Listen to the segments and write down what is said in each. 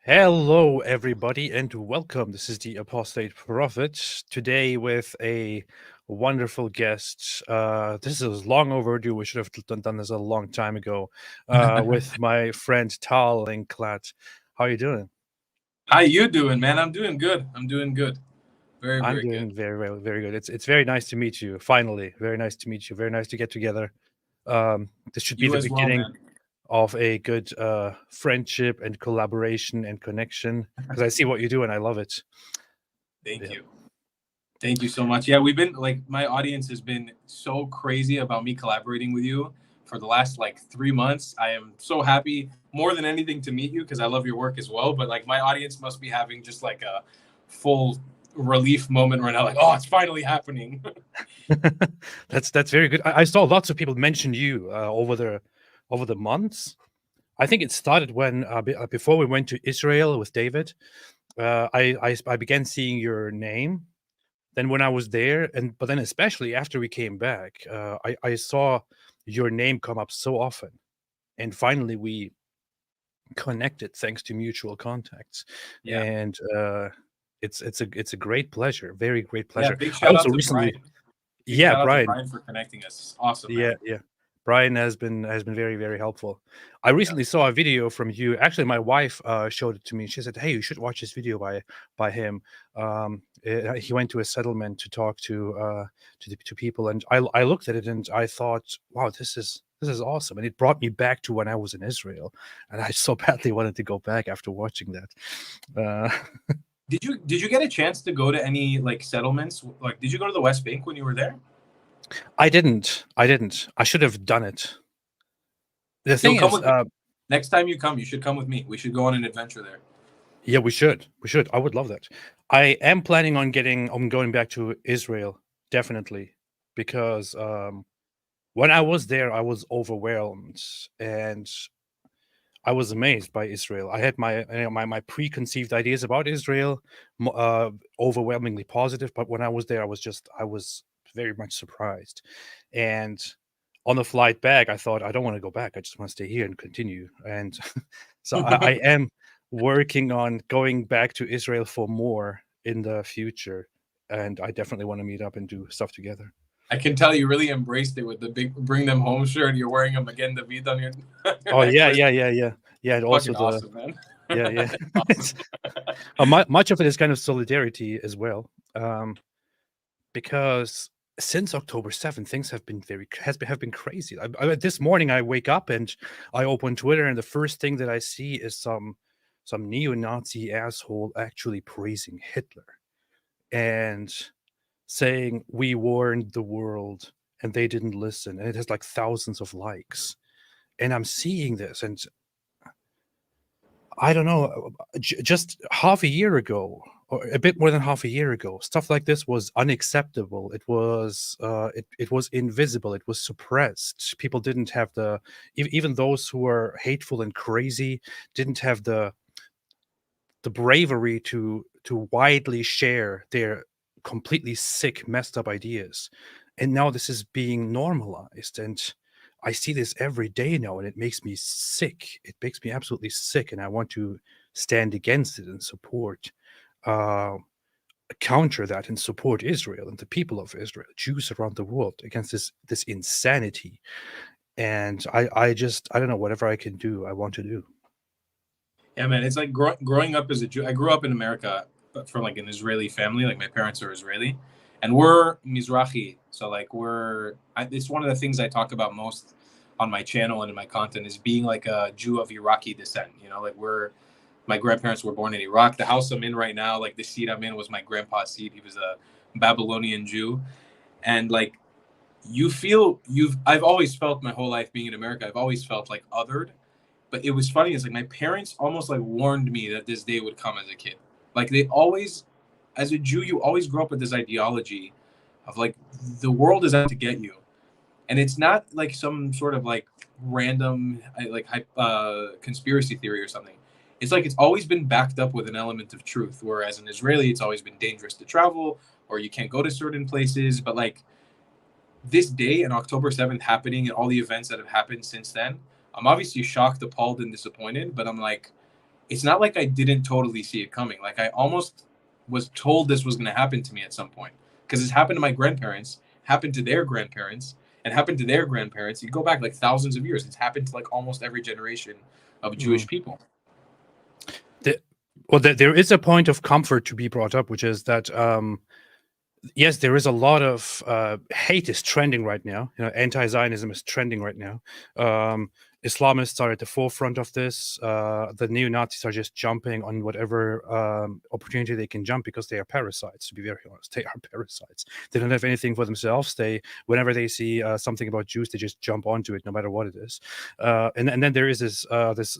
Hello, everybody, and welcome. This is the Apostate Prophet. Today, with a wonderful guest. This is long overdue. We should have done this a long time ago. With my friend Tal Inklat. How are you doing? How you doing, man? I'm doing good. I'm doing good. Very, I'm very doing good. very, very, very good. It's very nice to meet you. Finally, very nice to meet you. Very nice to get together. This should be You the as well, beginning man. of a good friendship and collaboration and connection. Because I see what you do and I love it. Thank Yeah. you. Thank you so much. Yeah, we've been my audience has been so crazy about me collaborating with you for the last 3 months. I am so happy more than anything to meet you because I love your work as well. But my audience must be having just a full relief moment right now. Oh, it's finally happening. That's very good. I saw lots of people mention you over the months. I think it started when before we went to Israel with David. I began seeing your name. Then when I was there, but then especially after we came back, I saw your name come up so often, and finally we connected thanks to mutual contacts. Yeah. And it's a great pleasure, very great Yeah. pleasure. Big I shout also out to recently, Brian. Big yeah, shout out to Brian. Brian for connecting us. Awesome, Yeah, man. yeah. Brian has been very, very helpful. I Yeah. recently saw a video from you. Actually, my wife showed it to me. She said, "Hey, you should watch this video by him." He went to a settlement to talk to people, and I looked at it and I thought, "Wow, this is awesome!" And it brought me back to when I was in Israel, and I so badly wanted to go back after watching that. Did you get a chance to go to any settlements? Did you go to the West Bank when you were there? I didn't. I should have done it. The You'll thing come is, with me. Next time you come, you should come with me. We should go on an adventure there. yeah, we should. We should. I would love that. I am planning on going back to Israel, definitely, because when I was there, I was overwhelmed and I was amazed by Israel. I had my preconceived ideas about Israel, overwhelmingly positive, but when I was there, I was very much surprised. And on the flight back, I thought I don't want to go back. I just want to stay here and continue. And so I am working on going back to Israel for more in the future, and I definitely want to meet up and do stuff together. I can tell you really embraced it with the big "Bring Them Home" shirt. You're wearing them again, David, on your Oh yeah, necklace. yeah, yeah, yeah, yeah. And also Fucking the awesome, man. yeah, yeah. Awesome. It's, much of it is kind of solidarity as well, because since October 7th, things have been crazy. This morning, I wake up and I open Twitter, and the first thing that I see is some neo-Nazi asshole actually praising Hitler and saying we warned the world and they didn't listen, and it has like thousands of likes. And I'm seeing this, and I don't know, just half a year ago, or a bit more than half a year ago, stuff like this was unacceptable. It was invisible. It was suppressed. People didn't have even those who were hateful and crazy didn't have the bravery to widely share their completely sick, messed up ideas. And now this is being normalized, and I see this every day now, and it makes me sick. It makes me absolutely sick, and I want to stand against it and uh, counter that and support Israel and the people of Israel, Jews around the world, against this insanity. and I don't know, whatever I can do, I want to do. Yeah, man, it's like growing up as a Jew. I grew up in America, but from like an Israeli family. Like my parents are Israeli, and we're Mizrahi. So like it's one of the things I talk about most on my channel and in my content is being like a Jew of Iraqi descent. You know, like my grandparents were born in Iraq. The house I'm in right now, like the seat I'm in, was my grandpa's seat. He was a Babylonian Jew, and like I've always felt my whole life being in America. I've always felt like othered, but it was funny. It's like my parents almost like warned me that this day would come as a kid. Like they always, as a Jew, you always grow up with this ideology of like the world is out to get you, and it's not like some sort of like random conspiracy theory or something. It's like it's always been backed up with an element of truth. Whereas in Israeli, it's always been dangerous to travel or you can't go to certain places. But like this day and October 7th happening and all the events that have happened since then, I'm obviously shocked, appalled, and disappointed, but I'm like, it's not like I didn't totally see it coming. Like I almost was told this was going to happen to me at some point because it's happened to my grandparents, happened to their grandparents, and happened to their grandparents. You go back like thousands of years. It's happened to like almost every generation of Jewish people. There is a point of comfort to be brought up, which is that yes, there is a lot of hate is trending right now. You know, anti-Zionism is trending right now. Islamists are at the forefront of this. The neo-Nazis are just jumping on whatever opportunity they can jump because they are parasites. To be very honest, they are parasites. They don't have anything for themselves. Whenever they see something about Jews, they just jump onto it, no matter what it is. And then there is this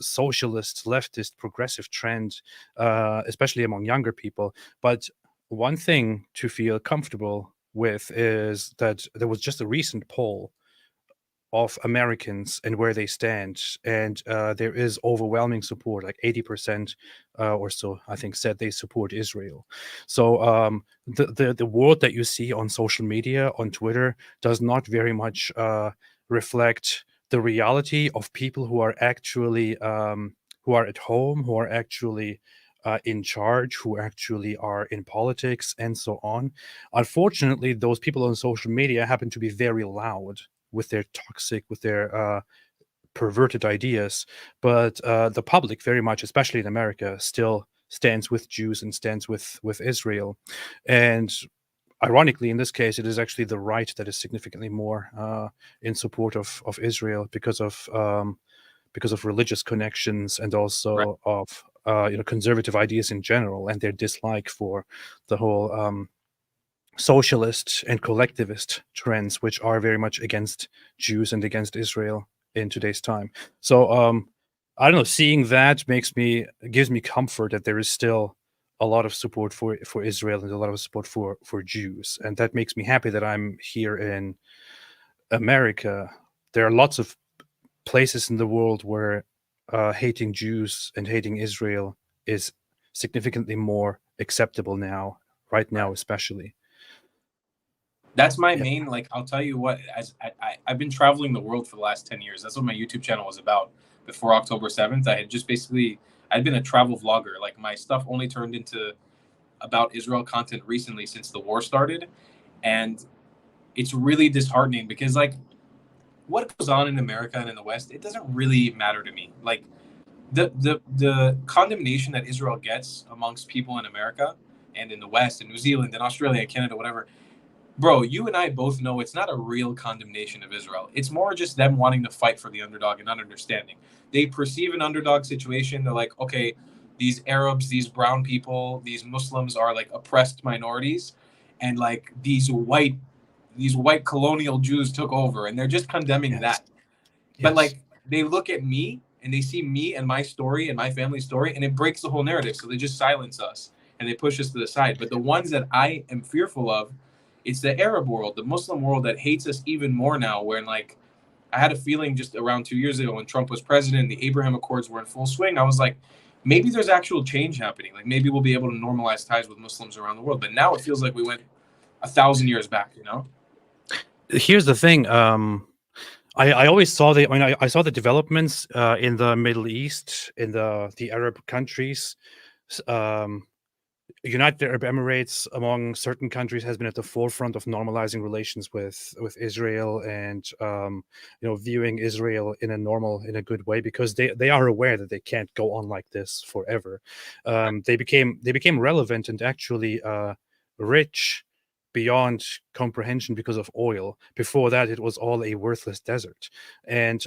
socialist, leftist, progressive trend, especially among younger people. But one thing to feel comfortable with is that there was just a recent poll of Americans and where they stand, and there is overwhelming support, like 80% or so, I think, said they support Israel. So the world that you see on social media, on Twitter, does not very much reflect the reality of people who are actually who are at home, who are actually in charge, who actually are in politics, and so on. Unfortunately, those people on social media happen to be very loud with their toxic, with their perverted ideas. But the public, very much, especially in America, still stands with Jews and stands with Israel. And ironically, in this case, it is actually the right that is significantly more in support of Israel because of religious connections and also of conservative ideas in general, and their dislike for the whole socialist and collectivist trends, which are very much against Jews and against Israel in today's time. So I don't know, seeing that gives me comfort that there is still a lot of support for Israel and a lot of support for Jews, and that makes me happy that I'm here in America. There are lots of places in the world where hating Jews and hating Israel is significantly more acceptable now, right now especially. That's my main, like, I'll tell you what, as I've been traveling the world for the last 10 years. That's what my YouTube channel was about before October 7th. I'd been a travel vlogger. Like, my stuff only turned into about Israel content recently since the war started. And it's really disheartening because, like, what goes on in America and in the West, it doesn't really matter to me. Like, the condemnation that Israel gets amongst people in America and in the West and New Zealand and Australia and Canada, whatever, bro, you and I both know it's not a real condemnation of Israel. It's more just them wanting to fight for the underdog and not understanding. They perceive an underdog situation. They're like, okay, these Arabs, these brown people, these Muslims are like oppressed minorities, and like these white colonial Jews took over, and they're just condemning that. But like they look at me and they see me and my story and my family's story, and it breaks the whole narrative. So they just silence us and they push us to the side. But the ones that I am fearful of, it's the Arab world, the Muslim world that hates us even more now. When like I had a feeling just around 2 years ago when Trump was president, the Abraham Accords were in full swing. I was like, maybe there's actual change happening. Like maybe we'll be able to normalize ties with Muslims around the world. But now it feels like we went 1,000 years back, you know? Here's the thing. I always saw I saw the developments in the Middle East, in the Arab countries. United Arab Emirates, among certain countries, has been at the forefront of normalizing relations with Israel, and viewing Israel in a good way, because they are aware that they can't go on like this forever. They became relevant and actually rich beyond comprehension because of oil. Before that, it was all a worthless desert, and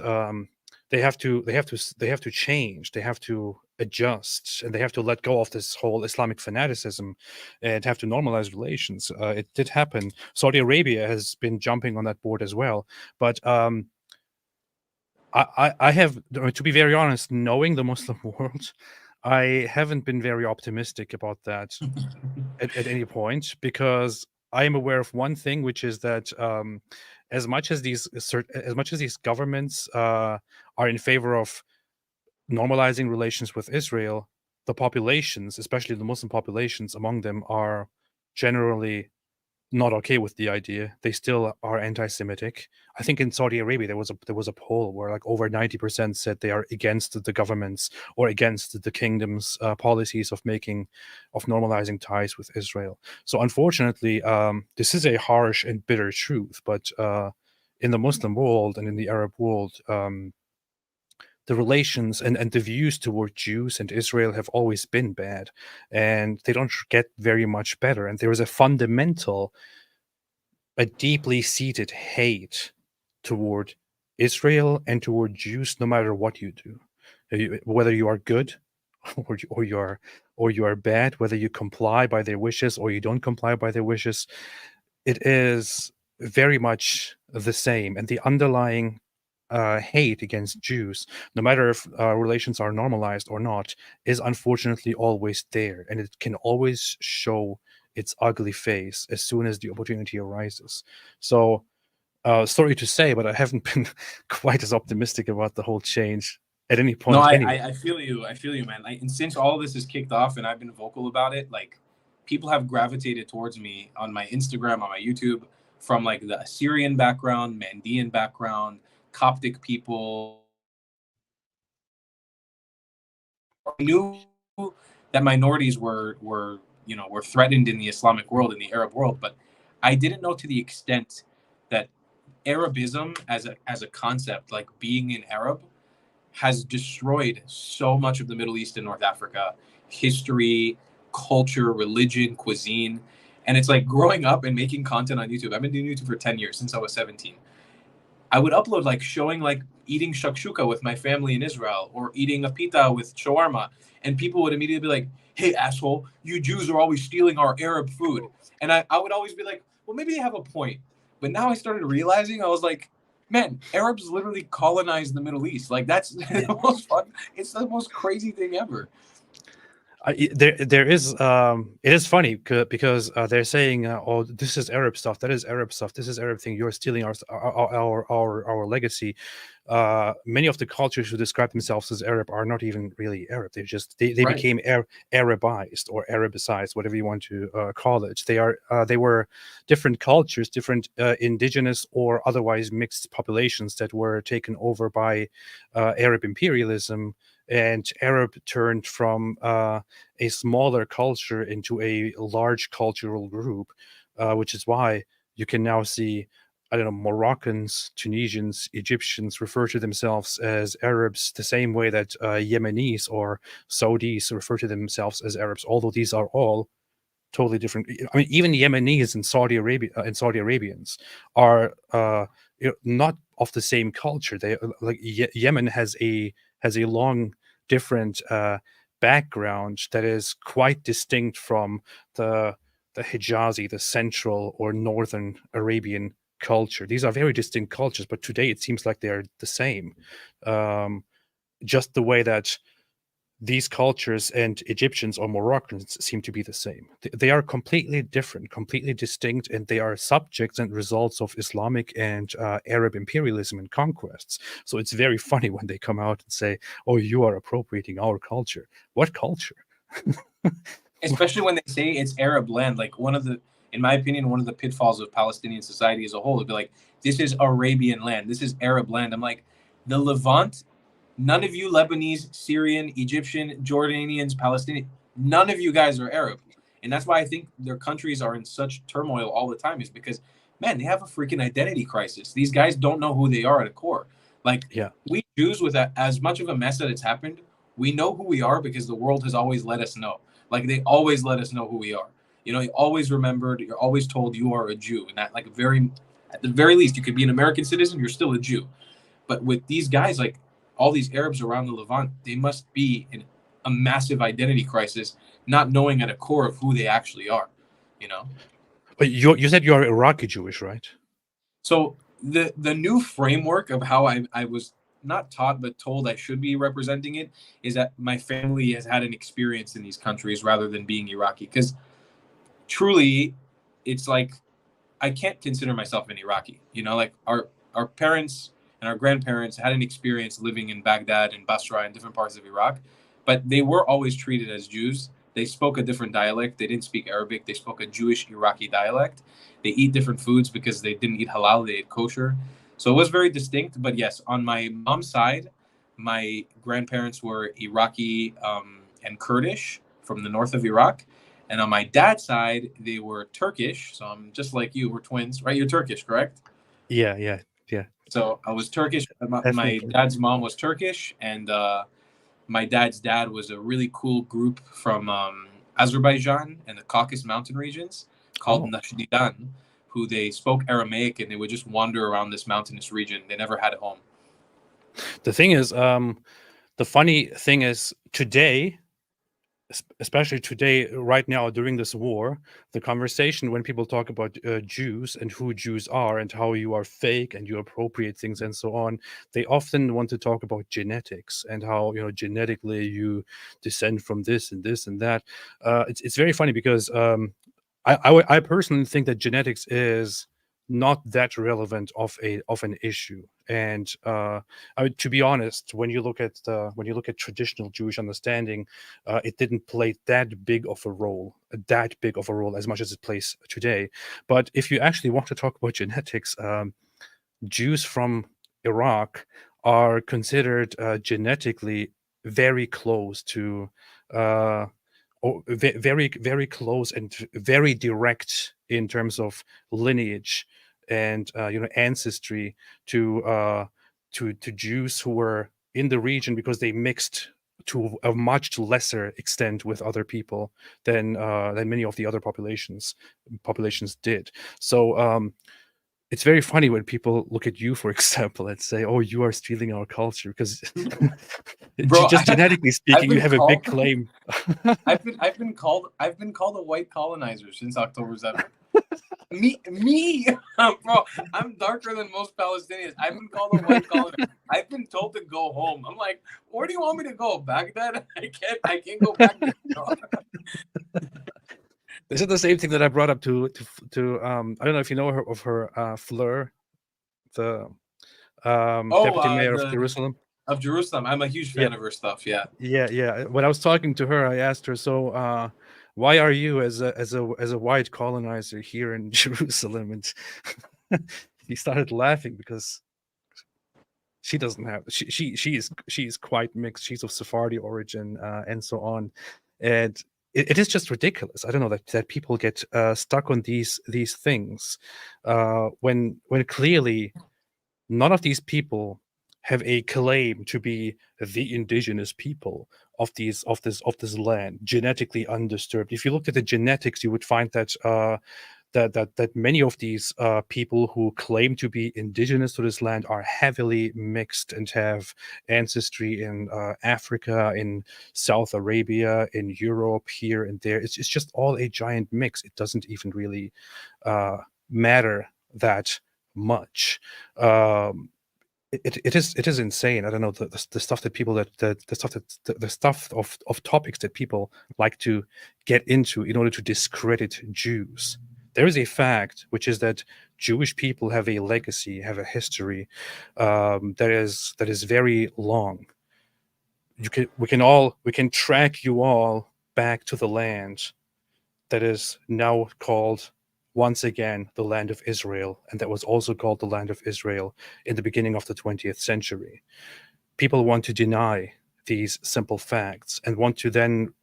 they have to change. They have to adjust, and they have to let go of this whole Islamic fanaticism, and have to normalize relations. It did happen. Saudi Arabia has been jumping on that board as well, but I have, to be very honest, knowing the Muslim world, I haven't been very optimistic about that at any point, because I am aware of one thing, which is that as much as these governments are in favor of normalizing relations with Israel, the populations, especially the Muslim populations among them, are generally not okay with the idea. They still are anti-Semitic. I think in Saudi Arabia there was a poll where like over 90% said they are against the government's or against the kingdom's policies of normalizing ties with Israel. So unfortunately, this is a harsh and bitter truth. But in the Muslim world and in the Arab world, the relations and the views toward Jews and Israel have always been bad, and they don't get very much better. And there is a deeply seated hate toward Israel and toward Jews, no matter what you do. Whether you are good or you are bad, whether you comply by their wishes or you don't comply by their wishes, it is very much the same. And the underlying hate against Jews, no matter if relations are normalized or not, is unfortunately always there, and it can always show its ugly face as soon as the opportunity arises. So, sorry to say, but I haven't been quite as optimistic about the whole change at any No, point. Anyway, I feel you. I feel you, man. Like, and since all of this is kicked off and I've been vocal about it, like people have gravitated towards me on my Instagram, on my YouTube, from like the Assyrian background, Mandean background, Coptic people. I knew that minorities were threatened in the Islamic world, in the Arab world, but I didn't know to the extent that Arabism as a concept, like being an Arab, has destroyed so much of the Middle East and North Africa history, culture, religion, cuisine. And it's like growing up and making content on YouTube. I've been doing YouTube for 10 years, since I was 17. I would upload like showing like eating shakshuka with my family in Israel, or eating a pita with shawarma. And people would immediately be like, hey, asshole, you Jews are always stealing our Arab food. And I would always be like, well, maybe they have a point. But now I started realizing, I was like, man, Arabs literally colonized the Middle East. Like that's the most fun. It's the most crazy thing ever. there is it is funny because they're saying, oh, this is Arab stuff, that is Arab stuff, this is Arab thing, you're stealing our legacy. Many of the cultures who describe themselves as Arab are not even really Arab. They Right. became Arabized or Arabicized, whatever you want to call it. They were different cultures, different indigenous or otherwise mixed populations that were taken over by Arab imperialism, and Arab turned from a smaller culture into a large cultural group, which is why you can now see, I don't know, Moroccans, Tunisians, Egyptians refer to themselves as Arabs the same way that Yemenis or Saudis refer to themselves as Arabs, although these are all totally different. I mean, even Yemenis and Saudi Arabia and Saudi Arabians are not of the same culture. They Yemen has a long different background that is quite distinct from the Hijazi, the central or northern Arabian culture. These are very distinct cultures, but today it seems like they're the same. Just the way that these cultures and Egyptians or Moroccans seem to be the same. They are completely different, completely distinct, and they are subjects and results of Islamic and Arab imperialism and conquests. So it's very funny when they come out and say, oh, you are appropriating our culture. What culture? Especially when they say it's Arab land. Like in my opinion, one of the pitfalls of Palestinian society as a whole would be like, this is Arabian land, this is Arab land. I'm like, the Levant, none of you Lebanese, Syrian, Egyptian, Jordanians, Palestinian, none of you guys are Arab. And that's why I think their countries are in such turmoil all the time, is because, man, they have a freaking identity crisis. These guys don't know who they are at a core. Like, Yeah. we Jews, with as much of a mess that it's happened, we know who we are because the world has always let us know. Like, they always let us know who we are. You know, you're always remembered. You're always told you are a Jew, and that, like, at the very least, you could be an American citizen. You're still a Jew. But with these guys, like all these Arabs around the Levant, they must be in a massive identity crisis, not knowing at a core of who they actually are. You know. But you said you're Iraqi Jewish, right? So the new framework of how I was not taught but told I should be representing it is that my family has had an experience in these countries rather than being Iraqi. Because truly, it's like, I can't consider myself an Iraqi. You know, like our parents and our grandparents had an experience living in Baghdad and Basra and different parts of Iraq, but they were always treated as Jews. They spoke a different dialect. They didn't speak Arabic. They spoke a Jewish Iraqi dialect. They eat different foods because they didn't eat halal. They ate kosher. So it was very distinct. But yes, on my mom's side, my grandparents were Iraqi and Kurdish from the north of Iraq. And on my dad's side, they were Turkish. So I'm just like you. We're twins, right? You're Turkish, correct? Yeah. So I was Turkish. My Definitely. dad's mom was Turkish, and my dad's dad was a really cool group from Azerbaijan and the Caucasus Mountain regions called Oh, Nashdidan, who they spoke Aramaic, and they would just wander around this mountainous region. They never had a home. the thing is, the funny thing is today, especially today, right now during this war, the conversation when people talk about Jews and who Jews are and how you are fake and you appropriate things and so on, they often want to talk about genetics and how, you know, genetically you descend from this and this and that. It's very funny because I personally think that genetics is not that relevant of an issue. And to be honest, when you look at traditional Jewish understanding, it didn't play that big of a role, as much as it plays today. But if you actually want to talk about genetics, Jews from Iraq are considered genetically very close to, uh, very close and very direct in terms of lineage and ancestry to Jews who were in the region, because they mixed to a much lesser extent with other people than many of the other populations did. So it's very funny when people look at you, for example, and say, "Oh, you are stealing our culture," because Bro, just genetically I've speaking, you been have a big called claim. I've been called a white colonizer since October 7th. Me, bro. I'm darker than most Palestinians. I've been called a white colonizer. I've been told to go home. I'm like, where do you want me to go? Baghdad? I can't go back there. This is the same thing that I brought up to I don't know if you know her Fleur, the Oh, deputy mayor of the Jerusalem. of Jerusalem. I'm a huge Yeah, fan of her stuff. Yeah. yeah. When I was talking to her, I asked her, "So, why are you as a white colonizer here in Jerusalem?" And he started laughing because she doesn't have she's quite mixed. She's of Sephardi origin and so on, and it is just ridiculous. I don't know that people get stuck on these things when clearly none of these people have a claim to be the indigenous people of this land, genetically undisturbed. If you looked at the genetics, you would find that many of these people who claim to be indigenous to this land are heavily mixed and have ancestry in Africa, in South Arabia, in Europe, here and there. It's just all a giant mix. It doesn't even really matter that much. It is insane. I don't know the stuff that people the stuff of topics that people like to get into in order to discredit Jews. There is a fact, which is that Jewish people have a legacy, have a history that is very long. We can track you all back to the land that is now called once again the land of Israel, and that was also called the land of Israel in the beginning of the 20th century. People want to deny these simple facts and want to then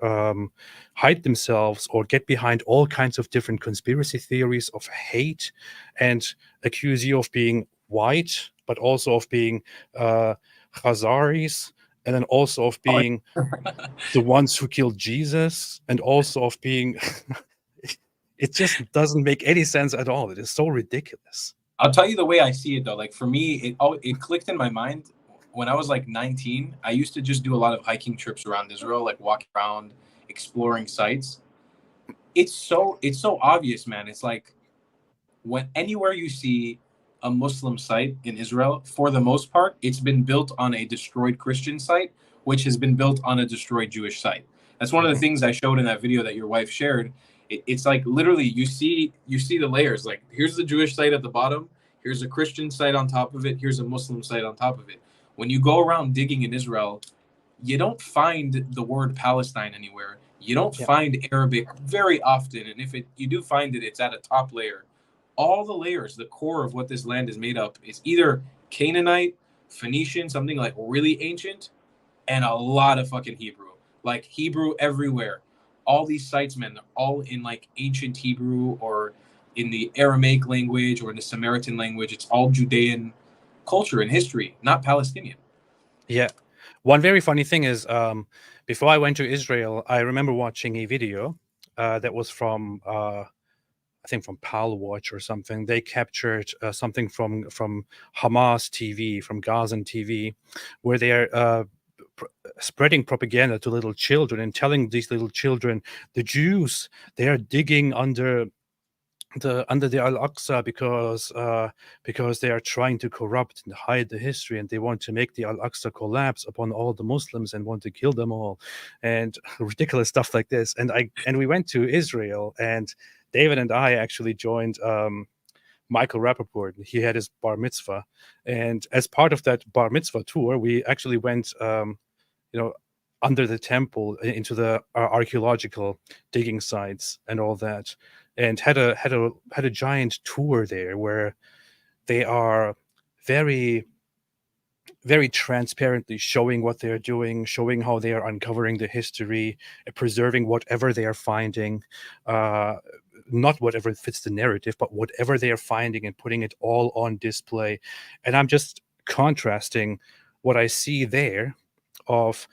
hide themselves or get behind all kinds of different conspiracy theories of hate and accuse you of being white, but also of being Khazaris, and then also of Oh, being the ones who killed Jesus, and also of being it just doesn't make any sense at all. It is so ridiculous. I'll tell you the way I see it though. Like for me, it clicked in my mind when I was like 19. I used to just do a lot of hiking trips around Israel, like walking around, exploring sites. It's so obvious, man. It's like when anywhere you see a Muslim site in Israel, for the most part, it's been built on a destroyed Christian site, which has been built on a destroyed Jewish site. That's one of the things I showed in that video that your wife shared. It's like literally you see the layers. Like here's the Jewish site at the bottom, here's a Christian site on top of it, here's a Muslim site on top of it. When you go around digging in Israel, you don't find the word Palestine anywhere. You don't Yeah. find Arabic very often, and if you do find it, it's at a top layer. All the layers, the core of what this land is made up, is either Canaanite, Phoenician, something like really ancient, and a lot of fucking Hebrew. Like Hebrew everywhere. All these sites, man, they're all in like ancient Hebrew or in the Aramaic language or in the Samaritan language. It's all Judean culture and history, not Palestinian. Yeah. One very funny thing is, before I went to Israel, I remember watching a video that was from, I think, from Pal Watch or something. They captured something from Hamas TV, from Gazan TV, where they are spreading propaganda to little children and telling these little children, the Jews, they are digging under the Al-Aqsa because they are trying to corrupt and hide the history, and they want to make the Al-Aqsa collapse upon all the Muslims and want to kill them all, and ridiculous stuff like this. And we went to Israel, and David and I actually joined Michael Rappaport. He had his bar mitzvah, and as part of that bar mitzvah tour, we actually went under the temple into the archaeological digging sites and all that, and had a giant tour there where they are very very transparently showing what they're doing, showing how they are uncovering the history, preserving whatever they are finding, not whatever fits the narrative, but whatever they are finding, and putting it all on display. And I'm just contrasting what I see there of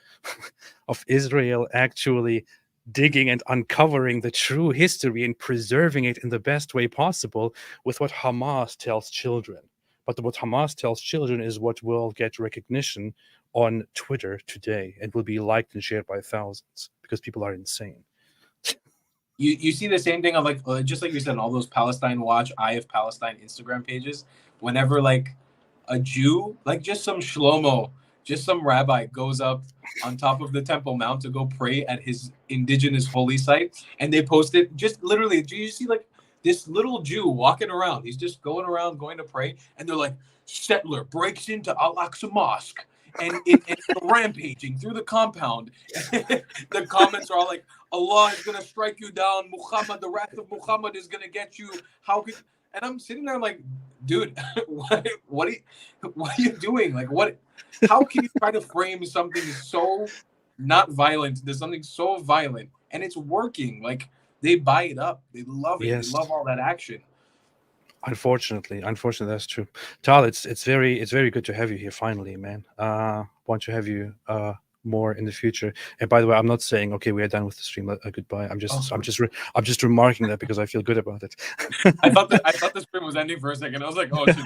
Israel actually digging and uncovering the true history and preserving it in the best way possible with what Hamas tells children. But what Hamas tells children is what will get recognition on Twitter today and will be liked and shared by thousands because people are insane. You see the same thing on like just like you said on all those Palestine Watch, Eye of Palestine Instagram pages. Whenever like a Jew, like just some shlomo, just some rabbi goes up on top of the Temple Mount to go pray at his indigenous holy site, and they post it. Just literally, do you see like this little Jew walking around? He's just going around going to pray, and they're like, settler breaks into Al-Aqsa Mosque and rampaging through the compound. The comments are all like, Allah is gonna strike you down. Muhammad, the wrath of Muhammad is gonna get you. How could? And I'm sitting there like, dude, what are you doing? Like, what? How can you try to frame something so not violent into something so violent, and it's working? Like they buy it up. They love it. Yes. They love all that action. Unfortunately, that's true. Tal, it's very good to have you here finally, man. Want to have you more in the future. And by the way, I'm not saying okay, we are done with the stream. Goodbye. I'm just remarking that because I feel good about it. I thought the stream was ending for a second. I was like, oh shit.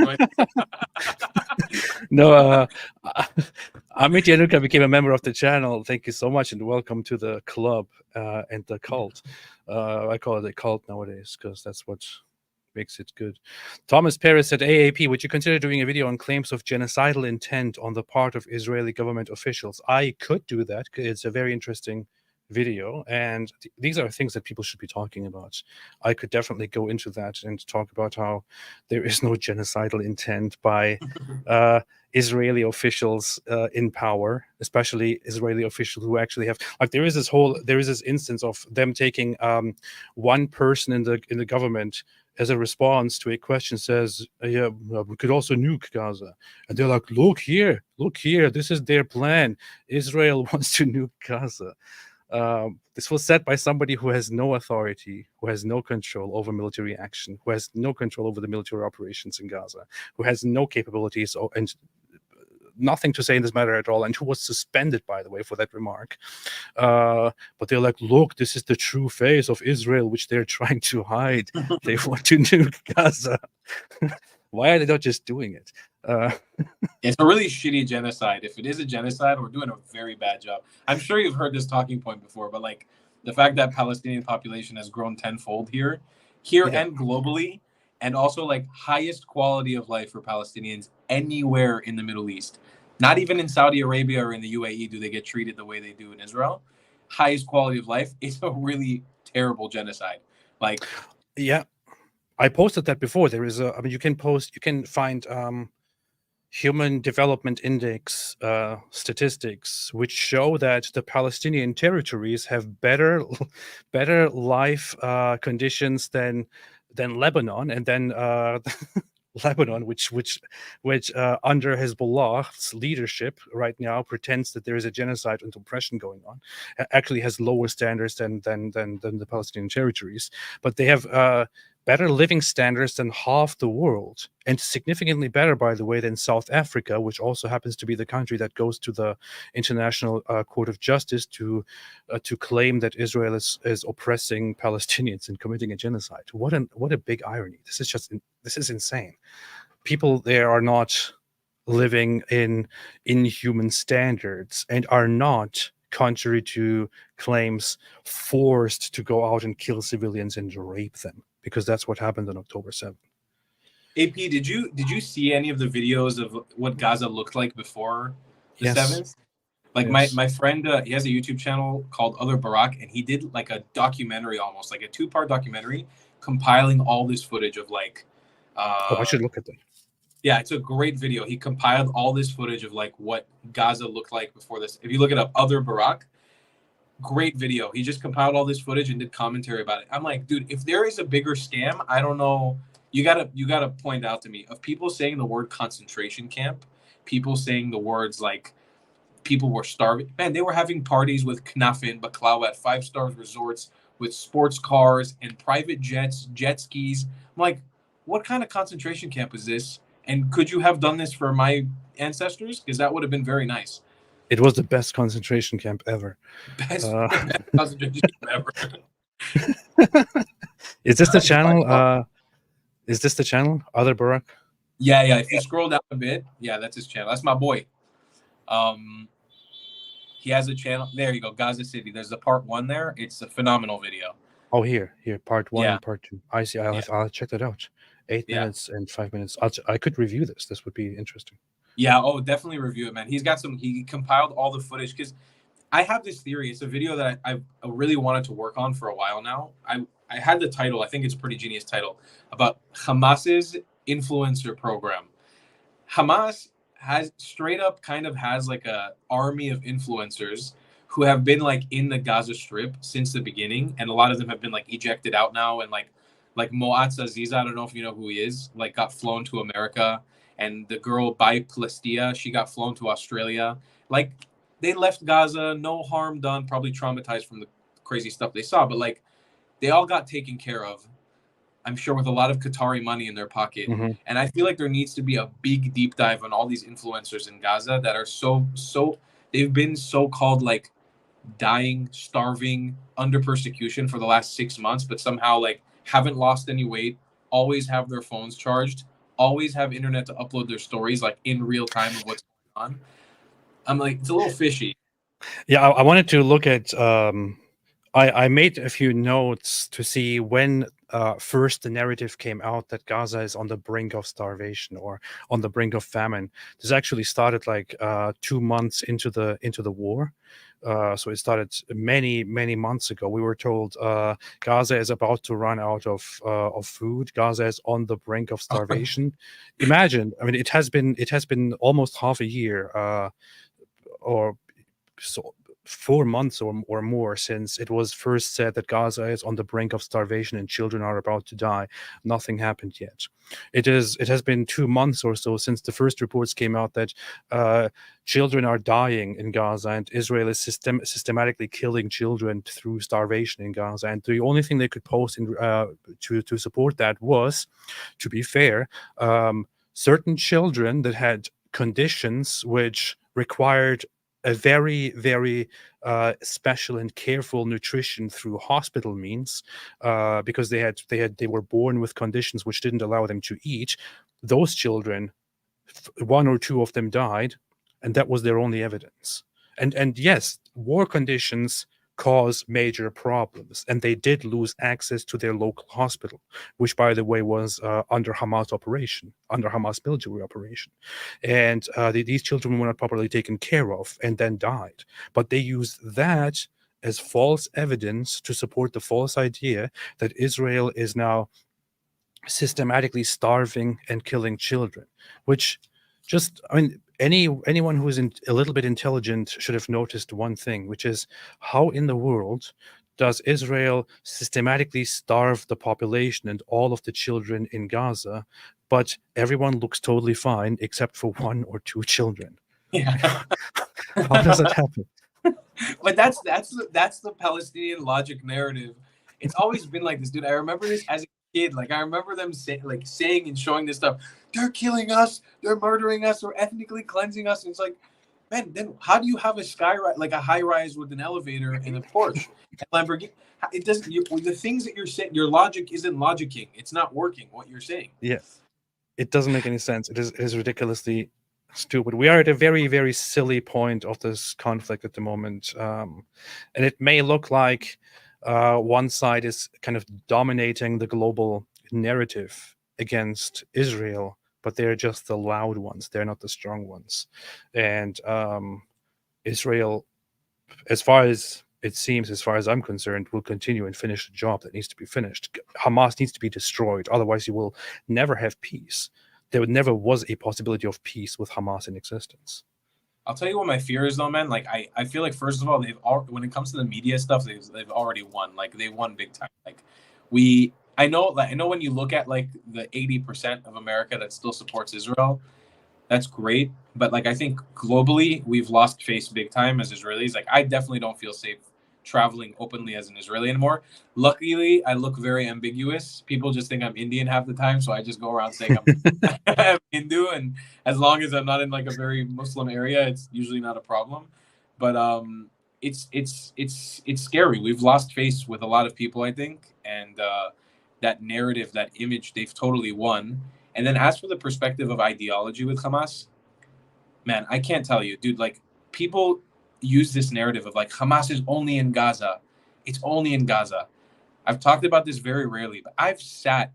No, Amit Yanuka became a member of the channel. Thank you so much, and welcome to the club and the cult. I call it a cult nowadays because that's what makes it good. Thomas Perez said, AAP, would you consider doing a video on claims of genocidal intent on the part of Israeli government officials? I could do that. It's a very interesting video, and these are things that people should be talking about. I could definitely go into that and talk about how there is no genocidal intent by Israeli officials in power, especially Israeli officials who actually have, like, there is this instance of them taking one person in the government as a response to a question says, yeah, well, we could also nuke Gaza. And they're like, look here, this is their plan. Israel wants to nuke Gaza. This was said by somebody who has no authority, who has no control over military action, who has no control over the military operations in Gaza, who has no capabilities and nothing to say in this matter at all, and who was suspended, by the way, for that remark. But they're like, look, this is the true face of Israel, which they're trying to hide. They want to nuke Gaza. Why are they not just doing it? It's a really shitty genocide. If it is a genocide, we're doing a very bad job. I'm sure you've heard this talking point before, but like the fact that Palestinian population has grown tenfold here Yeah. and globally, and also like highest quality of life for Palestinians anywhere in the Middle East. Not even in Saudi Arabia or in the UAE do they get treated the way they do in Israel. Highest quality of life is a really terrible genocide. Like, yeah, I posted that before. There is I mean, you can find Human Development Index statistics, which show that the Palestinian territories have better life conditions than Lebanon, and then Lebanon, which under Hezbollah's leadership right now pretends that there is a genocide and oppression going on, actually has lower standards than the Palestinian territories, but they have better living standards than half the world, and significantly better, by the way, than South Africa, which also happens to be the country that goes to the International Court of Justice to claim that Israel is oppressing Palestinians and committing a genocide. What a big irony! This is insane. People there are not living in inhuman standards and are not, contrary to claims, forced to go out and kill civilians and rape them, because that's what happened on October 7th. AP, did you see any of the videos of what Gaza looked like before the 7th? Like Yes. my friend, he has a YouTube channel called Other Barak, and he did like a documentary, almost like a 2-part documentary, compiling all this footage of like. I should look at that. Yeah, it's a great video. He compiled all this footage of like what Gaza looked like before this. If you look it up, Other Barak, great video. He just compiled all this footage and did commentary about it. I'm like, dude, if there is a bigger scam, I don't know. You gotta point out to me of people saying the word concentration camp, people saying the words like people were starving. Man, they were having parties with knafe and baklava at 5-star resorts with sports cars and private jets, jet skis. I'm like, what kind of concentration camp is this? And could you have done this for my ancestors? Because that would have been very nice. It was the best concentration camp ever. Best concentration camp ever. Is this the channel? Is this the channel? Other Barak? Yeah. If you scroll down a bit, yeah, that's his channel. That's my boy. He has a channel. There you go, Gaza City. There's the part 1 there. It's a phenomenal video. Oh, here, part 1 and part 2. I see. I'll check that out. 8 minutes and 5 minutes. I could review this. This would be interesting. Yeah. Oh, definitely review it, man. He compiled all the footage because I have this theory. It's a video that I really wanted to work on for a while now. I had the title. I think it's a pretty genius title about Hamas's influencer program. Hamas has straight up kind of has like a army of influencers who have been like in the Gaza Strip since the beginning, and a lot of them have been like ejected out now, and like Moatz Aziza, I don't know if you know who he is, like got flown to America, and the girl Bai Plestia, she got flown to Australia. Like they left Gaza, no harm done, probably traumatized from the crazy stuff they saw, but like they all got taken care of, I'm sure, with a lot of Qatari money in their pocket. Mm-hmm. And I feel like there needs to be a big deep dive on all these influencers in Gaza that are so they've been so-called like dying, starving, under persecution for the last 6 months, but somehow like haven't lost any weight, always have their phones charged, always have internet to upload their stories like in real time of what's going on. I'm like, it's a little fishy. Yeah, I wanted to look at I made a few notes to see when first the narrative came out that Gaza is on the brink of starvation or on the brink of famine. This actually started like 2 months into the war. So it started many months ago. We were told Gaza is about to run out of food. Gaza is on the brink of starvation. Imagine, I mean, it has been almost half a year, or so 4 months or more since it was first said that Gaza is on the brink of starvation and children are about to die. Nothing happened yet. It has been 2 months or so since the first reports came out that children are dying in Gaza, and Israel is systematically killing children through starvation in Gaza. And the only thing they could post to support that was, to be fair, certain children that had conditions which required a very, very special and careful nutrition through hospital means, because they were born with conditions which didn't allow them to eat. Those children, one or two of them died, and that was their only evidence. And yes, war conditions cause major problems, and they did lose access to their local hospital, which, by the way, was under Hamas military operation, and these children were not properly taken care of and then died. But they used that as false evidence to support the false idea that Israel is now systematically starving and killing children, which just, I mean, anyone who is a little bit intelligent should have noticed one thing, which is how in the world does Israel systematically starve the population and all of the children in Gaza, but everyone looks totally fine except for one or two children? Yeah. How does that happen? But that's the Palestinian logic narrative. It's always been like this, dude. I remember this as a kid. Like, I remember them saying and showing this stuff. They're killing us. They're murdering us. They're ethnically cleansing us. And it's like, man, then how do you have a like a high rise with an elevator and a Porsche and Lamborghini? It doesn't. The things that you're saying, your logic isn't logicking. It's not working. What you're saying. Yes, it doesn't make any sense. It is ridiculously stupid. We are at a very, very silly point of this conflict at the moment, and it may look like one side is kind of dominating the global narrative against Israel, but they're just the loud ones. They're not the strong ones. And Israel, as far as it seems, as far as I'm concerned, will continue and finish the job that needs to be finished. Hamas needs to be destroyed. Otherwise, you will never have peace. There never was a possibility of peace with Hamas in existence. I'll tell you what my fear is, though, man. Like, I feel like, first of all, when it comes to the media stuff, they've already won. Like, they won big time. Like, I know when you look at like the 80% of America that still supports Israel, that's great. But like, I think globally we've lost face big time as Israelis. Like, I definitely don't feel safe traveling openly as an Israeli anymore. Luckily, I look very ambiguous. People just think I'm Indian half the time, so I just go around saying I'm Hindu, and as long as I'm not in like a very Muslim area, it's usually not a problem. But it's scary. We've lost face with a lot of people, I think, and that narrative, that image, they've totally won. And then as for the perspective of ideology with Hamas, man, I can't tell you, dude. Like, people use this narrative of like Hamas is only in Gaza. It's only in Gaza. I've talked about this very rarely, but I've sat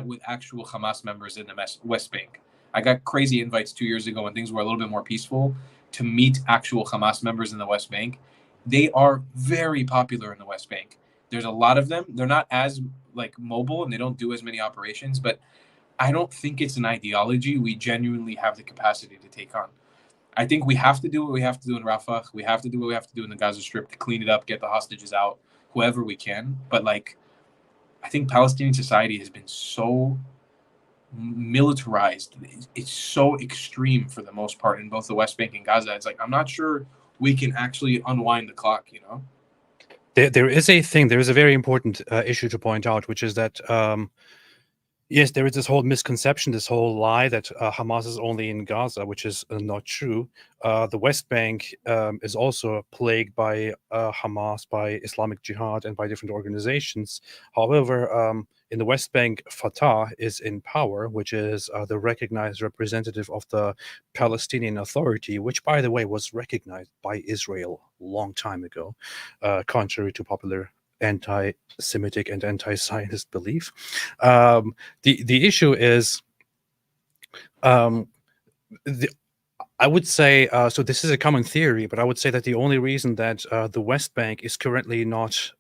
with actual Hamas members in the West Bank. I got crazy invites 2 years ago when things were a little bit more peaceful to meet actual Hamas members in the West Bank. They are very popular in the West Bank. There's a lot of them. They're not as like mobile and they don't do as many operations, but I don't think it's an ideology we genuinely have the capacity to take on. I think we have to do what we have to do in Rafah. We have to do what we have to do in the Gaza Strip to clean it up, get the hostages out, whoever we can. But like, I think Palestinian society has been so militarized. It's so extreme for the most part in both the West Bank and Gaza. It's like, I'm not sure we can actually unwind the clock, you know? There is a very important issue to point out, which is that yes, there is this whole misconception, this whole lie that Hamas is only in Gaza, which is not true. The West Bank is also plagued by Hamas, by Islamic Jihad, and by different organizations. However, in the West Bank, Fatah is in power, which is the recognized representative of the Palestinian Authority, which, by the way, was recognized by Israel a long time ago, contrary to popular anti-Semitic and anti-Zionist belief. The issue is, I would say, so this is a common theory, but I would say that the only reason that the West Bank is currently not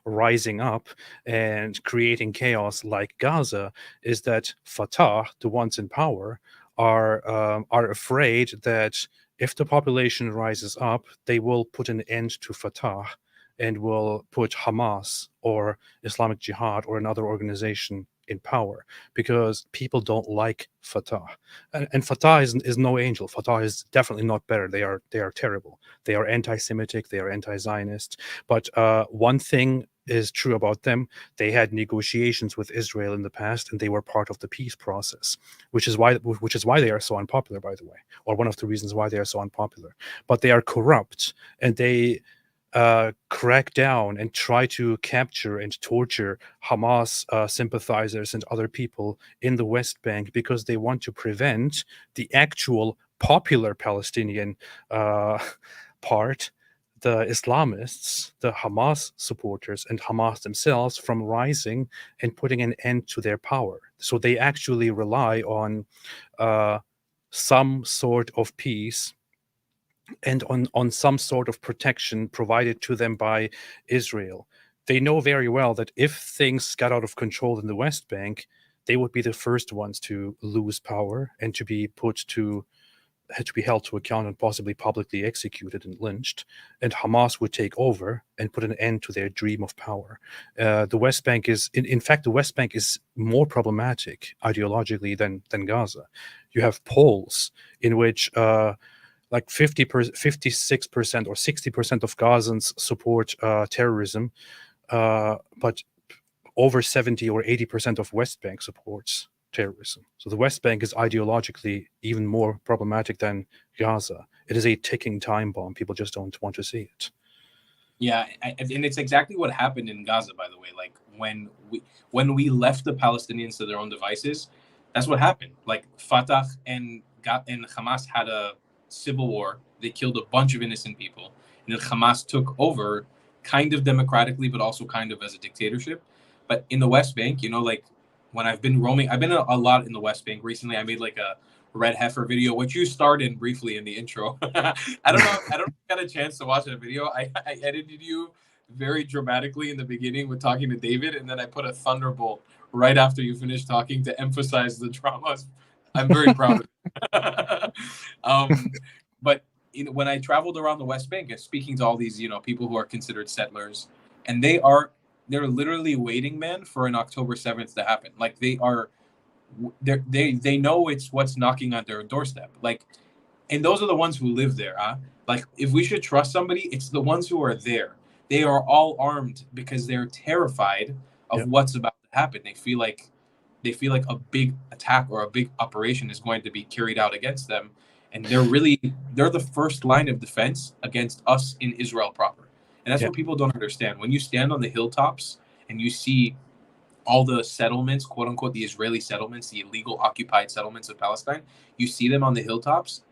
rising up and creating chaos like Gaza is that Fatah, the ones in power, are afraid that if the population rises up, they will put an end to Fatah and will put Hamas or Islamic Jihad or another organization in power, because people don't like Fatah. And Fatah is no angel. Fatah is definitely not better. They are terrible. They are anti-Semitic. They are anti-Zionist. But one thing is true about them: they had negotiations with Israel in the past, and they were part of the peace process, which is why they are so unpopular, by the way, or one of the reasons why they are so unpopular. But they are corrupt, and they crack down and try to capture and torture Hamas sympathizers and other people in the West Bank, because they want to prevent the actual popular Palestinian part, the Islamists, the Hamas supporters, and Hamas themselves from rising and putting an end to their power. So they actually rely on some sort of peace and on some sort of protection provided to them by Israel. They know very well that if things got out of control in the West Bank, they would be the first ones to lose power and to be held to account and possibly publicly executed and lynched, and Hamas would take over and put an end to their dream of power. The West Bank is, in fact, the West Bank is more problematic ideologically than Gaza. You have polls in which like 56% or 60% of Gazans support terrorism, but over 70 or 80% of West Bank supports terrorism. So the West Bank is ideologically even more problematic than Gaza. It is a ticking time bomb. People just don't want to see it. Yeah, and it's exactly what happened in Gaza, by the way. Like when we left the Palestinians to their own devices, that's what happened. Like Fatah and Hamas had a civil war. They killed a bunch of innocent people, and then Hamas took over, kind of democratically, but also kind of as a dictatorship. But in the West Bank, like when I've been roaming, I've been a lot in the West Bank recently. I made like a red heifer video, which you starred in briefly in the intro. I don't know if you got a chance to watch that video. I edited you very dramatically in the beginning with talking to David, and then I put a thunderbolt right after you finished talking to emphasize the dramas. I'm very proud of it. But when I traveled around the West Bank and speaking to all these people who are considered settlers, and they're literally waiting, man, for an October 7th to happen. Like they know it's what's knocking on their doorstep. Like, and those are the ones who live there, huh? Like, if we should trust somebody, it's the ones who are there. They are all armed because they're terrified of what's about to happen. They feel like a big attack or a big operation is going to be carried out against them, and they're the first line of defense against us in Israel proper. And that's what people don't understand. When you stand on the hilltops and you see all the settlements, quote unquote, the Israeli settlements, the illegal occupied settlements of Palestine, you see them on the hilltops.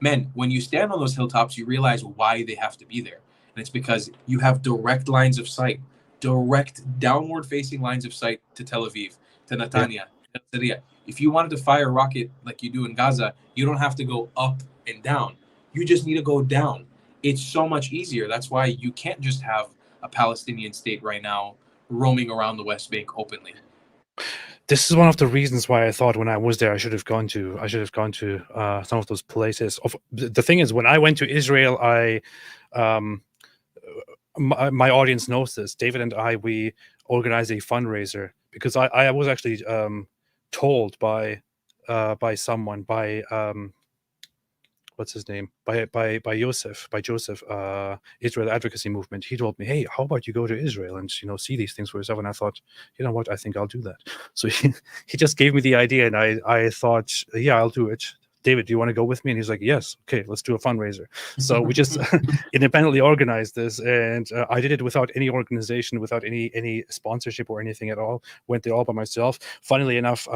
Men, when you stand on those hilltops, you realize why they have to be there. And it's because you have direct lines of sight, direct downward facing lines of sight to Tel Aviv, to Netanya, to Syria. If you wanted to fire a rocket like you do in Gaza, you don't have to go up and down. You just need to go down. It's so much easier. That's why you can't just have a Palestinian state right now roaming around the West Bank openly. This is one of the reasons why I thought when I was there I should have gone to some of those places. The thing is, when I went to Israel, my audience knows this. David and we organized a fundraiser because I was actually told by someone, what's his name, by Joseph, Israel Advocacy Movement. He told me, hey, how about you go to Israel and see these things for yourself? And I thought, you know what, I think I'll do that. So he just gave me the idea, and I thought, yeah, I'll do it. David, do you want to go with me? And he's like, yes, okay, let's do a fundraiser. So we just independently organized this, and I did it without any organization, without any sponsorship or anything at all. Went there all by myself. Funnily enough,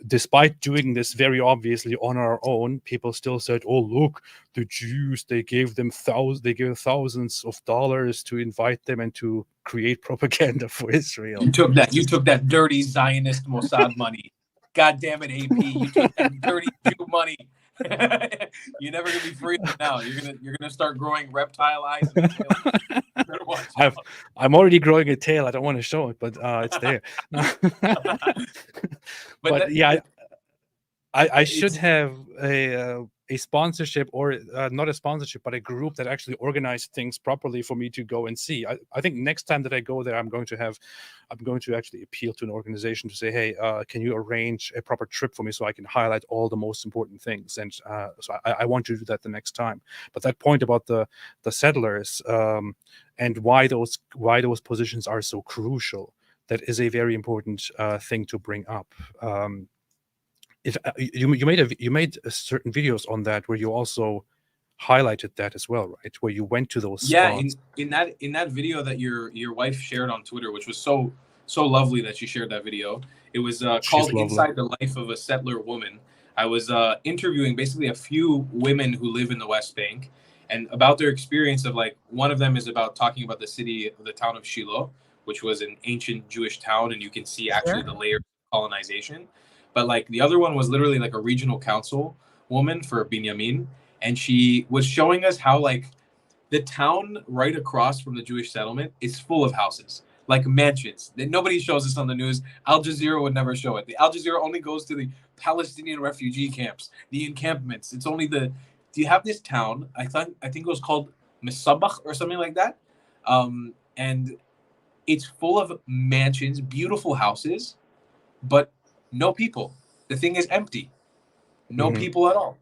despite doing this very obviously on our own, people still said, oh, look, the Jews, they gave thousands of dollars to invite them and to create propaganda for Israel. You took that dirty Zionist Mossad money. God damn it, AP! You took that dirty Jew money. You're never gonna be free of it now. You're gonna start growing reptile eyes. I'm already growing a tail. I don't want to show it, but it's there. But yeah, I should have a sponsorship, or not a sponsorship, but a group that actually organized things properly for me to go and see. I think next time that I go there, I'm going to actually appeal to an organization to say, hey, can you arrange a proper trip for me so I can highlight all the most important things? And so I want to do that the next time. But that point about the settlers, and why those positions are so crucial, that is a very important thing to bring up. You made certain videos on that where you also highlighted that as well, right? Where you went to those spots. in that video that your wife shared on Twitter, which was so lovely that she shared that video. It was called lovely. Inside the Life of a Settler Woman. I was interviewing basically a few women who live in the West Bank and about their experience of, like, one of them is about talking about the town of Shiloh, which was an ancient Jewish town, and you can see actually the layers of colonization. But like the other one was literally like a regional council woman for Binyamin, and she was showing us how, like, the town right across from the Jewish settlement is full of houses, like mansions. That nobody shows this on the news. Al Jazeera would never show it. The Al Jazeera only goes to the Palestinian refugee camps, the encampments. It's only the. Do you have this town? I think it was called Misabach or something like that, and it's full of mansions, beautiful houses, but no people. The thing is empty. No people at all.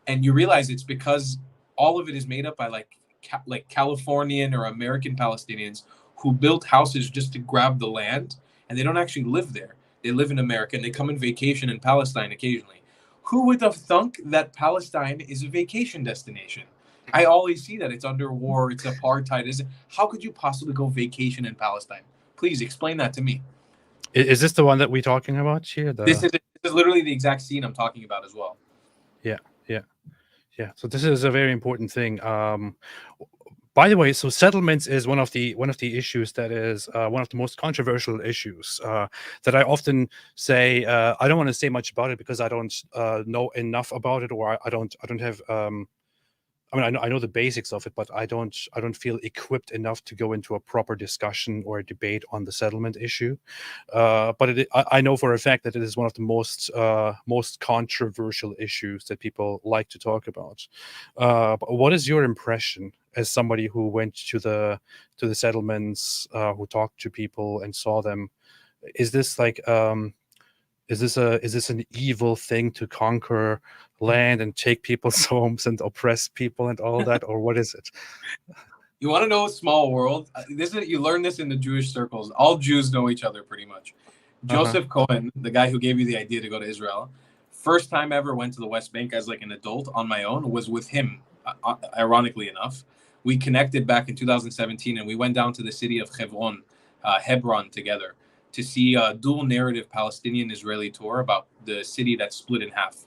And you realize it's because all of it is made up by like Californian or American Palestinians who built houses just to grab the land, and they don't actually live there. They live in America and they come in vacation in Palestine occasionally. Who would have thunk that Palestine is a vacation destination? I always see that it's under war, it's apartheid. How could you possibly go vacation in Palestine? Please explain that to me. Is this the one that we're talking about here? This is literally the exact scene I'm talking about as well. Yeah. So this is a very important thing. By the way, so settlements is one of the issues that is one of the most controversial issues that I often say. I don't want to say much about it because I don't know enough about it, or I don't have. I mean, I know the basics of it, but I don't feel equipped enough to go into a proper discussion or a debate on the settlement issue. But I know for a fact that it is one of the most controversial issues that people like to talk about. But what is your impression as somebody who went to the settlements, who talked to people and saw them? Is this like is this an evil thing to conquer land and take people's homes and oppress people and all that, or what is it? You want to know a small world? You learn this in the Jewish circles. All Jews know each other pretty much. Joseph Cohen, the guy who gave you the idea to go to Israel, first time I ever went to the West Bank as like an adult on my own was with him. Ironically enough, we connected back in 2017, and we went down to the city of Hebron together to see a dual narrative Palestinian-Israeli tour about the city that's split in half.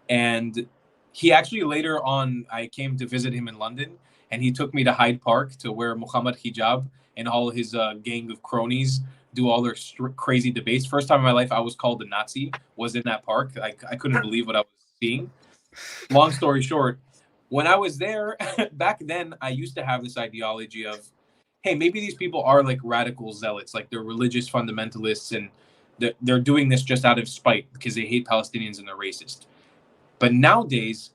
And he actually later on, I came to visit him in London, and he took me to Hyde Park to where Muhammad Hijab and all his gang of cronies do all their crazy debates. First time in my life I was called a Nazi was in that park. I couldn't believe what I was seeing. Long story short, when I was there, back then, I used to have this ideology of, hey, maybe these people are like radical zealots, like they're religious fundamentalists, and they're doing this just out of spite because they hate Palestinians and they're racist. But nowadays,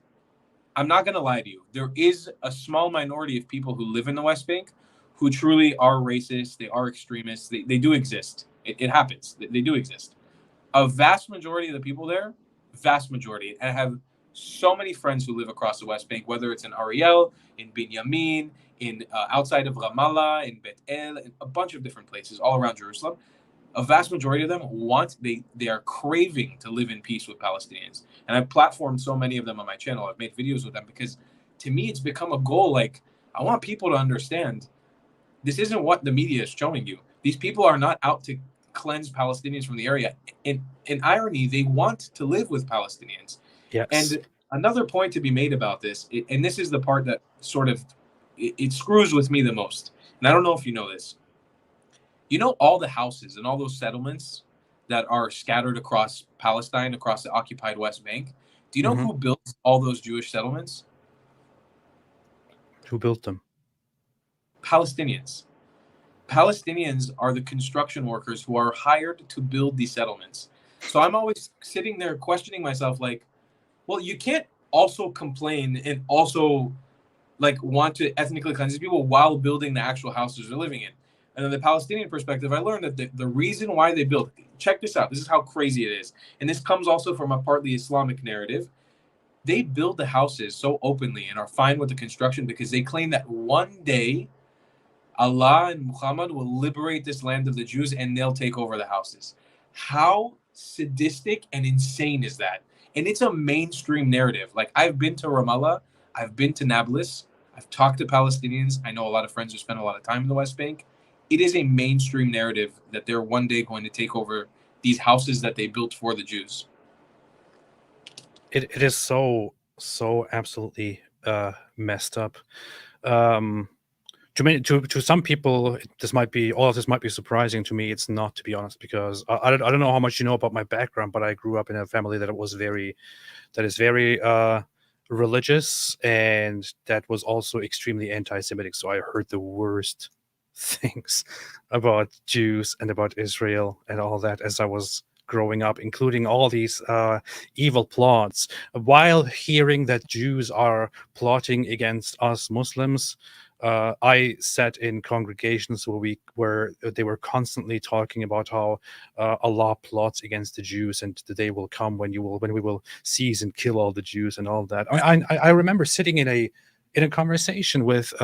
I'm not going to lie to you, there is a small minority of people who live in the West Bank who truly are racist, they are extremists, they do exist. It happens, they do exist. A vast majority of the people there, vast majority, and I have so many friends who live across the West Bank, whether it's in Ariel, in Binyamin, in outside of Ramallah, in Bet El, in a bunch of different places all around Jerusalem. A vast majority of them they are craving to live in peace with Palestinians. And I've platformed so many of them on my channel. I've made videos with them because to me, it's become a goal. Like, I want people to understand this isn't what the media is showing you. These people are not out to cleanse Palestinians from the area. In irony, they want to live with Palestinians. Yes. And another point to be made about this, and this is the part that sort of, it screws with me the most. And I don't know if you know this. You know all the houses and all those settlements that are scattered across Palestine, across the occupied West Bank? Do you know who built all those Jewish settlements? Who built them? Palestinians. Palestinians are the construction workers who are hired to build these settlements. So I'm always sitting there questioning myself like, well, you can't also complain and also like want to ethnically cleanse people while building the actual houses they're living in. And in the Palestinian perspective, I learned that the reason why they built, check this out, this is how crazy it is. And this comes also from a partly Islamic narrative. They build the houses so openly and are fine with the construction because they claim that one day Allah and Muhammad will liberate this land of the Jews and they'll take over the houses. How sadistic and insane is that? And it's a mainstream narrative. Like, I've been to Ramallah, I've been to Nablus, I've talked to Palestinians. I know a lot of friends who spend a lot of time in the West Bank. It is a mainstream narrative that they're one day going to take over these houses that they built for the Jews. It is so absolutely messed up. To some people, all of this might be surprising. To me, it's not, to be honest, because I don't know how much you know about my background, but I grew up in a family that is very religious, and that was also extremely anti-Semitic. So I heard the worst things about Jews and about Israel and all that as I was growing up, including all these evil plots. While hearing that Jews are plotting against us Muslims, I sat in congregations where they were constantly talking about how Allah plots against the Jews, and the day will come when we will seize and kill all the Jews and all that. I remember sitting in a conversation with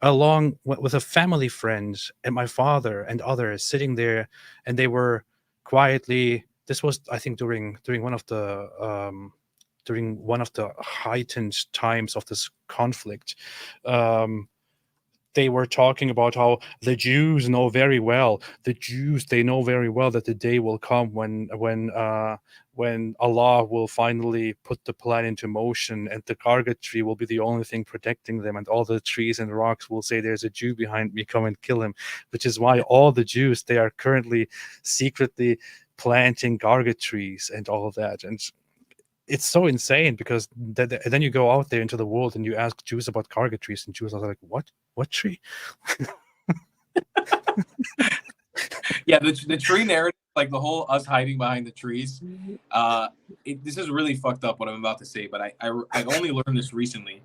with a family friend and my father and others sitting there, and they were quietly. This was, I think, during one of the heightened times of this conflict. Um, they were talking about how the Jews know very well. They know very well that the day will come when Allah will finally put the plan into motion, and the Karga tree will be the only thing protecting them, and all the trees and rocks will say, "There's a Jew behind me, come and kill him." Which is why all the Jews, they are currently secretly planting Karga trees and all of that. And it's so insane because then you go out there into the world and you ask Jews about Karga trees, and Jews are like, what tree? Yeah, the tree narrative, like the whole us hiding behind the trees. This is really fucked up what I'm about to say, but I only learned this recently.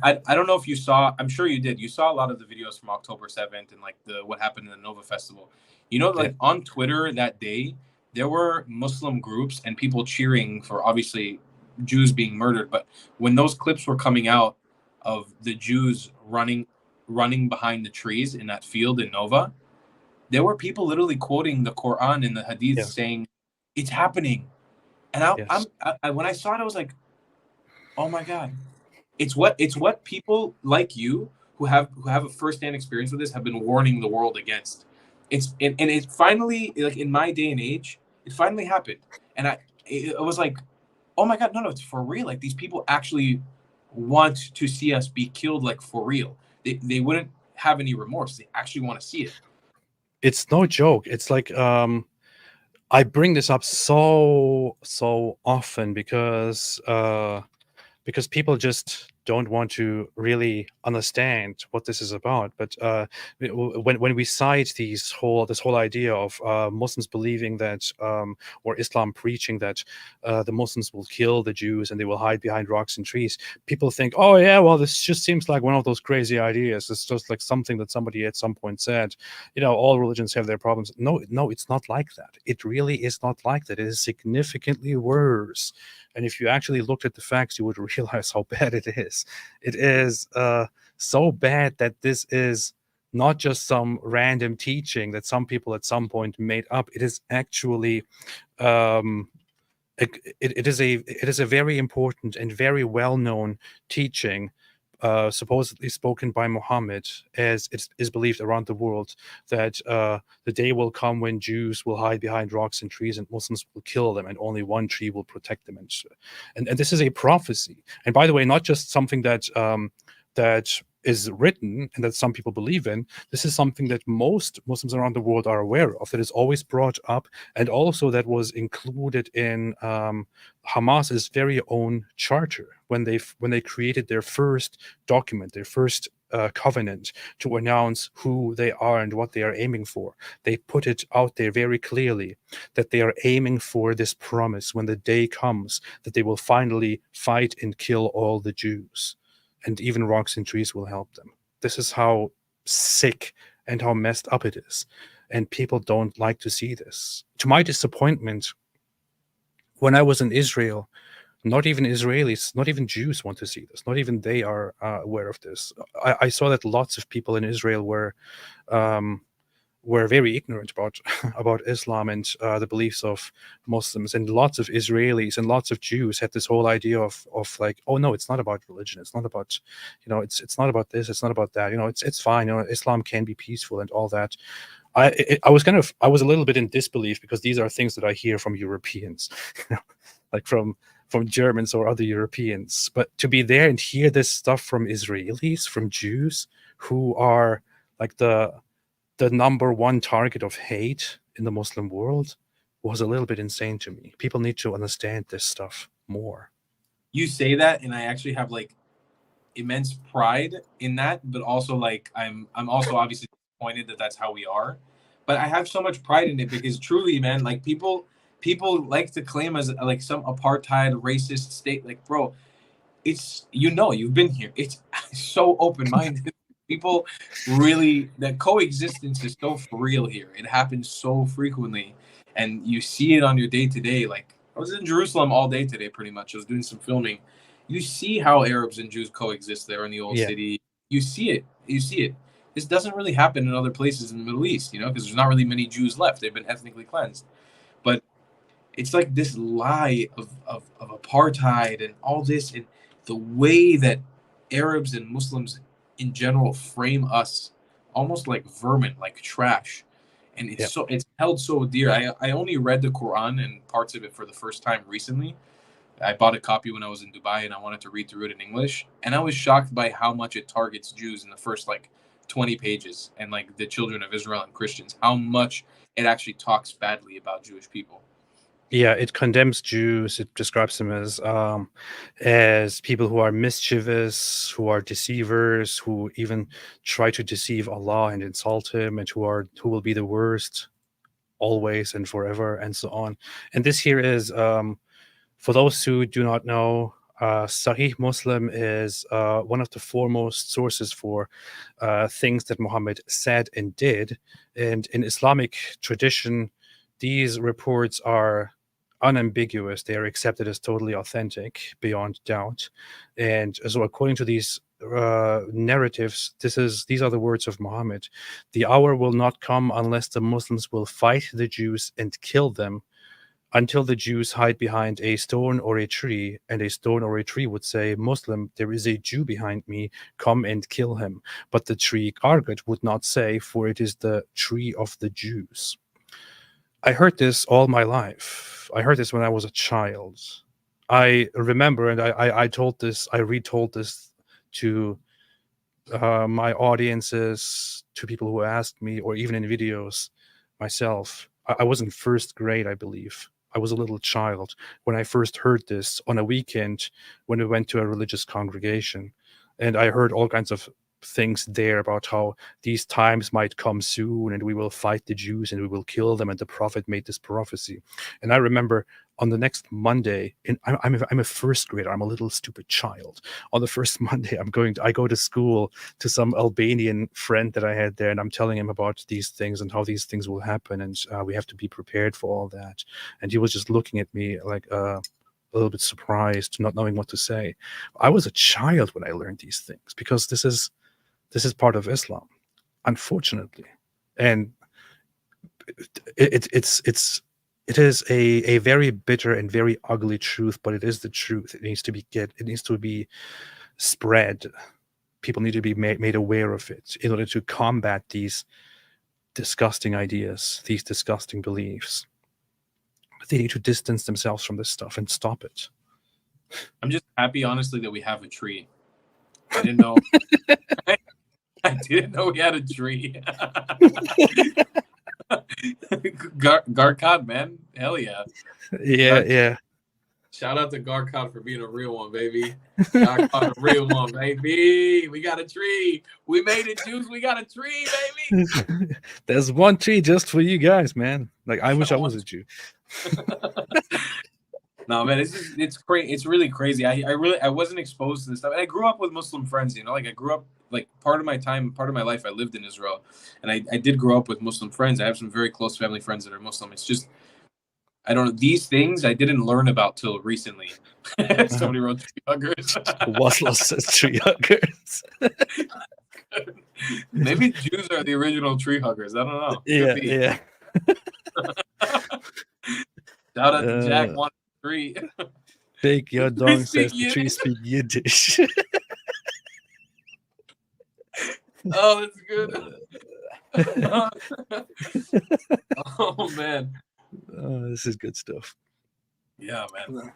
I don't know if you saw. I'm sure you did. You saw a lot of the videos from October 7th and like what happened in the Nova Festival. Like on Twitter that day, there were Muslim groups and people cheering for obviously Jews being murdered. But when those clips were coming out of the Jews running behind the trees in that field in Nova, there were people literally quoting the Quran and the Hadith saying, "It's happening." And I when I saw it, I was like, "Oh my God!" It's what people like you who have a firsthand experience with this have been warning the world against. And it finally, like in my day and age, it finally happened. And it was like, oh my God, no, it's for real. Like these people actually want to see us be killed, like for real. They wouldn't have any remorse. They actually want to see it. It's no joke. It's like I bring this up so often because people just don't want to really understand what this is about. But when we cite this whole idea of Muslims believing that, or Islam preaching that the Muslims will kill the Jews and they will hide behind rocks and trees, people think, oh yeah, well, this just seems like one of those crazy ideas. It's just like something that somebody at some point said. All religions have their problems. No, it's not like that. It really is not like that. It is significantly worse. And if you actually looked at the facts, you would realize how bad it is. It is so bad that this is not just some random teaching that some people at some point made up. It is actually it is a very important and very well-known teaching, supposedly spoken by Muhammad, as it is believed around the world, that the day will come when Jews will hide behind rocks and trees and Muslims will kill them, and only one tree will protect them. And this is a prophecy. And by the way, not just something that is written and that some people believe in. This is something that most Muslims around the world are aware of, that is always brought up, and also that was included in Hamas's very own charter when they created their first document, their first covenant to announce who they are and what they are aiming for. They put it out there very clearly that they are aiming for this promise when the day comes that they will finally fight and kill all the Jews, and even rocks and trees will help them. This is how sick and how messed up it is. And people don't like to see this. To my disappointment, when I was in Israel, not even Israelis, not even Jews want to see this. Not even they are aware of this. I saw that lots of people in Israel were very ignorant about about Islam and the beliefs of Muslims, and lots of Israelis and lots of Jews had this whole idea of like, oh no, it's not about religion, it's not about, it's not about this, it's not about that, it's fine, Islam can be peaceful and all that. I was a little bit in disbelief because these are things that I hear from Europeans, like from Germans or other Europeans. But to be there and hear this stuff from Israelis, from Jews, who are like the number one target of hate in the Muslim world, was a little bit insane to me. People need to understand this stuff more. You say that, and I actually have like immense pride in that, but also like I'm also obviously disappointed that that's how we are. But I have so much pride in it because truly, man, like people like to claim as like some apartheid racist state. Like, bro, it's, you've been here. It's so open-minded. People really, that coexistence is so for real here. It happens so frequently, and you see it on your day-to-day. Like, I was in Jerusalem all day today, pretty much. I was doing some filming. You see how Arabs and Jews coexist there in the old city. You see it. This doesn't really happen in other places in the Middle East, because there's not really many Jews left. They've been ethnically cleansed. But it's like this lie of apartheid and all this, and the way that Arabs and Muslims in general frame us almost like vermin, like trash. And it's held so dear. I only read the Quran and parts of it for the first time recently. I bought a copy when I was in Dubai, and I wanted to read through it in English. And I was shocked by how much it targets Jews in the first like 20 pages, and like the children of Israel and Christians, how much it actually talks badly about Jewish people. Yeah, it condemns Jews. It describes them as people who are mischievous, who are deceivers, who even try to deceive Allah and insult Him, and who will be the worst always and forever, and so on. And this here is, for those who do not know, Sahih Muslim is one of the foremost sources for things that Muhammad said and did. And in Islamic tradition, these reports are unambiguous. They are accepted as totally authentic beyond doubt. And so according to these narratives, these are the words of Muhammad: the hour will not come unless the Muslims will fight the Jews and kill them, until the Jews hide behind a stone or a tree, and a stone or a tree would say, Muslim, there is a Jew behind me, come and kill him. But the tree Argut would not say, for it is the tree of the Jews. I heard this all my life. I heard this when I was a child. I remember, and I retold this to my audiences, to people who asked me, or even in videos myself. I was in first grade, I believe. I was a little child when I first heard this on a weekend when we went to a religious congregation. And I heard all kinds of things there about how these times might come soon and we will fight the Jews and we will kill them, and the prophet made this prophecy. And I remember on the next Monday, and I'm a first grader, I'm a little stupid child. On the first Monday, I go to school to some Albanian friend that I had there, and I'm telling him about these things and how these things will happen, and we have to be prepared for all that. And he was just looking at me like a little bit surprised, not knowing what to say. I was a child when I learned these things, because this is part of Islam, unfortunately. And it is a very bitter and very ugly truth, but it is the truth. It needs to be spread. People need to be made aware of it in order to combat these disgusting ideas, these disgusting beliefs. They need to distance themselves from this stuff and stop it. I'm just happy, honestly, that we have a tree. I didn't know. I didn't know we had a tree. Garkad, man. Hell yeah. Yeah. Shout out to Garcon for being a real one, baby. Garcon, a real one, baby. We got a tree. We made it, Jews. We got a tree, baby. There's one tree just for you guys, man. Like, I wish I was a Jew. No, man, it's crazy. It's really crazy. I wasn't exposed to this stuff. And I grew up with Muslim friends, you know, like I grew up, like part of my life I lived in Israel, and I did grow up with Muslim friends. I have some very close family friends that are Muslim. It's just, I don't know, these things I didn't learn about till recently. Somebody wrote tree huggers. Wasla says tree huggers. Maybe Jews are the original tree huggers. I don't know. Yeah. Shout out to Jack 1 3. Big Yodong says the tree speak Yiddish. Oh, that's good. Oh man. This is good stuff. Yeah, man.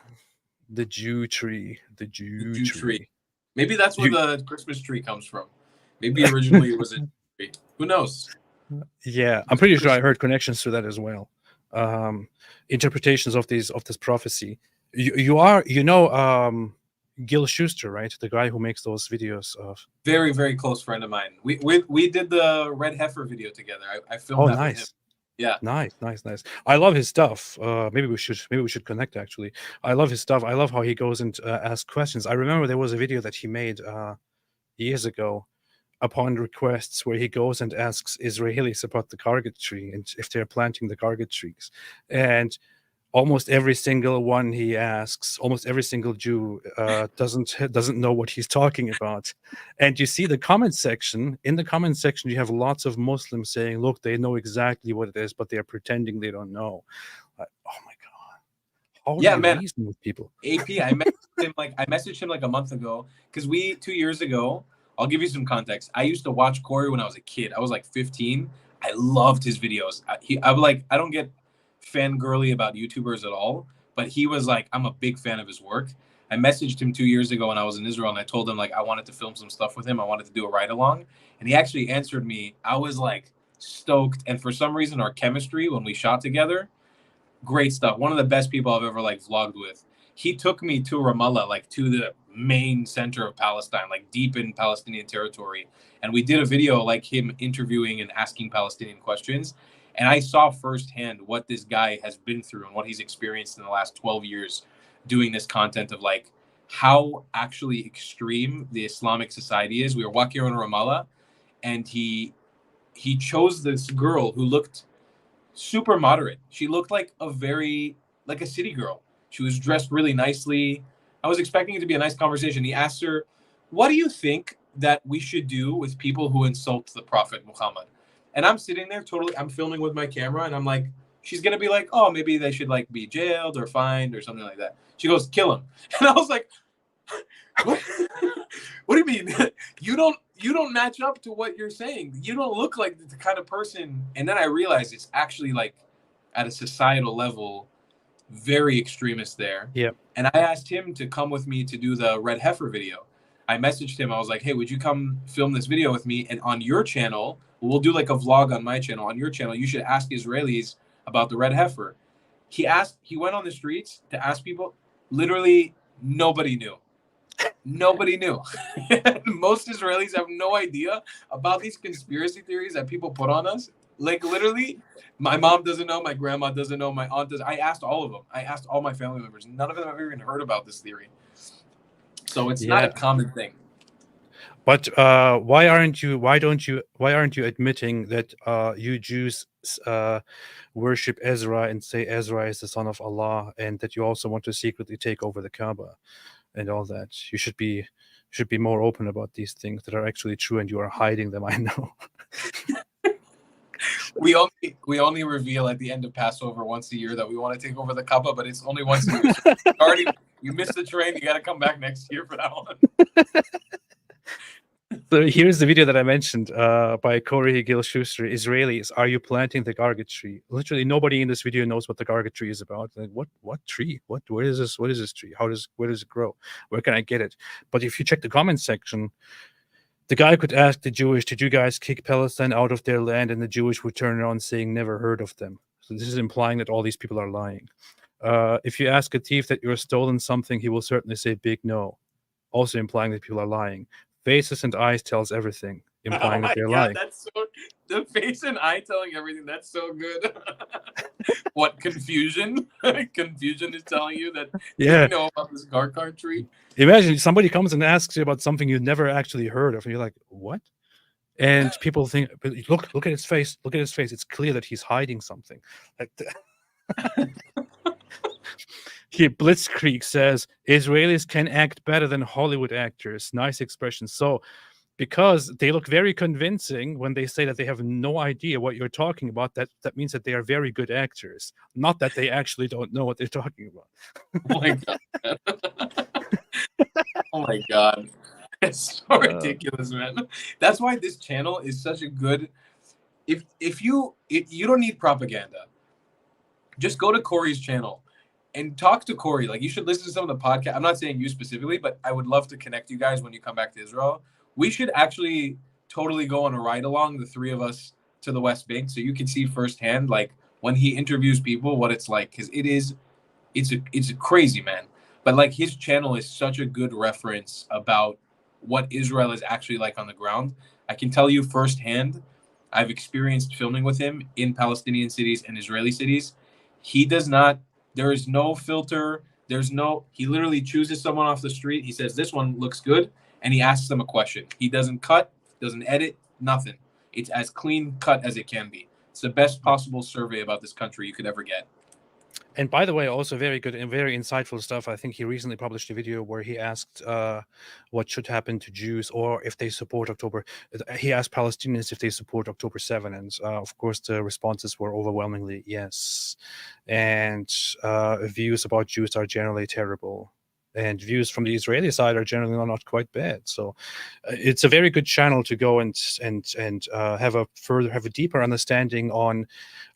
The Jew tree. The Jew tree. Maybe that's where the Christmas tree comes from. Maybe originally it was a tree. Who knows? Yeah, I'm pretty sure I heard connections to that as well. Interpretations of this prophecy. You know Gil Schuster, right? The guy who makes those videos of. Very, very close friend of mine. We did the Red Heifer video together. I filmed that with him. Yeah. Nice. I love his stuff. Maybe we should connect actually. I love his stuff. I love how he goes and asks questions. I remember there was a video that he made years ago upon requests where he goes and asks Israelis about the Karget tree and if they're planting the Karget trees. And almost every single one he asks, almost every single Jew doesn't know what he's talking about. And you see the comment section. In the comment section, you have lots of Muslims saying, look, they know exactly what it is, but they're pretending they don't know. Like, oh my God. How do you reason with people? AP, I messaged him like a month ago because 2 years ago, I'll give you some context. I used to watch Corey when I was a kid. I was like 15. I loved his videos. I don't get fangirly about YouTubers at all, but he was like, I'm a big fan of his work. I messaged him 2 years ago when I was in Israel, and I told him like I wanted to film some stuff with him. I wanted to do a ride along, and he actually answered me. I was like stoked, and for some reason our chemistry when we shot together, great stuff. One of the best people I've ever like vlogged with. He took me to Ramallah, like to the main center of Palestine, like deep in Palestinian territory, and we did a video like him interviewing and asking Palestinian questions. And I saw firsthand what this guy has been through and what he's experienced in the last 12 years doing this content of like how actually extreme the Islamic society is. We were walking around Ramallah, and he chose this girl who looked super moderate. She looked like a city girl. She was dressed really nicely. I was expecting it to be a nice conversation. He asked her, what do you think that we should do with people who insult the Prophet Muhammad? And I'm sitting there I'm filming with my camera, and I'm like, she's going to be like, oh, maybe they should like be jailed or fined or something like that. She goes, kill him. And I was like, what do you mean? You don't match up to what you're saying. You don't look like the kind of person. And then I realized it's actually like at a societal level, very extremist there. Yeah. And I asked him to come with me to do the Red Heifer video. I messaged him. I was like, hey, would you come film this video with me? And on your channel, we'll do like a vlog on my channel. On your channel, you should ask Israelis about the Red Heifer. He went on the streets to ask people. Literally, nobody knew. Nobody knew. Most Israelis have no idea about these conspiracy theories that people put on us. Like literally, my mom doesn't know, my grandma doesn't know, my aunt doesn't. I asked all of them. I asked all my family members. None of them have even heard about this theory. So it's not a common thing. But why aren't you admitting that you Jews worship Ezra and say Ezra is the son of Allah, and that you also want to secretly take over the Kaaba and all that? You should be more open about these things that are actually true, and you are hiding them. I know. We only reveal at the end of Passover once a year that we want to take over the Kaaba, but it's only once a year. You missed the train. You got to come back next year for that one. So here's the video that I mentioned by Corey Gil Schuster. Israelis, are you planting the Karget tree? Literally nobody in this video knows what the Karget tree is about. Like, what tree? What is this? What is this tree? Where does it grow? Where can I get it? But if you check the comment section, the guy could ask the Jewish, did you guys kick Palestine out of their land? And the Jewish would turn around saying, never heard of them. So this is implying that all these people are lying. If you ask a thief that you're stolen something, he will certainly say big no, also implying that people are lying. Faces and eyes tells everything, implying that they're lying. That's so the face and eye telling everything. That's so good. What confusion? Confusion is telling you that Yeah. you know about this Garkar tree. Imagine somebody comes and asks you about something you never actually heard of, and you're like, "What?" And people think, "Look at his face! Look at his face! It's clear that he's hiding something." Like, here, Blitzkrieg says Israelis can act better than Hollywood actors. Nice expression. So, because they look very convincing when they say that they have no idea what you're talking about, that means that they are very good actors, not that they actually don't know what they're talking about. Oh my god. Oh my god. It's so ridiculous, man. That's why this channel is such a good. If you don't need propaganda, just go to Corey's channel and talk to Corey. Like, you should listen to some of the podcast. I'm not saying you specifically, but I would love to connect you guys when you come back to Israel. We should actually totally go on a ride along, the three of us, to the West Bank, so you can see firsthand, like, when he interviews people, what it's like, because it's a crazy, man. But like, his channel is such a good reference about what Israel is actually like on the ground. I can tell you firsthand, I've experienced filming with him in Palestinian cities and Israeli cities. He does not, there is no filter. He literally chooses someone off the street. He says, this one looks good. And he asks them a question. He doesn't cut, doesn't edit, nothing. It's as clean cut as it can be. It's the best possible survey about this country you could ever get. And by the way, also very good and very insightful stuff. I think he recently published a video where he asked what should happen to Jews, or if they support October. He asked Palestinians if they support October 7, and of course the responses were overwhelmingly yes. And views about Jews are generally terrible, and views from the Israeli side are generally not quite bad. So it's a very good channel to go and have a deeper understanding on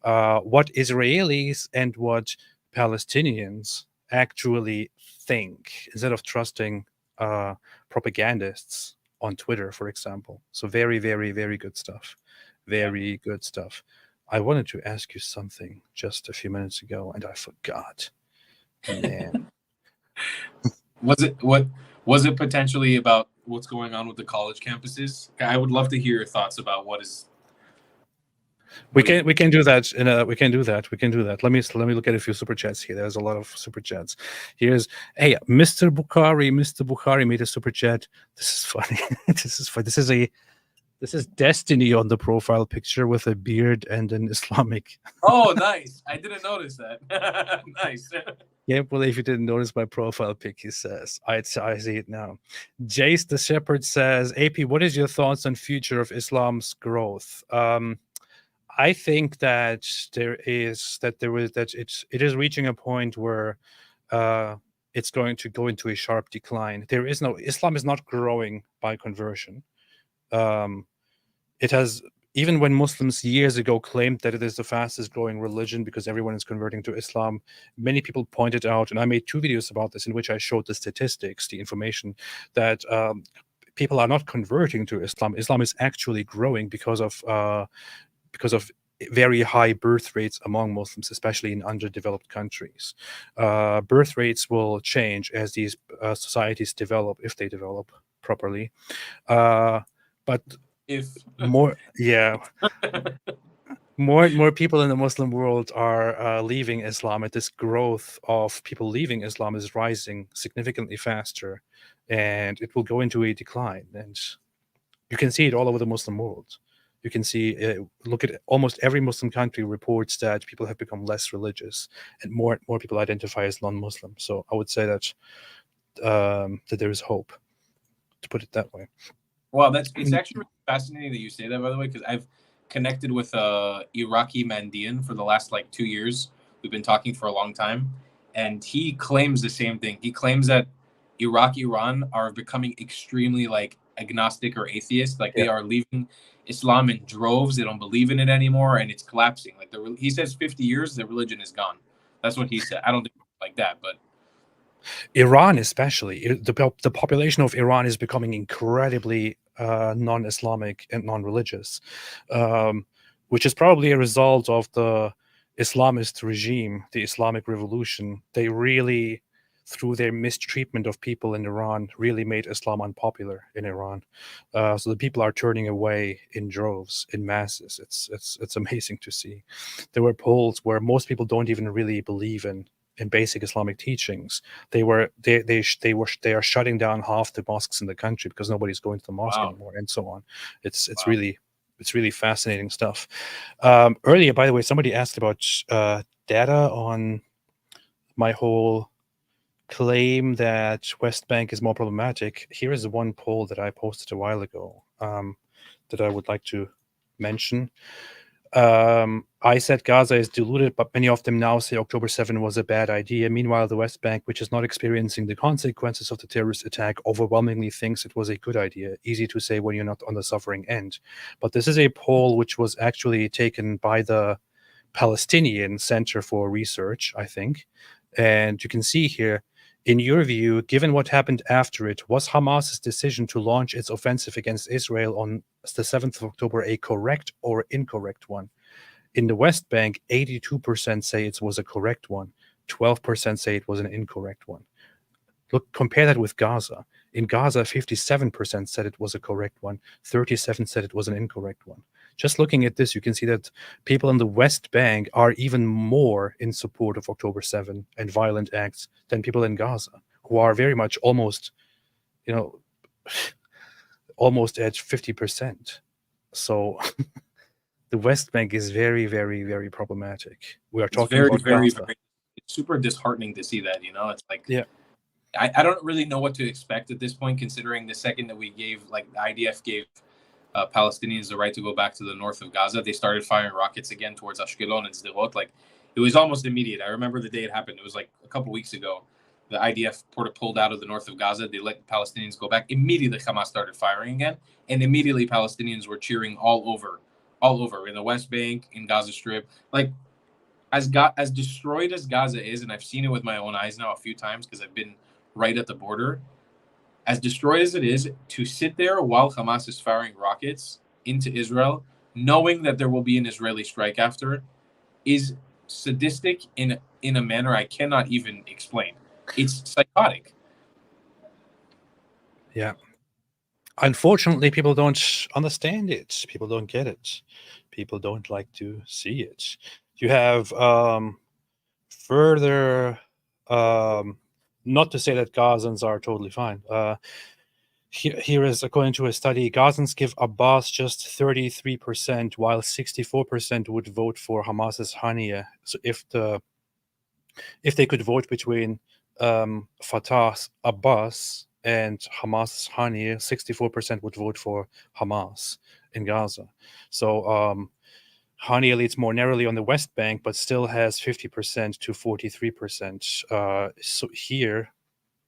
what Israelis and what Palestinians actually think, instead of trusting propagandists on Twitter, for example. So very, very, very good stuff. Very good stuff. I wanted to ask you something just a few minutes ago, and I forgot. Man. Was it potentially about what's going on with the college campuses? I would love to hear your thoughts about what is. We can do that we can do that. Let me look at a few super chats here. There's a lot of super chats. Here's Mr. Bukhari made a super chat. This is funny. This is funny. This is Destiny on the profile picture with a beard and an Islamic. Oh, nice. I didn't notice that. Nice. Can't believe you didn't notice my profile pic, he says. I see it now. Jace the Shepherd says, AP, what is your thoughts on future of Islam's growth? I think that it is reaching a point where it's going to go into a sharp decline. Islam is not growing by conversion. It has, even when Muslims years ago claimed that it is the fastest growing religion because everyone is converting to Islam, many people pointed out, and I made 2 videos about this in which I showed the statistics, the information, that people are not converting to Islam. Islam is actually growing because of very high birth rates among Muslims, especially in underdeveloped countries. Birth rates will change as these societies develop, if they develop properly. But more people in the Muslim world are leaving Islam, and this growth of people leaving Islam is rising significantly faster, and it will go into a decline. And you can see it all over the Muslim world. You can see, look at almost every Muslim country reports that people have become less religious, and more people identify as non-Muslim. So I would say that there is hope, to put it that way. Wow, it's actually really fascinating that you say that, by the way, because I've connected with Iraqi Mandian for the last 2 years. We've been talking for a long time, and he claims the same thing. He claims that Iran are becoming extremely agnostic or atheist. They are leaving Islam in droves. They don't believe in it anymore, and it's collapsing. He says 50 years, the religion is gone. That's what he said. I don't think like that, but Iran, especially the population of Iran, is becoming incredibly non-Islamic and non-religious, which is probably a result of the Islamist regime, the Islamic Revolution, they really, through their mistreatment of people in Iran, really made Islam unpopular in Iran. So the people are turning away in droves, in masses. It's amazing to see. There were polls where most people don't even really believe in basic Islamic teachings. They are shutting down half the mosques in the country because nobody's going to the mosque Wow. anymore, and so on. It's Wow. really fascinating stuff. Earlier, by the way, somebody asked about data on my whole claim that West Bank is more problematic. Here is one poll that I posted a while ago that I would like to mention. I said Gaza is diluted, but many of them now say October 7 was a bad idea. Meanwhile, the West Bank, which is not experiencing the consequences of the terrorist attack, overwhelmingly thinks it was a good idea. Easy to say when you're not on the suffering end. But this is a poll which was actually taken by the Palestinian Center for Research, I think. And you can see here, in your view, given what happened after it, was Hamas's decision to launch its offensive against Israel on the 7th of October a correct or incorrect one? In the West Bank, 82% say it was a correct one, 12% say it was an incorrect one. Look, compare that with Gaza. In Gaza, 57% said it was a correct one, 37% said it was an incorrect one. Just looking at this, you can see that people in the West Bank are even more in support of October 7 and violent acts than people in Gaza, who are very much almost, almost at 50%. So the West Bank is very, very, very problematic. We are It's talking very, about very, Gaza. very. It's super disheartening to see that. It's like, Yeah. I don't really know what to expect at this point, considering the second that we gave, like the IDF gave Palestinians the right to go back to the north of Gaza, they started firing rockets again towards Ashkelon and Sderot. Like, it was almost immediate. I remember the day it happened. It was like a couple weeks ago. The IDF pulled out of the north of Gaza. They let the Palestinians go back. Immediately, Hamas started firing again, and immediately Palestinians were cheering all over in the West Bank, in Gaza Strip. Like, as destroyed as Gaza is, and I've seen it with my own eyes now a few times because I've been right at the border. As destroyed as it is, to sit there while Hamas is firing rockets into Israel, knowing that there will be an Israeli strike after, is sadistic in a manner I cannot even explain. It's psychotic. Yeah. Unfortunately, people don't understand it. People don't get it. People don't like to see it. You have further, not to say that Gazans are totally fine. Here is, according to a study, Gazans give Abbas just 33%, while 64% would vote for Hamas's Haniya. So if they could vote between Fatah's Abbas and Hamas's Haniya, 64% would vote for Hamas in Gaza. So Haniya leads more narrowly on the West Bank, but still has 50% to 43%. So here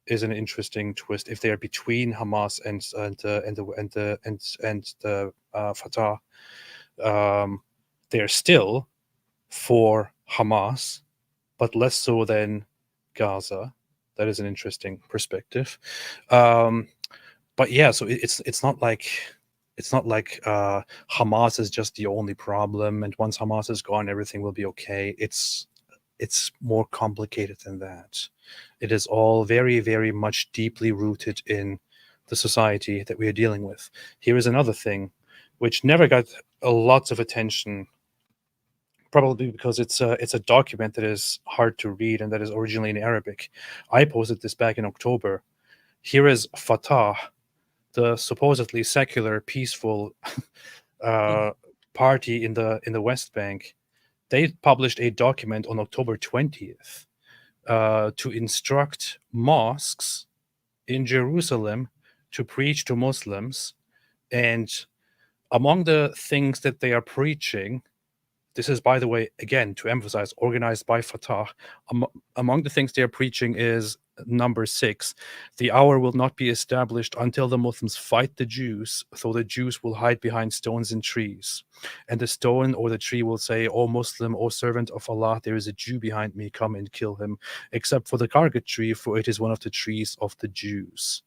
is an interesting twist. If they are between Hamas and the Fatah, they're still for Hamas, but less so than Gaza. That is an interesting perspective. But yeah, so it's not like Hamas is just the only problem, and once Hamas is gone, everything will be okay. It's more complicated than that. It is all very, very much deeply rooted in the society that we are dealing with. Here is another thing, which never got lots of attention, probably because it's a document that is hard to read and that is originally in Arabic. I posted this back in October. Here is Fatah, the supposedly secular, peaceful party in the West Bank. They published a document on October 20th to instruct mosques in Jerusalem to preach to Muslims. And among the things that they are preaching, this is, by the way, again, to emphasize, organized by Fatah. Among the things they are preaching is number 6: the hour will not be established until the Muslims fight the Jews, so the Jews will hide behind stones and trees. And the stone or the tree will say, O Muslim, O servant of Allah, there is a Jew behind me, come and kill him, except for the Kargat tree, for it is one of the trees of the Jews.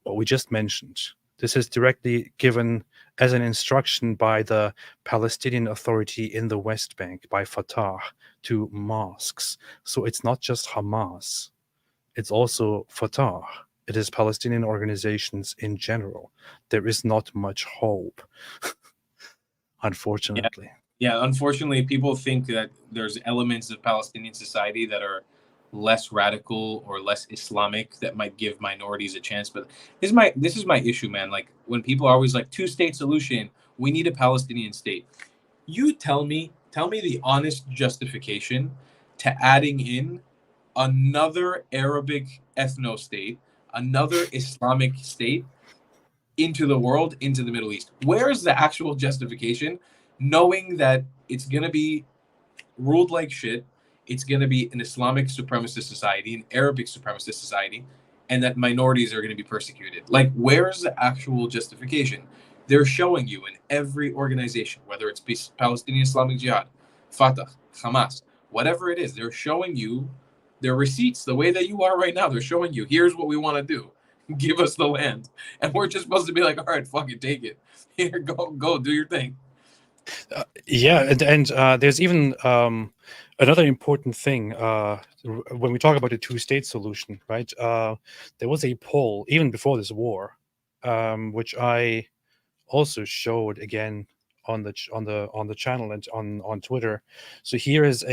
What we just mentioned. This is directly given as an instruction by the Palestinian Authority in the West Bank, by Fatah, to mosques. So it's not just Hamas, it's also Fatah. It is Palestinian organizations in general. There is not much hope, Yeah. unfortunately. Yeah, unfortunately, people think that there's elements of Palestinian society that are less radical or less Islamic that might give minorities a chance. But this is my issue, man. Like when people are always like two-state solution, we need a Palestinian state. You tell me the honest justification to adding in another Arabic ethno state, another Islamic state into the world, into the Middle East. Where is the actual justification, knowing that it's going to be ruled like shit, it's going to be an Islamic supremacist society, an Arabic supremacist society, and that minorities are going to be persecuted? Like, where's the actual justification? They're showing you in every organization, whether it's Palestinian Islamic Jihad, Fatah, Hamas, whatever it is, they're showing you their receipts the way that you are right now. They're showing you, here's what we want to do. Give us the land. And we're just supposed to be like, all right, fucking take it. Here, go, do your thing. Yeah, and there's even another important thing when we talk about a two-state solution, right? There was a poll even before this war, which I also showed again on the channel and on Twitter. So here is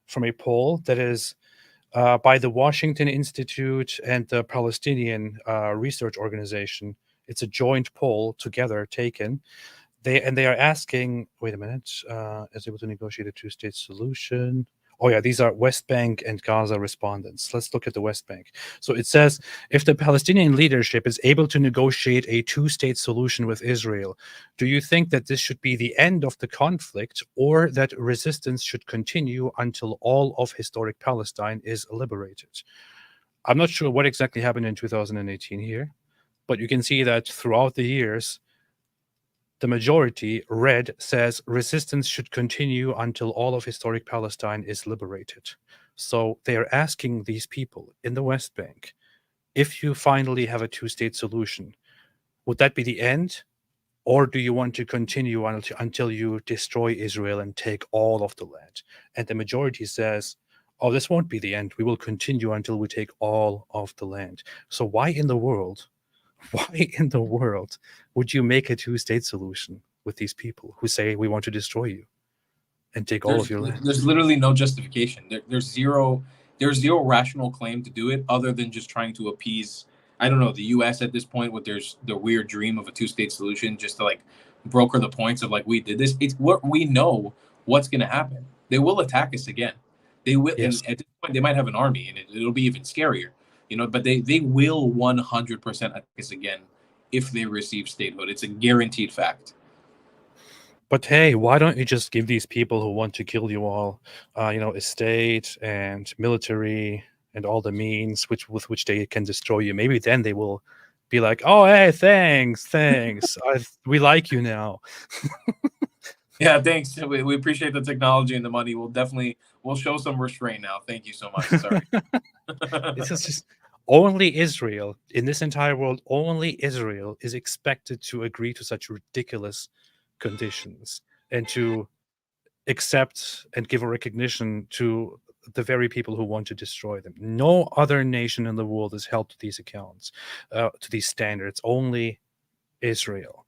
from a poll that is by the Washington Institute and the Palestinian Research Organization. It's a joint poll together taken. They are asking, wait a minute, is able to negotiate a two-state solution. Oh yeah, these are West Bank and Gaza respondents. Let's look at the West Bank. So it says, if the Palestinian leadership is able to negotiate a two-state solution with Israel, do you think that this should be the end of the conflict, or that resistance should continue until all of historic Palestine is liberated? I'm not sure what exactly happened in 2018 here, but you can see that throughout the years, the majority, red, says resistance should continue until all of historic Palestine is liberated. So they are asking these people in the West Bank, if you finally have a two-state solution, would that be the end? Or do you want to continue until you destroy Israel and take all of the land? And the majority says, oh, this won't be the end. We will continue until we take all of the land. So why in the world would you make a two-state solution with these people who say we want to destroy you and take all There's of your land? there's literally no justification. There's zero rational claim to do it other than just trying to appease, I don't know, the U.S. at this point with there's the weird dream of a two-state solution, just to like broker the points of like, we did this. It's what we know what's going to happen. They will attack us again. They will, and Yes. at this point they might have an army, and it'll be even scarier, But they will 100% attack us again if they receive statehood. It's a guaranteed fact. But hey, why don't you just give these people who want to kill you all, estate and military and all the means with which they can destroy you? Maybe then they will be like, oh, hey, thanks. We like you now. Yeah, thanks. We appreciate the technology and the money. We'll show some restraint now. Thank you so much. Sorry. This is just only Israel in this entire world. Only Israel is expected to agree to such ridiculous conditions and to accept and give a recognition to the very people who want to destroy them. No other nation in the world is held to these accounts, to these standards. Only Israel.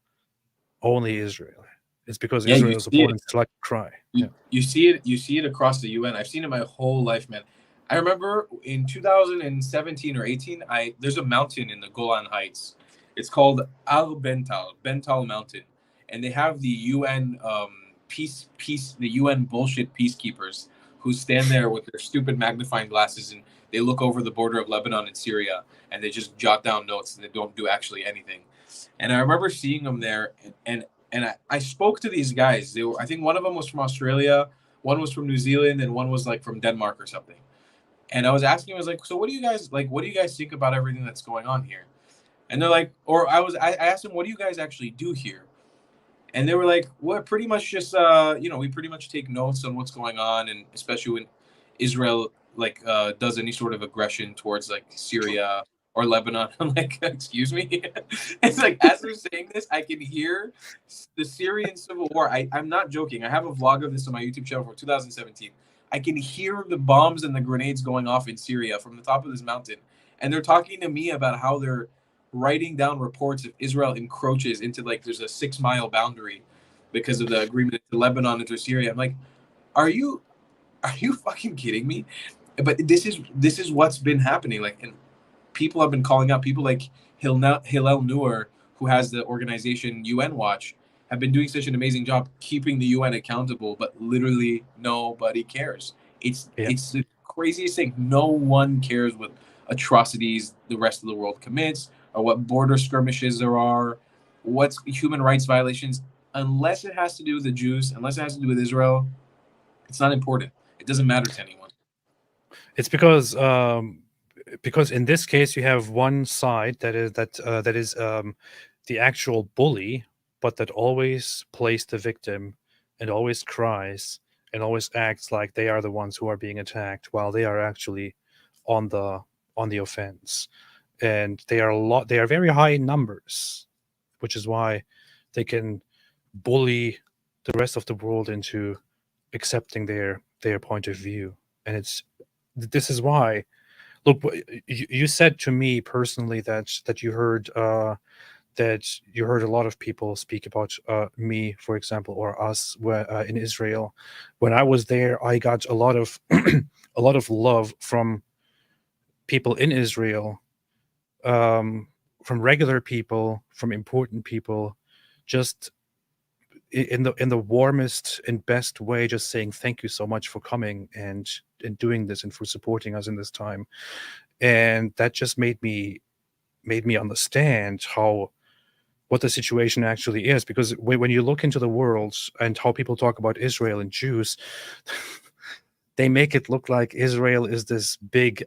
Only Israel. It's because Yeah, you Israel's see it. opponents like to cry. You, you see it. You see it across the UN. I've seen it my whole life, man. I remember in 2017 or 18, there's a mountain in the Golan Heights. It's called Al Bental Mountain, and they have the UN the UN bullshit peacekeepers who stand there with their stupid magnifying glasses, and they look over the border of Lebanon and Syria, and they just jot down notes and they don't do actually anything. And I remember seeing them there, and I spoke to these guys. I think one of them was from Australia, one was from New Zealand, and one was like from Denmark or something. And I was asking, I was like, so what do you guys like? What do you guys think about everything that's going on here? And they're like, I asked them, what do you guys actually do here? And they were like, well, pretty much just, we pretty much take notes on what's going on, and especially when Israel does any sort of aggression towards like Syria or Lebanon. I'm like, excuse me. It's like, as they're saying this, I can hear the Syrian civil war. I'm not joking. I have a vlog of this on my YouTube channel from 2017. I can hear the bombs and the grenades going off in Syria from the top of this mountain. And they're talking to me about how they're writing down reports if Israel encroaches into, like, there's a 6-mile boundary because of the agreement to Lebanon into Syria. I'm like, are you fucking kidding me? But this is what's been happening. Like, and people have been calling out, people like Hillel Noor, who has the organization UN Watch, have been doing such an amazing job keeping the UN accountable, but literally nobody cares. It's the craziest thing. No one cares what atrocities the rest of the world commits, or what border skirmishes there are, what's human rights violations. Unless it has to do with the Jews, unless it has to do with Israel, it's not important. It doesn't matter to anyone. It's because in this case you have one side that is the actual bully, but that always plays the victim and always cries and always acts like they are the ones who are being attacked, while they are actually on the offense. And they are very high in numbers, which is why they can bully the rest of the world into accepting their point of view. And this is why, look, you said to me personally that you heard a lot of people speak about me, for example, or us in Israel. When I was there, I got a lot of a lot of love from people in Israel, from regular people, from important people, just in the warmest and best way, just saying thank you so much for coming and doing this and for supporting us in this time. And that just made me understand what the situation actually is, because when you look into the world and how people talk about Israel and Jews, they make it look like Israel is this big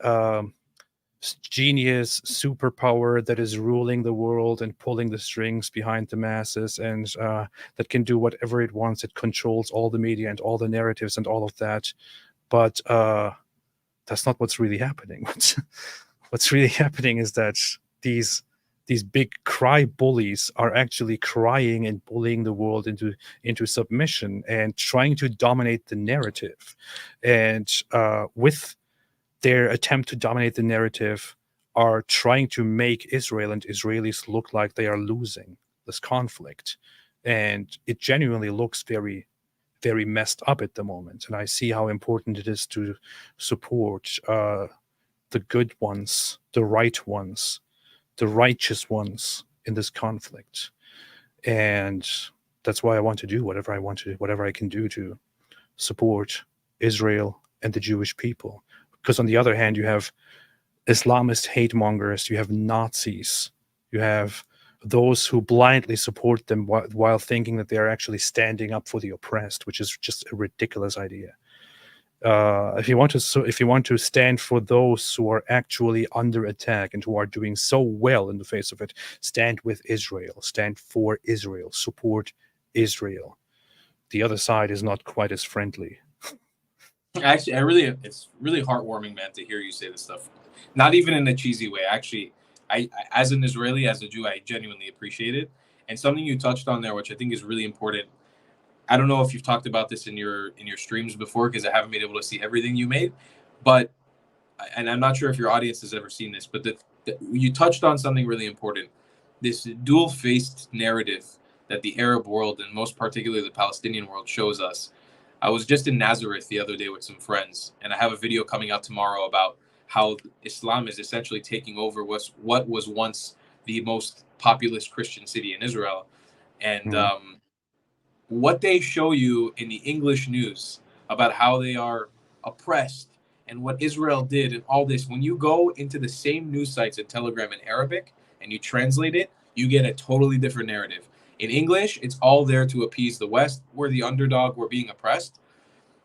genius superpower that is ruling the world and pulling the strings behind the masses, and that can do whatever it wants. It controls all the media and all the narratives and all of that. But that's not what's really happening. What's really happening is that these big cry bullies are actually crying and bullying the world into submission and trying to dominate the narrative. And with their attempt to dominate the narrative, are trying to make Israel and Israelis look like they are losing this conflict. And it genuinely looks very, very messed up at the moment. And I see how important it is to support the good ones, the right ones, the righteous ones in this conflict. And that's why I want to do whatever I can do to support Israel and the Jewish people. Because on the other hand, you have Islamist hate mongers, you have Nazis, you have those who blindly support them while thinking that they are actually standing up for the oppressed, which is just a ridiculous idea. If you want to stand for those who are actually under attack and who are doing so well in the face of it, stand with Israel, stand for Israel, support Israel. The other side is not quite as friendly. Actually, it's really heartwarming, man, to hear you say this stuff. Not even in a cheesy way. Actually, I as an Israeli, as a Jew, I genuinely appreciate it. And something you touched on there, which I think is really important. I don't know if you've talked about this in your streams before, because I haven't been able to see everything you made, but, and I'm not sure if your audience has ever seen this, but you touched on something really important. This dual-faced narrative that the Arab world, and most particularly the Palestinian world, shows us. I was just in Nazareth the other day with some friends, and I have a video coming out tomorrow about how Islam is essentially taking over what was once the most populous Christian city in Israel. And what they show you in the English news about how they are oppressed and what Israel did and all this, when you go into the same news sites in Telegram in Arabic and you translate it, you get a totally different narrative. In English, it's all there to appease the West. We're the underdog. We're being oppressed.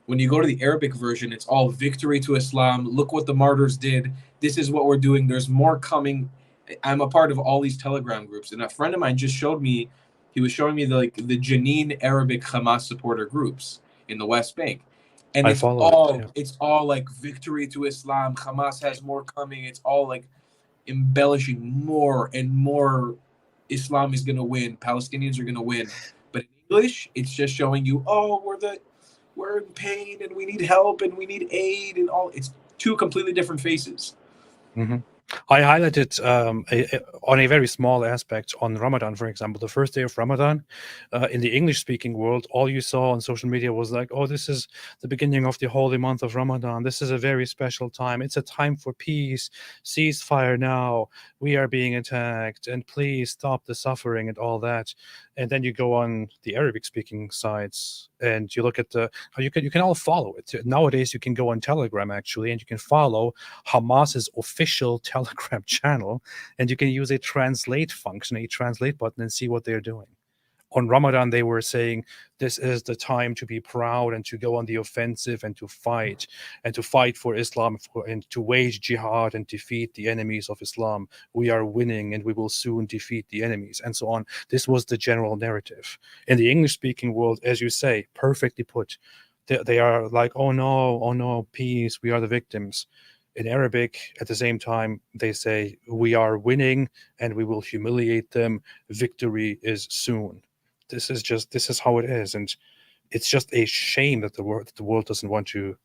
When you go to the Arabic version, it's all victory to Islam. Look what the martyrs did. This is what we're doing. There's more coming. I'm a part of all these Telegram groups. And a friend of mine just showed me, he was showing me the Jenin Arabic Hamas supporter groups in the West Bank. And it's all like victory to Islam. Hamas has more coming. It's all like, embellishing more and more Islam is going to win, Palestinians are going to win. But in English, it's just showing you, oh, we're in pain and we need help and we need aid and all. It's two completely different faces. Mhm. I highlighted on a very small aspect on Ramadan, for example, the first day of Ramadan. In the English-speaking world, all you saw on social media was like, "Oh, this is the beginning of the holy month of Ramadan. This is a very special time. It's a time for peace. Ceasefire now. We are being attacked, and please stop the suffering and all that." And then you go on the Arabic-speaking sites, and you look at you can all follow it nowadays. You can go on Telegram actually, and you can follow Hamas's official Telegram channel, and you can use a translate function, a translate button, and see what they're doing. On Ramadan, they were saying this is the time to be proud and to go on the offensive and to fight for Islam and to wage jihad and defeat the enemies of Islam. We are winning and we will soon defeat the enemies, and so on. This was the general narrative. In the English-speaking world, as you say, perfectly put, they are like, oh no, peace, we are the victims. In Arabic, at the same time, they say, we are winning and we will humiliate them. Victory is soon. This is how it is. And it's just a shame that the world doesn't want to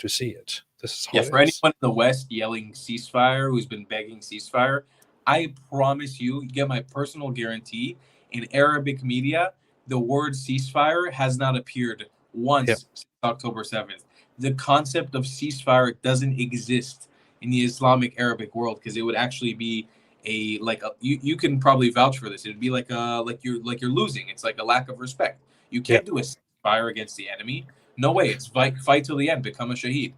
see it. This is how Yeah, it for is. anyone in the West yelling ceasefire, who's been begging ceasefire, I promise you get my personal guarantee, in Arabic media, the word ceasefire has not appeared Yeah, once since October 7th. The concept of ceasefire doesn't exist in the Islamic Arabic world, because it would actually be you can probably vouch for this. It'd be like you're losing. It's like a lack of respect. You yeah. can't do a ceasefire against the enemy. No way. It's fight till the end, become a shaheed.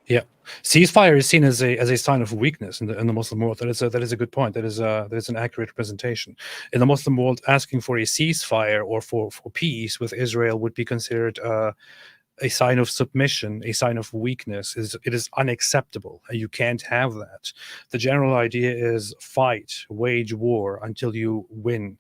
Yeah, ceasefire is seen as a sign of weakness in the Muslim world. That is a good point. That is an accurate representation. In the Muslim world, asking for a ceasefire or for peace with Israel would be considered a sign of submission, a sign of weakness. It is unacceptable. You can't have that. The general idea is fight, wage war until you win,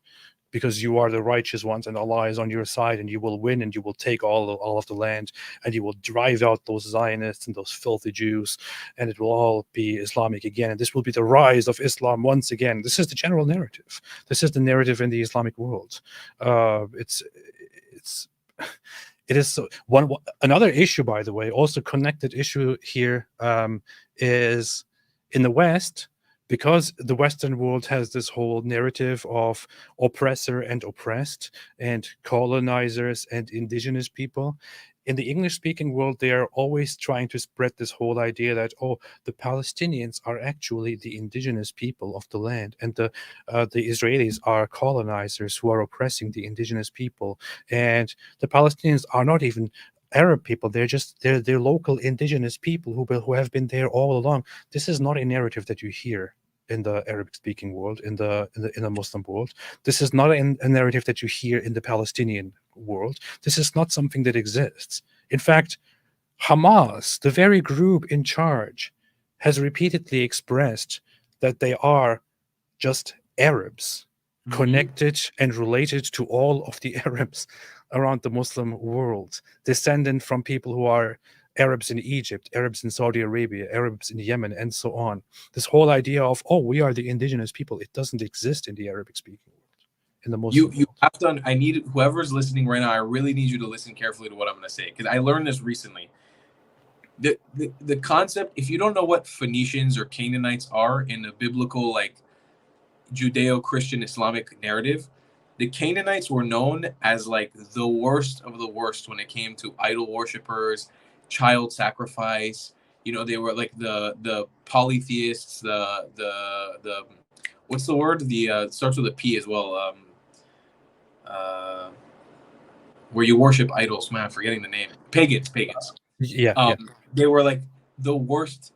because you are the righteous ones and Allah is on your side, and you will win and you will take all of the land, and you will drive out those Zionists and those filthy Jews, and it will all be Islamic again, and this will be the rise of Islam once again. This is the general narrative. This is the narrative in the Islamic world. It's it is another issue, by the way, also connected issue here, is in the West, because the Western world has this whole narrative of oppressor and oppressed and colonizers and indigenous people. In the English speaking world, they are always trying to spread this whole idea that, oh, the Palestinians are actually the indigenous people of the land, and the Israelis are colonizers who are oppressing the indigenous people, and the Palestinians are not even Arab people. They're local indigenous people who have been there all along. This is not a narrative that you hear in the Arabic speaking world, in the Muslim world. This is not a narrative that you hear in the Palestinian world. This is not something that exists. In fact, Hamas, the very group in charge, has repeatedly expressed that they are just Arabs, connected and related to all of the Arabs around the Muslim world, descendant from people who are Arabs in Egypt, Arabs in Saudi Arabia, Arabs in Yemen, and so on. This whole idea of, oh, we are the indigenous people, it doesn't exist in the Arabic speaking world, in the Muslim You world. have to. I need whoever's listening right now. I really need you to listen carefully to what I'm going to say, because I learned this recently. The concept. If you don't know what Phoenicians or Canaanites are in a biblical, like, Judeo-Christian Islamic narrative, the Canaanites were known as like the worst of the worst when it came to idol worshippers, child sacrifice. They were like the polytheists, the what's the word? The starts with a P as well. Uh, where you worship idols. Man, I'm forgetting the name. Pagans. Yeah, yeah. They were like the worst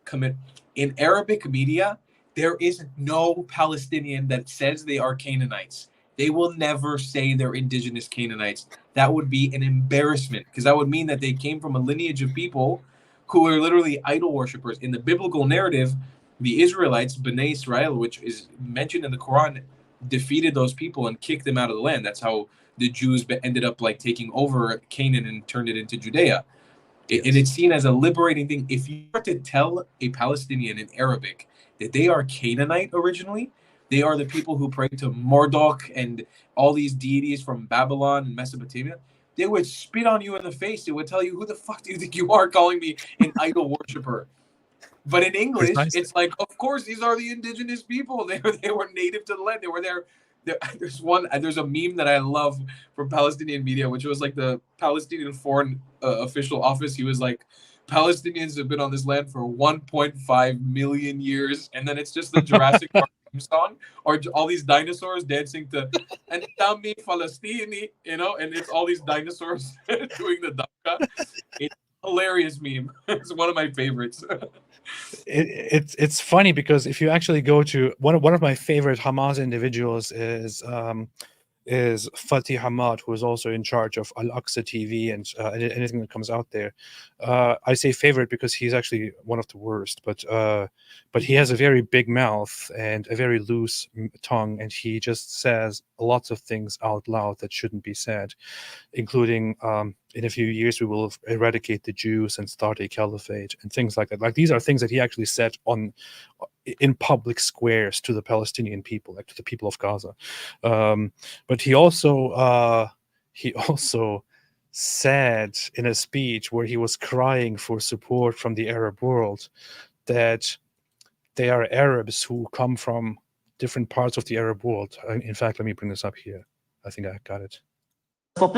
commit in Arabic media. There is no Palestinian that says they are Canaanites. They will never say they're indigenous Canaanites. That would be an embarrassment, because that would mean that they came from a lineage of people who are literally idol worshippers. In the biblical narrative, the Israelites, Bnei Israel, which is mentioned in the Quran, defeated those people and kicked them out of the land. That's how the Jews ended up like taking over Canaan and turned it into Judea. And it's seen as a liberating thing. If you were to tell a Palestinian in Arabic that they are Canaanite originally, they are the people who pray to Marduk and all these deities from Babylon and Mesopotamia, they would spit on you in the face. They would tell you, who the fuck do you think you are calling me an idol worshiper? But in English, it's like, of course, these are the indigenous people. They were native to the land. They were there. There's a meme that I love from Palestinian media, which was like the Palestinian Foreign Official Office. He was like, Palestinians have been on this land for 1.5 million years, and then it's just the Jurassic Park song or all these dinosaurs dancing to and Dami Falastini, and it's all these dinosaurs doing the daka. It's a hilarious meme. It's one of my favorites. It's funny because if you actually go to one of my favorite Hamas individuals is Fatih Hamad, who is also in charge of Al-Aqsa TV and anything that comes out there. I say favorite because he's actually one of the worst, but he has a very big mouth and a very loose tongue, and he just says lots of things out loud that shouldn't be said, including in a few years we will eradicate the Jews and start a caliphate and things like that. Like, these are things that he actually said in public squares to the Palestinian people, like to the people of Gaza. But he also said in a speech where he was crying for support from the Arab world that they are Arabs who come from different parts of the Arab world. In fact, let me bring this up here. I think I got it. Yep,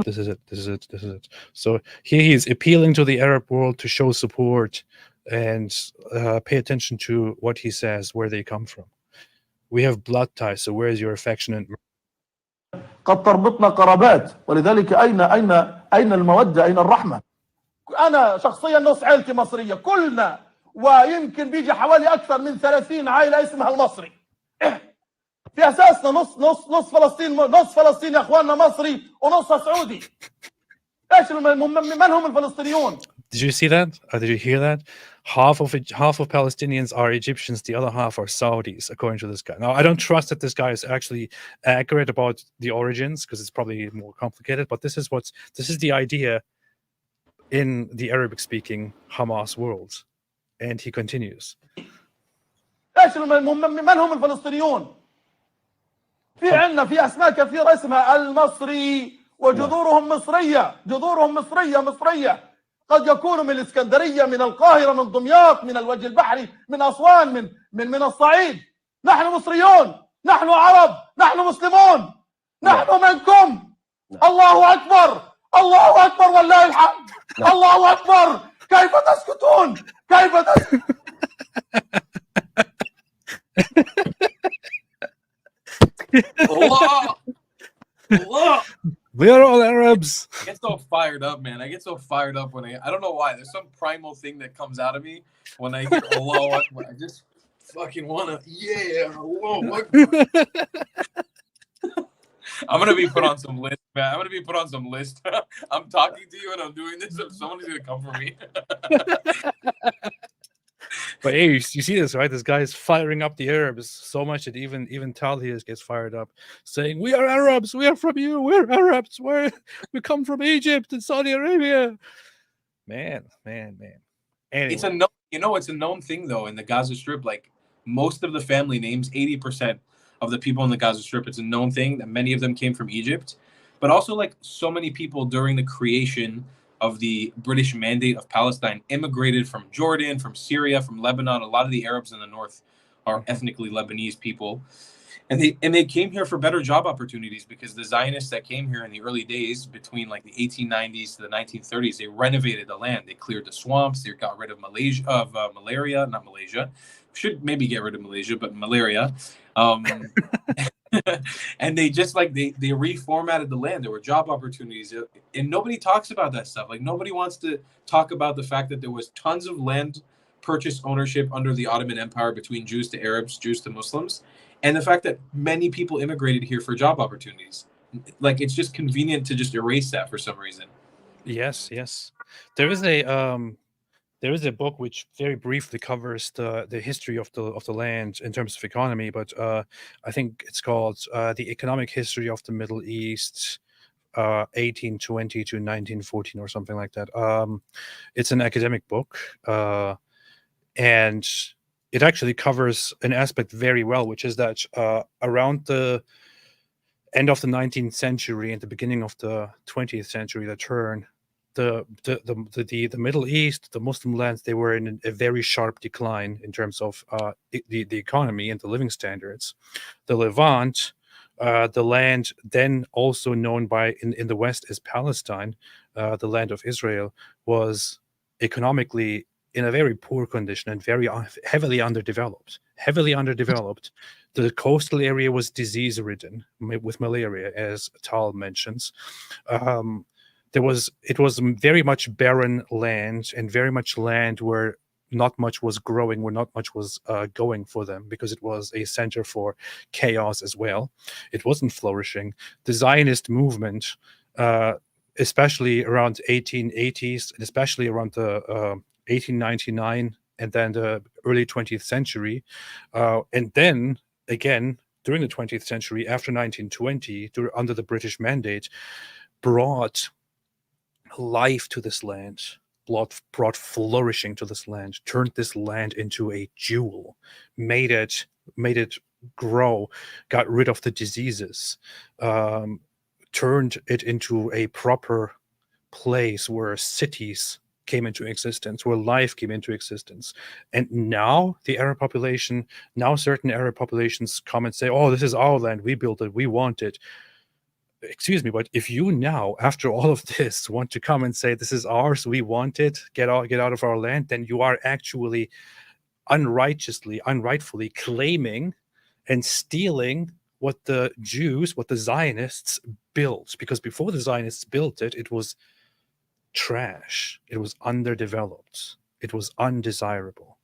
this is it. So here he is appealing to the Arab world to show support and pay attention to what he says, where they come from. We have blood ties, so where is your affection and قد تربطنا قرابات، ولذلك أين المودة، أين الرحمة؟ أنا شخصيا نص عائلتي مصرية كلنا، ويمكن بيجي حوالي أكثر من 30 عائلة اسمها المصري. في أساسنا نص فلسطين يا أخواننا مصري ونصها سعودي. إيش من هم الفلسطينيون؟ Did you see that? Or did you hear that? Half of Palestinians are Egyptians, the other half are Saudis, according to this guy. Now, I don't trust that this guy is actually accurate about the origins, because it's probably more complicated. But this is the idea in the Arabic-speaking Hamas world, and he continues. إيش من هم الفلسطينيون؟ في أسماء كثيرة اسمها المصري وجذورهم مصرية. قد يكونوا من الإسكندرية، من القاهرة، من دمياط، من الوجه البحري، من أسوان، من الصعيد. نحن مصريون، نحن عرب، نحن مسلمون، نحن منكم. الله أكبر، الله أكبر والله الحمد. الله أكبر. كيف تسكتون؟ Allah. We are all Arabs. I get so fired up, man. I get so fired up when I don't know why. There's some primal thing that comes out of me when I hear Allah. I just fucking wanna, Allah. I'm gonna be put on some list, man. I'm gonna be put on some list. I'm talking to you and I'm doing this. Someone's gonna come for me. But hey, you see this, right? This guy is firing up the Arabs so much that even Talhias gets fired up, saying, "We are Arabs. We are from you. We're Arabs. We come from Egypt and Saudi Arabia." Man. Anyway. It's a known thing though in the Gaza Strip. Like, most of the family names, 80% of the people in the Gaza Strip, it's a known thing that many of them came from Egypt, but also like so many people during the creation of the British Mandate of Palestine immigrated from Jordan, from Syria, from Lebanon. A lot of the Arabs in the north are ethnically Lebanese people. And they came here for better job opportunities, because the Zionists that came here in the early days, between like the 1890s to the 1930s, they renovated the land. They cleared the swamps. They got rid of malaria. Should maybe get rid of Malaysia, but malaria. And they just they reformatted the land. There were job opportunities, and nobody talks about that stuff. Like, nobody wants to talk about the fact that there was tons of land purchase ownership under the Ottoman Empire between Jews to Arabs, Jews to Muslims, and the fact that many people immigrated here for job opportunities. Like, it's just convenient to just erase that for some reason. Yes. There is a book which very briefly covers the history of the land in terms of economy, but I think it's called The Economic History of the Middle East 1820 to 1914 or something like that. It's an academic book, and it actually covers an aspect very well, which is that around the end of the 19th century and the beginning of the 20th century, the Middle East, the Muslim lands, they were in a very sharp decline in terms of the economy and the living standards. The Levant, the land then also known in the West as Palestine, the land of Israel, was economically in a very poor condition and very heavily underdeveloped. The coastal area was disease-ridden with malaria, as Tal mentions. It was very much barren land, and very much land where not much was growing, where not much was going for them, because it was a center for chaos as well. It wasn't flourishing. The Zionist movement, especially around 1880s, and especially around the 1899 and then the early 20th century, and then again during the 20th century after 1920, under the British Mandate, brought life to this land, brought flourishing to this land, turned this land into a jewel, made it grow, got rid of the diseases, turned it into a proper place where cities came into existence, where life came into existence. And now certain Arab populations come and say, oh, this is our land, we built it, we want it. Excuse me, but if you now, after all of this, want to come and say this is ours, we want it, get out of our land, then you are actually unrightfully claiming and stealing what the Zionists built. Because before the Zionists built it, it was trash, it was underdeveloped, it was undesirable.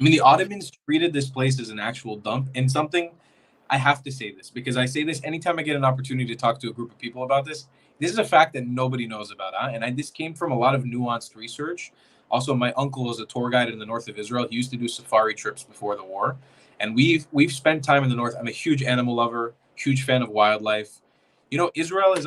I mean, the Ottomans treated this place as an actual dump, and something I have to say this, because I say this anytime I get an opportunity to talk to a group of people about this. This is a fact that nobody knows about, this came from a lot of nuanced research. Also, my uncle is a tour guide in the north of Israel. He used to do safari trips before the war, and we've spent time in the north. I'm a huge animal lover, huge fan of wildlife. You know, Israel is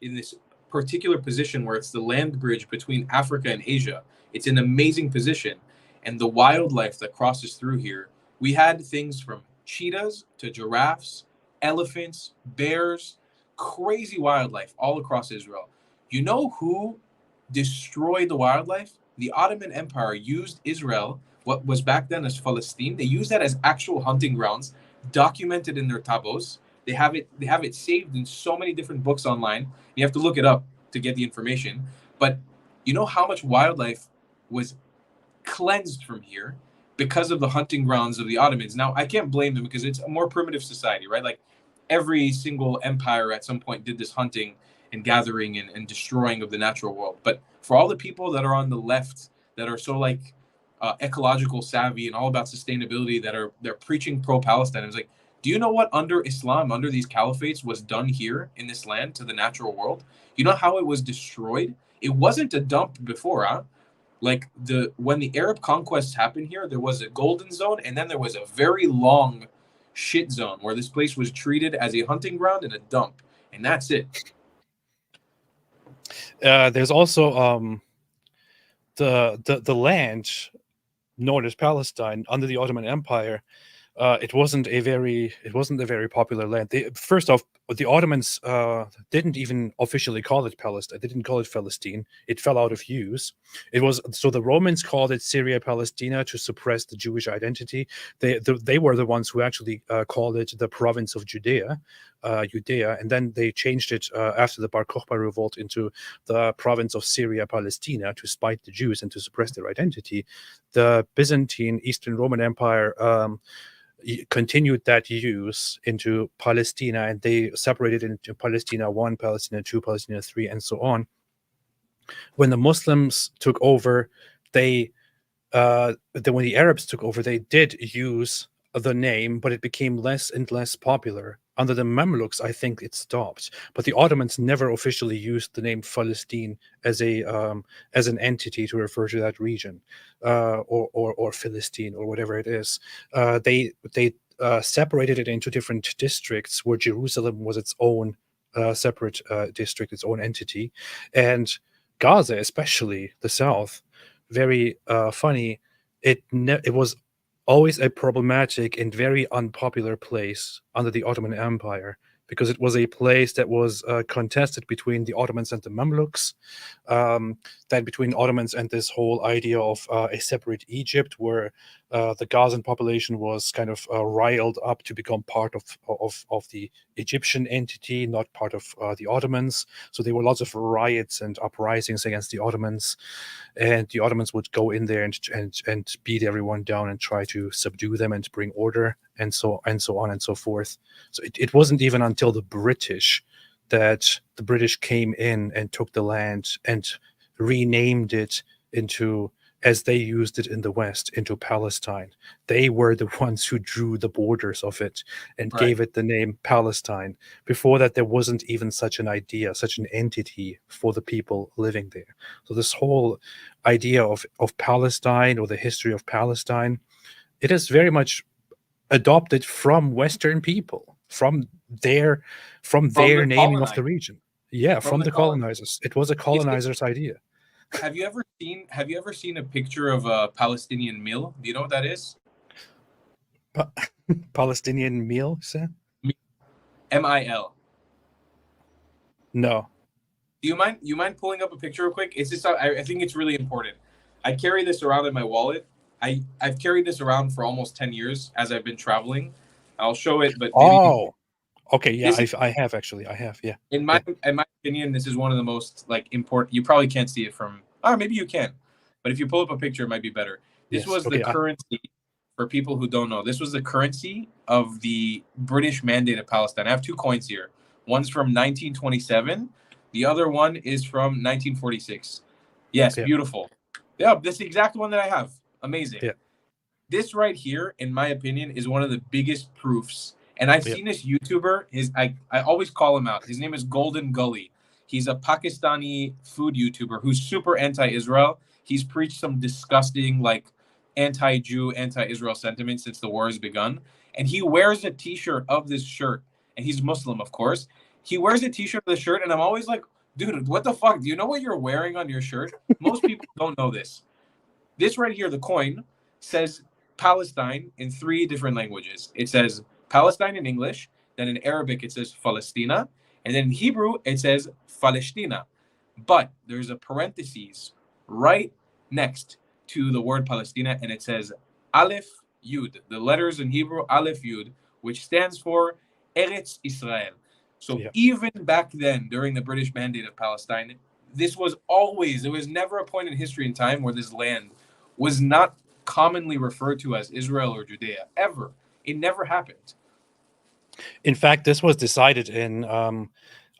in this particular position where it's the land bridge between Africa and Asia. It's an amazing position, and the wildlife that crosses through here. We had things from cheetahs to giraffes, elephants, bears, crazy wildlife all across Israel. You know who destroyed the wildlife? The Ottoman Empire used Israel, what was back then as Palestine. They used that as actual hunting grounds, documented in their tabos. They have it saved in so many different books online. You have to look it up to get the information. But you know how much wildlife was cleansed from here because of the hunting grounds of the Ottomans. Now, I can't blame them because it's a more primitive society, right? Like every single empire at some point did this hunting and gathering and destroying of the natural world. But for all the people that are on the left that are so like ecological savvy and all about sustainability, they're preaching pro-Palestine, it's like, do you know what under Islam, under these caliphates, was done here in this land to the natural world? You know how it was destroyed? It wasn't a dump before, huh? Like when the Arab conquests happened here, there was a golden zone, and then there was a very long shit zone where this place was treated as a hunting ground and a dump, and that's it. There's also the land known as Palestine under the Ottoman Empire. It wasn't a very popular land. First off, the Ottomans didn't even officially call it Palestine. They didn't call it Palestine. It fell out of use. So the Romans called it Syria Palestina to suppress the Jewish identity. They were the ones who actually called it the province of Judea, and then they changed it after the Bar Kokhba revolt into the province of Syria Palestina to spite the Jews and to suppress their identity. The Byzantine Eastern Roman Empire continued that use into Palestina, and they separated into Palestina 1, Palestina 2, Palestina 3, and so on. When the Muslims took over, when the Arabs took over, they did use the name, but it became less and less popular. Under the Mamluks, I think it stopped, but the Ottomans never officially used the name Palestine as an entity to refer to that region, or Philistine or whatever it is. They separated it into different districts where Jerusalem was its own separate district, its own entity. And Gaza, especially the south, very funny. It was always a problematic and very unpopular place under the Ottoman Empire, because it was a place that was contested between the Ottomans and the Mamluks, then between Ottomans and this whole idea of a separate Egypt, where the Gazan population was kind of riled up to become part of the Egyptian entity, not part of the Ottomans. So there were lots of riots and uprisings against the Ottomans, and the Ottomans would go in there and beat everyone down and try to subdue them and bring order, and so on and so forth. So it wasn't even until the British that the British came in and took the land and renamed it into, as they used it in the West, into Palestine. They were the ones who drew the borders of it and gave it the name Palestine. Before that, there wasn't even such an idea, such an entity for the people living there. So this whole idea of Palestine, or the history of Palestine, it is very much adopted from Western people, from their naming of the region. Yeah, from the colonizers. It was a colonizer's idea. Have you ever seen a picture of a Palestinian meal? Do you know what that is? Palestinian meal, sir? MIL. No. Do you mind pulling up a picture real quick? It's just I think it's really important. I carry this around in my wallet. I've carried this around for almost 10 years as I've been traveling. I'll show it, but okay, yeah, I have actually. I have, yeah. In my opinion, this is one of the most important. You probably can't see it from, maybe you can, but if you pull up a picture, it might be better. This was the currency, for people who don't know. This was the currency of the British Mandate of Palestine. I have two coins here. One's from 1927. The other one is from 1946. Yes, beautiful. Yeah, this is the exact one that I have. Amazing. Yeah. This right here, in my opinion, is one of the biggest proofs. And I've seen this YouTuber. I always call him out. His name is Golden Gully. He's a Pakistani food YouTuber who's super anti-Israel. He's preached some disgusting, anti-Jew, anti-Israel sentiment since the war has begun. And he wears a T-shirt of this shirt. And he's Muslim, of course. He wears a T-shirt of the shirt, and I'm always like, dude, what the fuck? Do you know what you're wearing on your shirt? Most people don't know this. This right here, the coin, says Palestine in 3 different languages. It says Palestine in English, then in Arabic it says Palestina, and then in Hebrew it says Palestina. But there's a parentheses right next to the word Palestina, and it says Aleph Yud, the letters in Hebrew Aleph Yud, which stands for Eretz Israel. So even back then, during the British Mandate of Palestine, there was never a point in history and time where this land was not commonly referred to as Israel or Judea, ever. It never happened. In fact, this was decided in,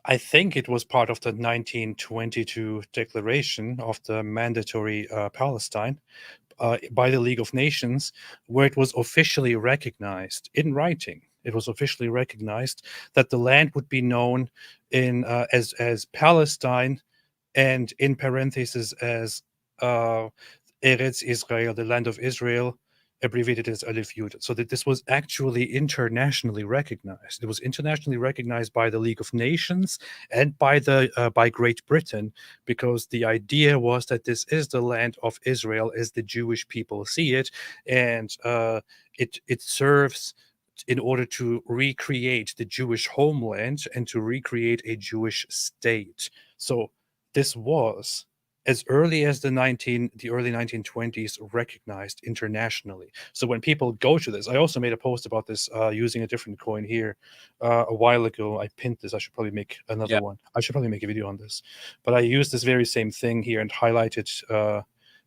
I think it was part of the 1922 declaration of the mandatory Palestine by the League of Nations, where it was officially recognized in writing. It was officially recognized that the land would be known in as Palestine, and in parentheses as Eretz Israel, the land of Israel, abbreviated as Aleph Yud. So that this was actually internationally recognized. It was internationally recognized by the League of Nations and by Great Britain, because the idea was that this is the land of Israel as the Jewish people see it, and it serves in order to recreate the Jewish homeland and to recreate a Jewish state. So this was, as early as the early 1920s, recognized internationally. So when people go to this, I also made a post about this using a different coin here a while ago. I pinned this. I should probably make another one. I should probably make a video on this. But I used this very same thing here and highlighted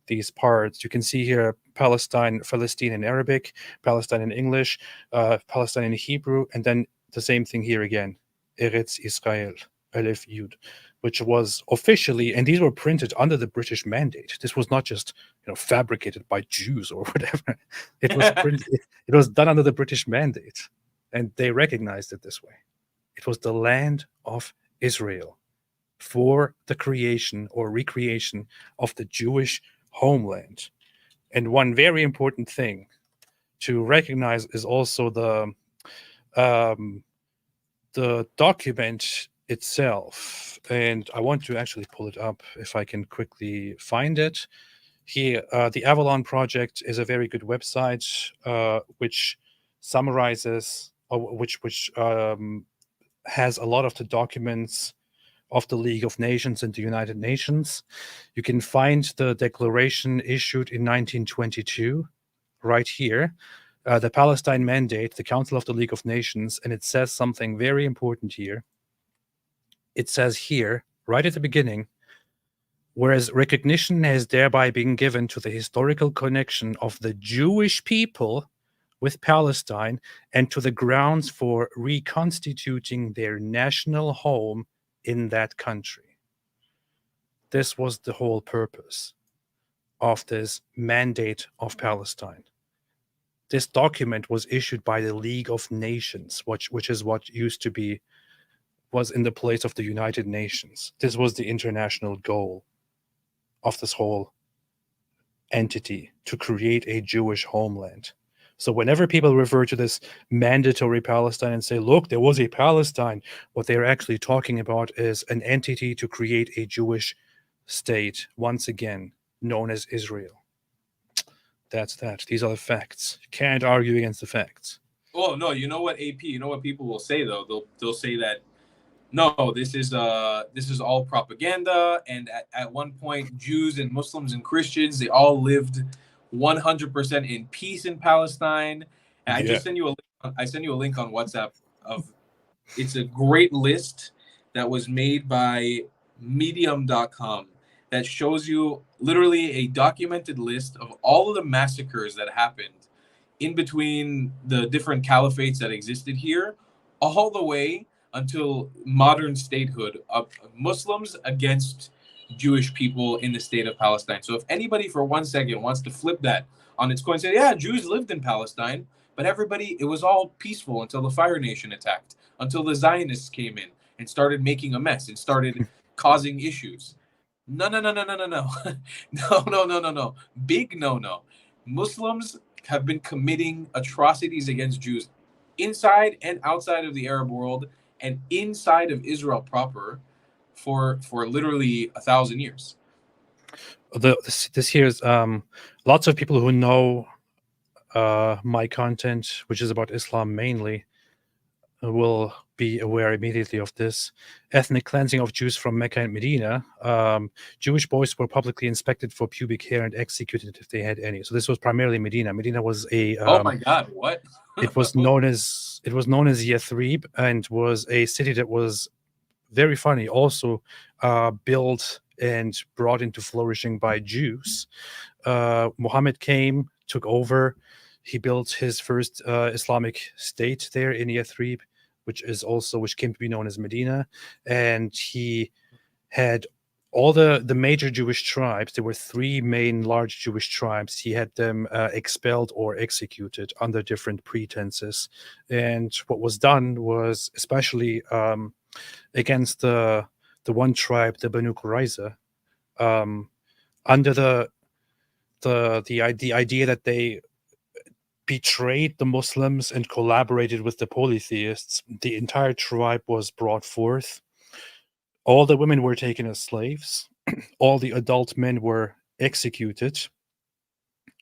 these parts. You can see here Palestine in Arabic, Palestine in English, Palestine in Hebrew, and then the same thing here again, Eretz Israel, Aleph Yud, which was officially, and these were printed under the British Mandate. This was not just fabricated by Jews or whatever. It was printed. It was done under the British Mandate, and they recognized it this way. It was the land of Israel for the creation or recreation of the Jewish homeland. And one very important thing to recognize is also the document itself. And I want to actually pull it up if I can quickly find it. Here, the Avalon Project is a very good website which summarizes, or which has a lot of the documents of the League of Nations and the United Nations. You can find the declaration issued in 1922 right here, the Palestine Mandate, the Council of the League of Nations, and it says something very important here. It says here, right at the beginning, whereas recognition has thereby been given to the historical connection of the Jewish people with Palestine and to the grounds for reconstituting their national home in that country. This was the whole purpose of this Mandate of Palestine. This document was issued by the League of Nations, which is what used to be, was in the place of the United Nations. This was the international goal of this whole entity, to create a Jewish homeland. So whenever people refer to this mandatory Palestine and say, look, there was a Palestine, what they're actually talking about is an entity to create a Jewish state, once again, known as Israel. That's that. These are the facts. You can't argue against the facts. Oh, no, you know what, AP, you know what people will say, though? They'll say that, no, this is all propaganda, and at one point, Jews and Muslims and Christians, they all lived 100% in peace in Palestine. And I just send you a link on WhatsApp of, it's a great list that was made by medium.com that shows you literally a documented list of all of the massacres that happened in between the different caliphates that existed here, all the way until modern statehood of Muslims against Jewish people in the state of Palestine. So if anybody for 1 second wants to flip that on its coin and say, yeah, Jews lived in Palestine, but everybody, it was all peaceful until the Fire Nation attacked, until the Zionists came in and started making a mess and started causing issues. No. No. Big no. Muslims have been committing atrocities against Jews inside and outside of the Arab world and inside of Israel proper for literally 1,000 years. This here is lots of people who know my content, which is about Islam mainly, will be aware immediately of this. Ethnic cleansing of Jews from Mecca and Medina. Jewish boys were publicly inspected for pubic hair and executed if they had any. So this was primarily Medina. Medina was a oh my God, what? it was known as Yathrib, and was a city that was very funny, also built and brought into flourishing by Jews. Muhammad came, took over. He built his first Islamic state there in Yathrib, which came to be known as Medina. And he had all the major Jewish tribes. There were 3 main large Jewish tribes. He had them expelled or executed under different pretenses. And what was done was, especially against the one tribe, the Banu Qurayza, under the idea that they betrayed the Muslims and collaborated with the polytheists, the entire tribe was brought forth. All the women were taken as slaves. All the adult men were executed.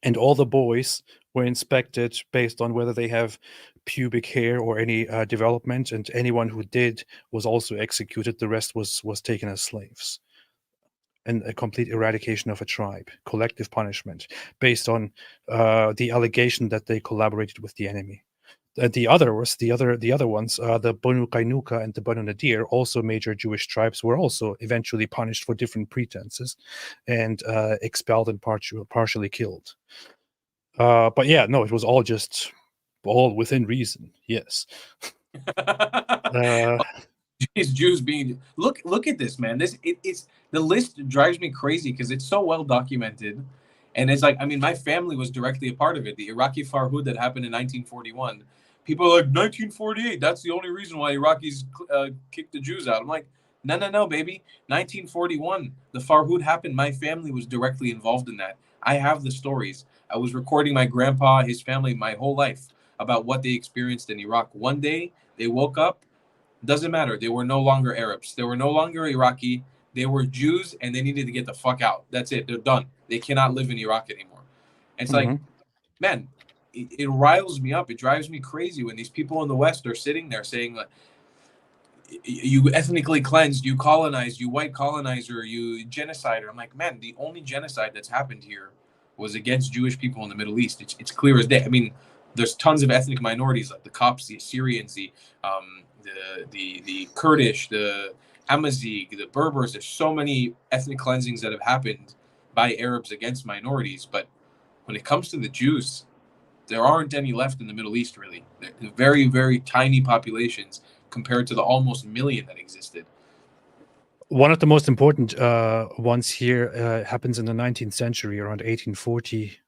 And all the boys were inspected based on whether they have pubic hair or any development. And anyone who did was also executed. The rest was taken as slaves. And a complete eradication of a tribe, collective punishment, based on the allegation that they collaborated with the enemy. The other ones, the Banu Qaynuqa and the Banu Nadir, also major Jewish tribes, were also eventually punished for different pretenses and expelled and partially killed. But yeah, no, it was all within reason. Yes. These Jews being look at this, man. It's the list drives me crazy because it's so well documented, and it's like, I mean, my family was directly a part of it. The Iraqi Farhud that happened in 1941. People are like, 1948. That's the only reason why Iraqis kicked the Jews out. I'm like, no, baby. 1941, the Farhud happened. My family was directly involved in that. I have the stories. I was recording my grandpa, his family, my whole life about what they experienced in Iraq. One day they woke up. Doesn't matter. They were no longer Arabs. They were no longer Iraqi. They were Jews, and they needed to get the fuck out. That's it. They're done. They cannot live in Iraq anymore. And it's like, man, it riles me up. It drives me crazy when these people in the West are sitting there saying, like, you ethnically cleansed, you colonized, you white colonizer, you genocider. I'm like, man, the only genocide that's happened here was against Jewish people in the Middle East. It's clear as day. I mean, there's tons of ethnic minorities like the Copts, the Assyrians, the Kurdish, the Amazigh, the Berbers. There's so many ethnic cleansings that have happened by Arabs against minorities. But when it comes to the Jews, there aren't any left in the Middle East, really. They're very, very tiny populations compared to the almost million that existed. One of the most important ones here happens in the 19th century, around 1840.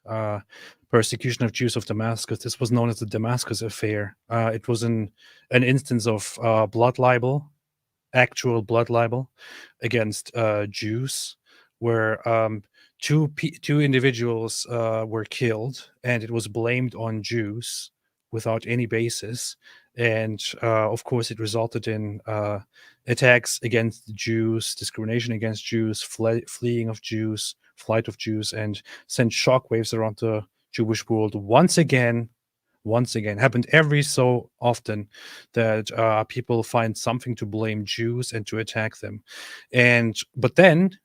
Persecution of Jews of Damascus. This was known as the Damascus Affair. It was an instance of blood libel, actual blood libel against Jews, where two individuals were killed, and it was blamed on Jews without any basis. And of course, it resulted in attacks against the Jews, discrimination against Jews, fleeing of Jews, flight of Jews, and sent shockwaves around the Jewish world. Once again, happened every so often that people find something to blame Jews and to attack them. But then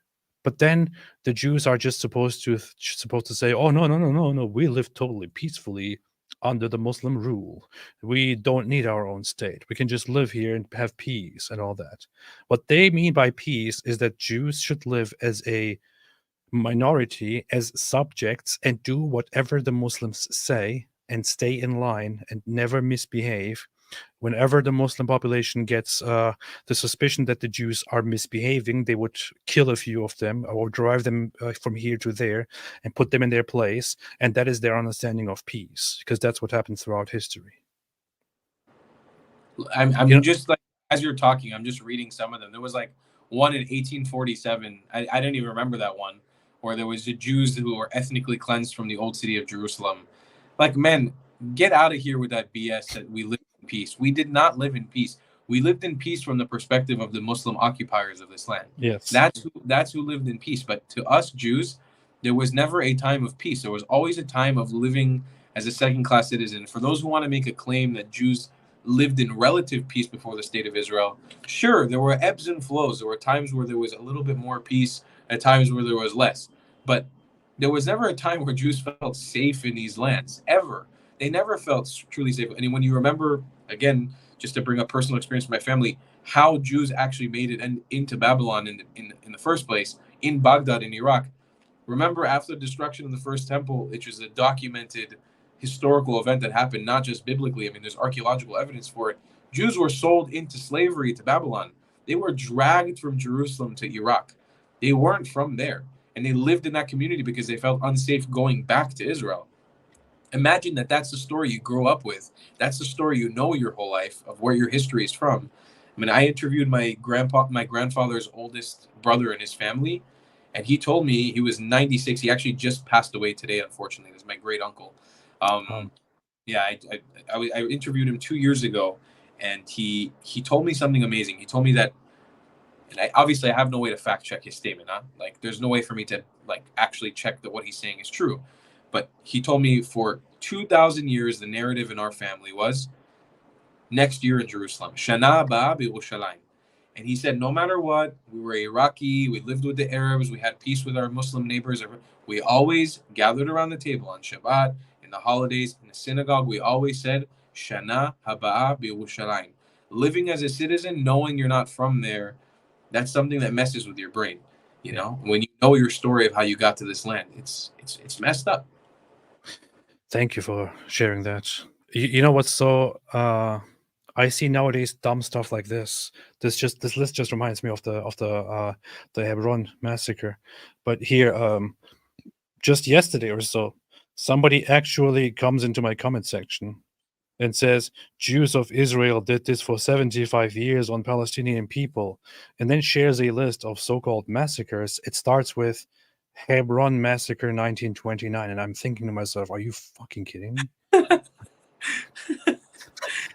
the Jews are just supposed to say, oh, no, we live totally peacefully under the Muslim rule. We don't need our own state. We can just live here and have peace and all that. What they mean by peace is that Jews should live as a minority, as subjects, and do whatever the Muslims say and stay in line and never misbehave. Whenever the Muslim population gets the suspicion that the Jews are misbehaving, they would kill a few of them or drive them from here to there and put them in their place. And that is their understanding of peace, because that's what happens throughout history. I'm just like, as you're talking, I'm just reading some of them. There was like one in 1847. I didn't even remember that one, where there was the Jews who were ethnically cleansed from the old city of Jerusalem. Like, man, get out of here with that BS that we live in peace. We did not live in peace. We lived in peace from the perspective of the Muslim occupiers of this land. Yes. That's who lived in peace. But to us Jews, there was never a time of peace. There was always a time of living as a second-class citizen. For those who want to make a claim that Jews lived in relative peace before the state of Israel, sure, there were ebbs and flows. There were times where there was a little bit more peace, at times where there was less. But there was never a time where Jews felt safe in these lands, ever. They never felt truly safe. And when you remember, again, just to bring up personal experience from my family, how Jews actually made it into Babylon in the first place, in Baghdad, in Iraq. Remember, after the destruction of the first temple, which was a documented historical event that happened, not just biblically. I mean, there's archaeological evidence for it. Jews were sold into slavery to Babylon. They were dragged from Jerusalem to Iraq. They weren't from there. And they lived in that community because they felt unsafe going back to Israel. Imagine that that's the story you grow up with. That's the story you know your whole life of where your history is from. I mean, I interviewed my grandfather's oldest brother and his family, and he told me he was 96. He actually just passed away today, unfortunately. This is my great uncle. Yeah, I interviewed him 2 years ago, and he told me something amazing. He told me that, and I have no way to fact check his statement. Like, there's no way for me to like actually check that what he's saying is true. But he told me for 2,000 years, the narrative in our family was next year in Jerusalem, Shana Ba B'Yerushalayim. And he said, no matter what, we were Iraqi, we lived with the Arabs, we had peace with our Muslim neighbors. We always gathered around the table on Shabbat, in the holidays, in the synagogue. We always said, Shana Haba'a B'Yerushalayim. Living as a citizen, knowing you're not from there, that's something that messes with your brain. You know, when you know your story of how you got to this land, it's messed up. Thank you for sharing that. You know what's so I see nowadays dumb stuff like this. This list just reminds me of the Hebron massacre. But here, just yesterday or so, somebody actually comes into my comment section and says Jews of Israel did this for 75 years on Palestinian people, and then shares a list of so-called massacres. It starts with Hebron Massacre 1929, and I'm thinking to myself, are you fucking kidding me?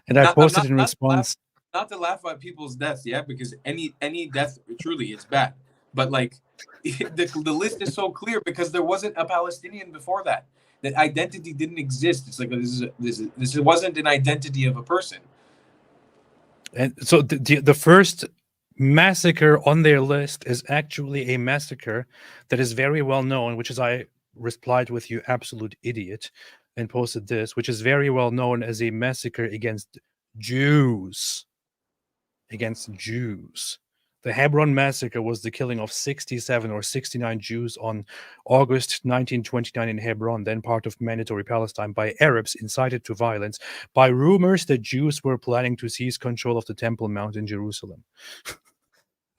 And I posted in response, not to laugh at people's deaths, yeah, because any death truly is bad. But like the list is so clear because there wasn't a Palestinian before that. That identity didn't exist. It's like this wasn't an identity of a person. And so the first massacre on their list is actually a massacre that is very well known, which is I replied with "you absolute idiot" and posted this, which is very well known as a massacre against Jews. Against Jews. The Hebron massacre was the killing of 67 or 69 Jews on August 1929 in Hebron, then part of mandatory Palestine, by Arabs incited to violence by rumors that Jews were planning to seize control of the Temple Mount in Jerusalem.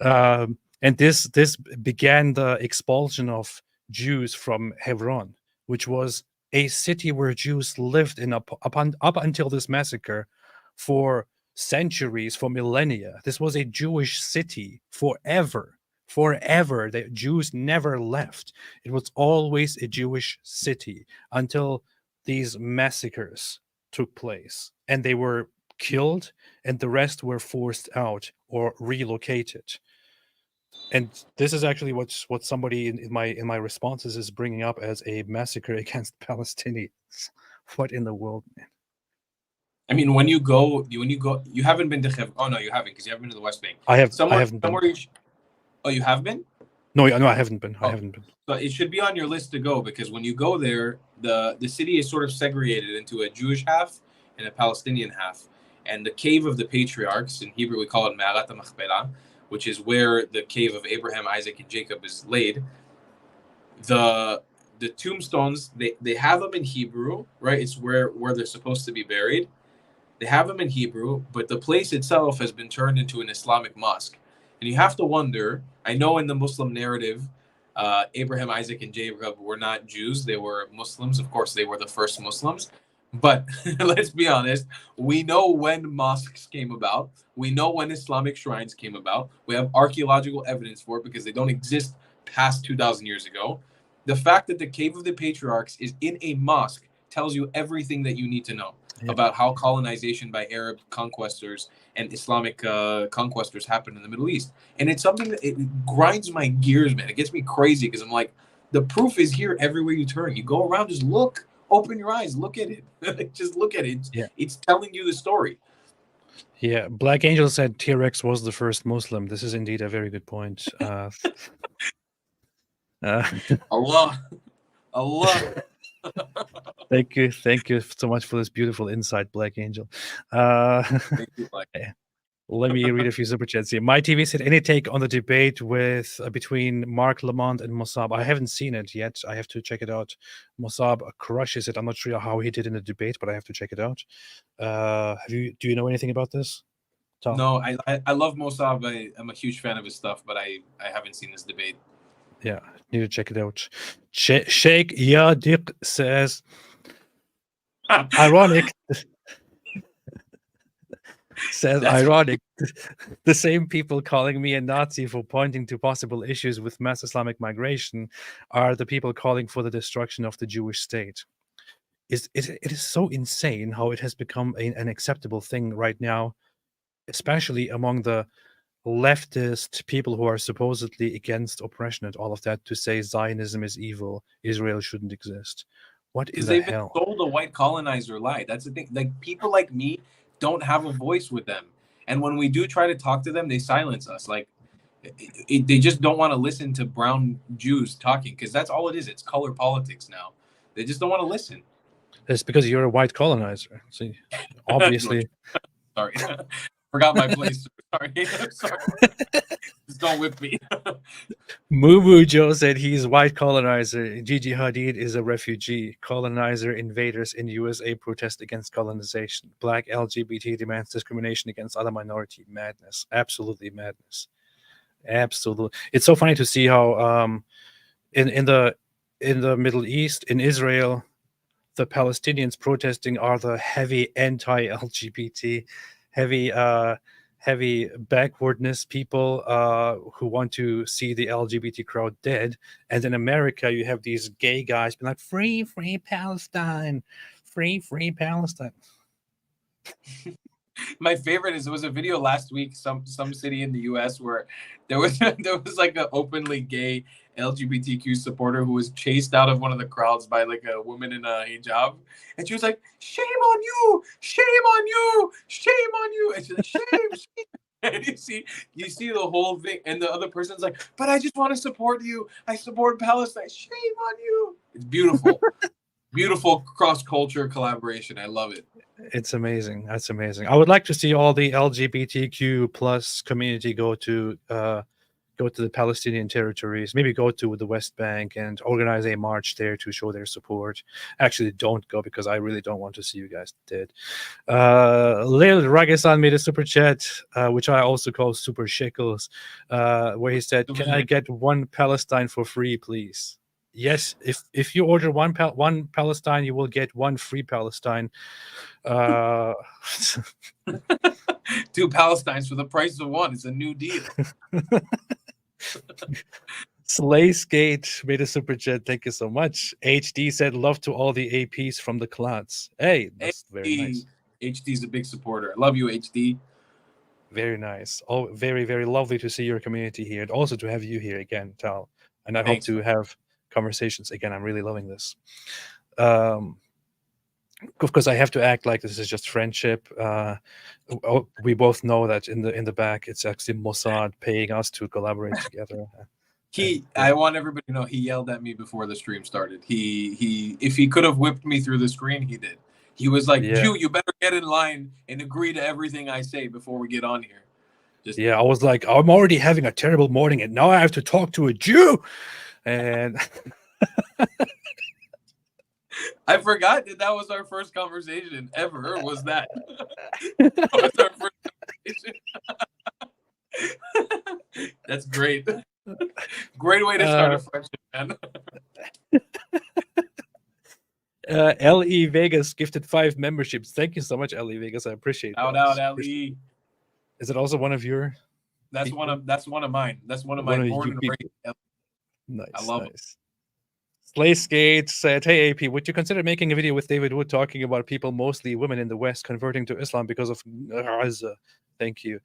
And this began the expulsion of Jews from Hebron, which was a city where Jews lived in up until this massacre for centuries, for millennia. This was a Jewish city forever. The Jews never left. It was always a Jewish city until these massacres took place, and they were killed, and the rest were forced out or relocated. And this is actually what somebody in my responses is bringing up as a massacre against Palestinians. What in the world, man? I mean, when you go, you haven't been to Hebron. Oh no, you haven't, because you haven't been to the West Bank. I haven't been. Oh, you have been? No, I haven't been. I haven't been. So it should be on your list to go, because when you go there, the city is sort of segregated into a Jewish half and a Palestinian half. And the cave of the patriarchs, in Hebrew we call it Ma'arat HaMachpelah, which is where the cave of Abraham, Isaac, and Jacob is laid. The tombstones, they have them in Hebrew, right? It's where they're supposed to be buried. They have them in Hebrew, but the place itself has been turned into an Islamic mosque. And you have to wonder, I know in the Muslim narrative, Abraham, Isaac, and Jacob were not Jews. They were Muslims. Of course, they were the first Muslims. But let's be honest, we know when mosques came about. We know when Islamic shrines came about. We have archaeological evidence for it because they don't exist past 2,000 years ago. The fact that the Cave of the Patriarchs is in a mosque tells you everything that you need to know about how colonization by Arab conquestors and Islamic conquestors happened in the Middle East. And it's something that it grinds my gears, man. It gets me crazy because I'm like, the proof is here everywhere you turn. You go around, just look, open your eyes, look at it. Just look at it. Yeah. It's telling you the story. Yeah, Black Angel said T-Rex was the first Muslim. This is indeed a very good point. Allah. Thank you so much for this beautiful insight, Black Angel. Thank you, Black. Let me read a few super chats here. My TV said, any take on the debate with between Mark Lamont and Mossab? I haven't seen it yet. I have to check it out. Mossab crushes it. I'm not sure how he did in the debate, but I have to check it out. Do you know anything about this, Tom? No, I love Mossab. I'm a huge fan of his stuff, but I haven't seen this debate. Yeah, need to check it out. Sheikh Yadik says, ironic. Ironic. The same people calling me a Nazi for pointing to possible issues with mass Islamic migration are the people calling for the destruction of the Jewish state. It is so insane how it has become an acceptable thing right now, especially among the leftist people who are supposedly against oppression and all of that, to say Zionism is evil, Israel shouldn't exist. What in the hell? They've been sold a white colonizer lie. That's the thing. Like, people like me don't have a voice with them, and when we do try to talk to them, they silence us. Like, they just don't want to listen to brown Jews talking, because that's all it is. It's color politics now. They just don't want to listen. It's because you're a white colonizer. See, obviously. Sorry. Forgot my place. Sorry. Just don't whip me. Moo Joe said he's white colonizer. Gigi Hadid is a refugee. Colonizer invaders in USA protest against colonization. Black LGBT demands discrimination against other minority. Madness. Absolutely madness. Absolutely. It's so funny to see how in the Middle East, in Israel, the Palestinians protesting are the heavy anti-LGBT, heavy backwardness people who want to see the LGBT crowd dead. And in America, you have these gay guys being like, free Palestine, free Palestine. My favorite is, it was a video last week, some city in the US where there was like an openly gay LGBTQ supporter who was chased out of one of the crowds by like a woman in a hijab, and she was like, "Shame on you! Shame on you! Shame on you!" And she's like, "Shame, shame." And you see the whole thing, and the other person's like, "But I just want to support you. I support Palestine. Shame on you." It's beautiful. Beautiful cross-culture collaboration. I love it. It's amazing. That's amazing. I would like to see all the LGBTQ plus community go to the Palestinian territories, maybe go to the West Bank and organize a march there to show their support. Actually, don't go, because I really don't want to see you guys dead. Lil Ragesan made a super chat, which I also call super shekels, where he said, "Can I get one Palestine for free, please?" Yes, if you order one Palestine, you will get one free Palestine. 2 Palestines for the price of one. It's a new deal. Slaysgate made a super chat. Thank you so much. HD said, "Love to all the APs from the clans." Hey, that's very nice. HD's a big supporter. I love you, HD. Very nice. Oh, very, very lovely to see your community here, and also to have you here again, Tal. And I Thanks, hope to have conversations again. I'm really loving this. Of course, I have to act like this is just friendship. We both know that in the back, it's actually Mossad paying us to collaborate together. I want everybody to know he yelled at me before the stream started. He if he could have whipped me through the screen, he did. He was like, Yeah. "Jew, you better get in line and agree to everything I say before we get on here." Yeah, I was like, I'm already having a terrible morning, and now I have to talk to a Jew. And I forgot that was our first conversation ever. Was that? That was our first conversation. That's great. Great way to start a friendship, man. LE Vegas gifted 5 memberships. Thank you so much, LE Vegas. I appreciate Out, that. LE. Is it also one of your? That's people? one of mine. That's one of One my of born you and people. raised. Nice. I love nice. Slaysgate said, "Hey AP, would you consider making a video with David Wood talking about people, mostly women in the West, converting to Islam because of Raza?" Thank you.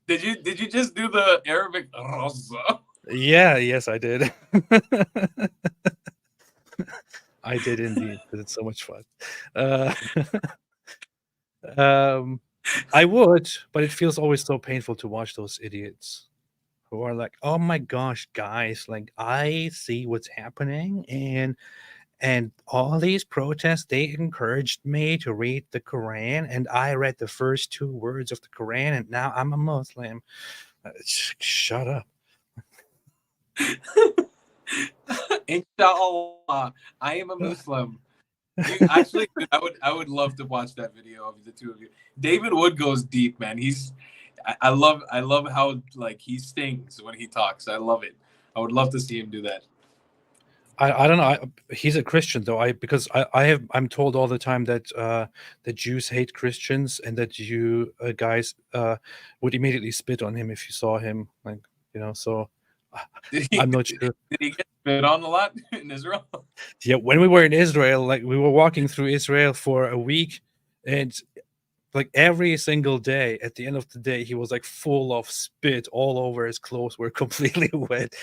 Did you just do the Arabic Raza? Yeah, yes, I did. I did indeed, because it's so much fun. I would, but it feels always so painful to watch those idiots who are like, "Oh my gosh, guys, like I see what's happening, and all these protests, they encouraged me to read the Quran, and I read the first 2 words of the Quran, and now I'm a Muslim." Shut up. Inshallah, I am a Muslim. Actually, I would love to watch that video of the 2 of you. David Wood goes deep, man. I love how like he stings when he talks. I love it. I would love to see him do that. I don't know. He's a Christian though. Because I'm told all the time that that Jews hate Christians, and that you guys would immediately spit on him if you saw him. Like, so I'm not sure. Did he get spit on a lot in Israel? Yeah, when we were in Israel, like we were walking through Israel for a week, and like every single day, at the end of the day, he was like full of spit all over. His clothes were completely wet.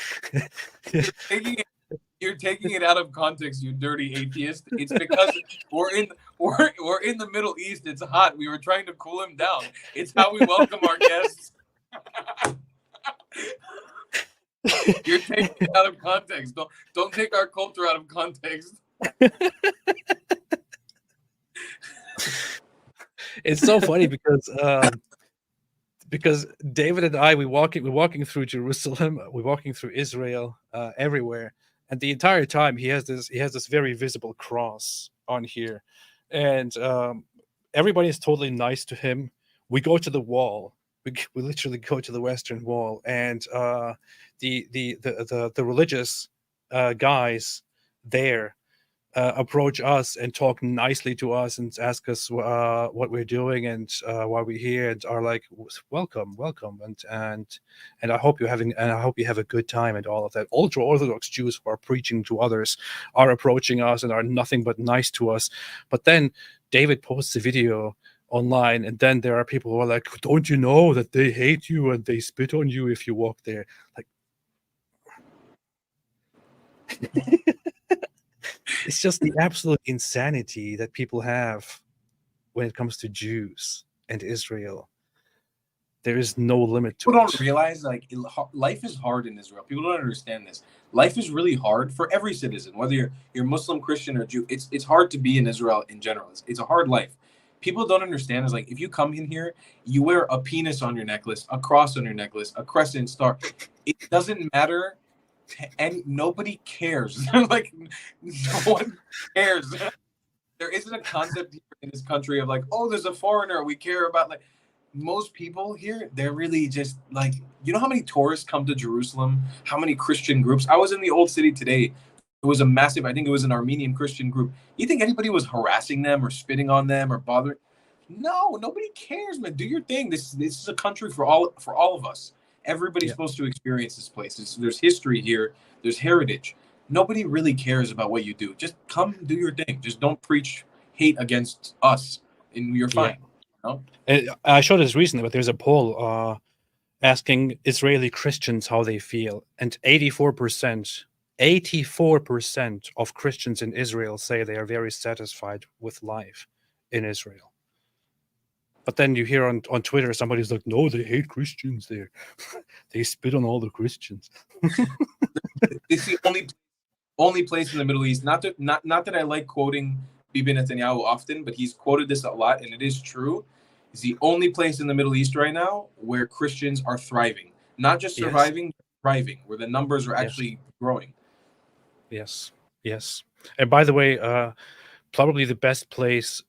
You're taking it out of context, you dirty atheist. It's because we're in the Middle East. It's hot. We were trying to cool him down. It's how we welcome our guests. You're taking it out of context. Don't take our culture out of context. It's so funny because David and I, we're walking through Jerusalem, we're walking through Israel, everywhere, and the entire time he has this very visible cross on here, and everybody is totally nice to him. We go to the wall. We literally go to the Western Wall, and the religious guys there approach us and talk nicely to us and ask us what we're doing and why we're here, and are like, welcome, and I hope you have a good time, and all of that. Ultra Orthodox Jews who are preaching to others are approaching us and are nothing but nice to us. But then David posts a video online, and then there are people who are like, don't you know that they hate you and they spit on you if you walk there? Like, it's just the absolute insanity that people have when it comes to Jews and Israel. There is no limit to People it. don't realize like life is hard in Israel. People don't understand this. Life is really hard for every citizen, whether you're Muslim, Christian, or Jew. It's hard to be in Israel in general. It's a hard life. People don't understand is like if you come in here, you wear a penis on your necklace, a cross on your necklace, a crescent star. It doesn't matter, and nobody cares. Like no one cares. There isn't a concept here in this country of like, oh, there's a foreigner we care about. Like most people here, they're really just like, you know how many tourists come to Jerusalem? How many Christian groups? I was in the old city today. It was a massive, I think it was an Armenian Christian group. You think anybody was harassing them or spitting on them or bothering? No, nobody cares, man. Do your thing. This is a country for all of us. Everybody's supposed to experience this place. There's history here. There's heritage. Nobody really cares about what you do. Just come do your thing. Just don't preach hate against us, and you're fine. You know? I showed this recently, but there's a poll asking Israeli Christians how they feel, and 84% of Christians in Israel say they are very satisfied with life in Israel. But then you hear on Twitter somebody's like, no, they hate Christians there. They spit on all the Christians. It's the only place in the Middle East. Not that I like quoting Bibi Netanyahu often, but he's quoted this a lot, and it is true. It's the only place in the Middle East right now where Christians are thriving. Not just surviving, thriving, where the numbers are actually growing. Yes. And by the way, probably the best place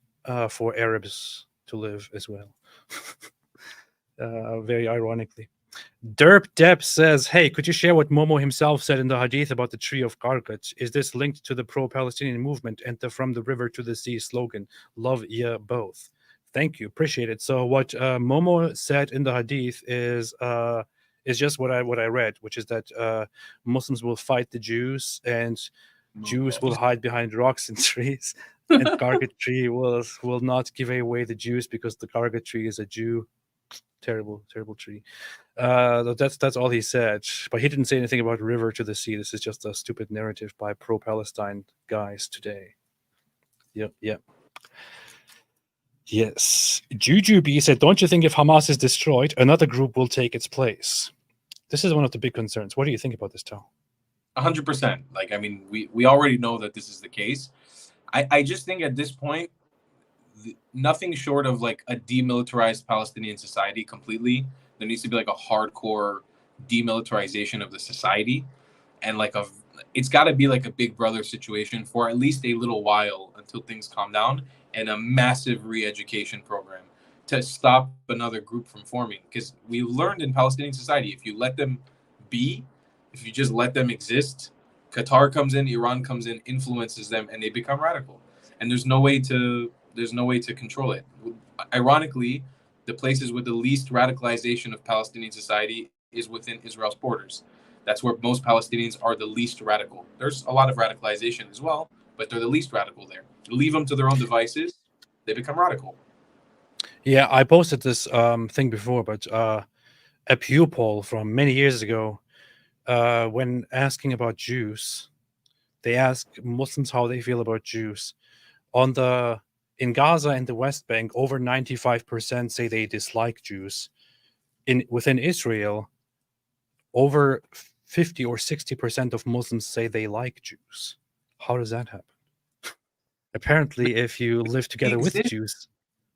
for Arabs to live as well. Very ironically. Derp Deb says, hey, could you share what Momo himself said in the hadith about the tree of Karkat? Is this linked to the pro-Palestinian movement and the from the river to the sea slogan? Love ya both. Thank you. Appreciate it. So what Momo said in the hadith is just what I read, which is that Muslims will fight the Jews and Jews will hide behind rocks and trees, and Kargat tree will not give away the Jews because the Kargat tree is a Jew. Terrible tree. That's all he said, but he didn't say anything about river to the sea. This is just a stupid narrative by pro-Palestine guys today. Yep. Yes. Jujubee said, don't you think if Hamas is destroyed, another group will take its place? This is one of the big concerns. What do you think about this, Tal? 100%. Like, I mean, we already know that this is the case. I just think at this point, nothing short of like a demilitarized Palestinian society completely. There needs to be like a hardcore demilitarization of the society, and it's got to be like a Big Brother situation for at least a little while until things calm down, and a massive re-education program to stop another group from forming. Because we learned in Palestinian society, if you let them be, if you just let them exist, Qatar comes in, Iran comes in, influences them, and they become radical. And there's no way to control it. Ironically, the places with the least radicalization of Palestinian society is within Israel's borders. That's where most Palestinians are the least radical. There's a lot of radicalization as well, but they're the least radical there. Leave them to their own devices, they become radical. Yeah, I posted this thing before, but a Pew poll from many years ago, when asking about Jews, they ask Muslims how they feel about Jews. In Gaza and the West Bank, over 95% say they dislike Jews. Within Israel, over 50 or 60% of Muslims say they like Jews. How does that happen? Apparently, if you live together with Jews.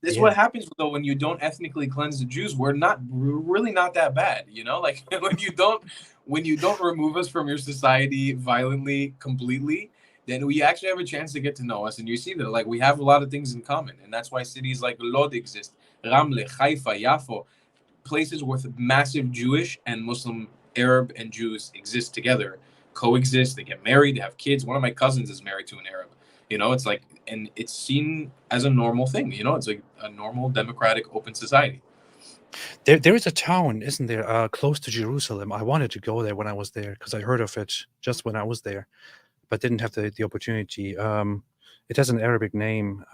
This is what happens though when you don't ethnically cleanse the Jews. We're really not that bad, you know. Like when you don't remove us from your society violently, completely, then we actually have a chance to get to know us. And you see that like we have a lot of things in common, and that's why cities like Lod exist, Ramle, Haifa, Yafo, places with massive Jewish and Muslim, Arab and Jews exist together, coexist. They get married, they have kids. One of my cousins is married to an Arab. You know, it's like, and it's seen as a normal thing. You know, it's like a normal, democratic, open society. There is a town, isn't there, close to Jerusalem? I wanted to go there when I was there because I heard of it just when I was there, but didn't have the opportunity. It has an Arabic name.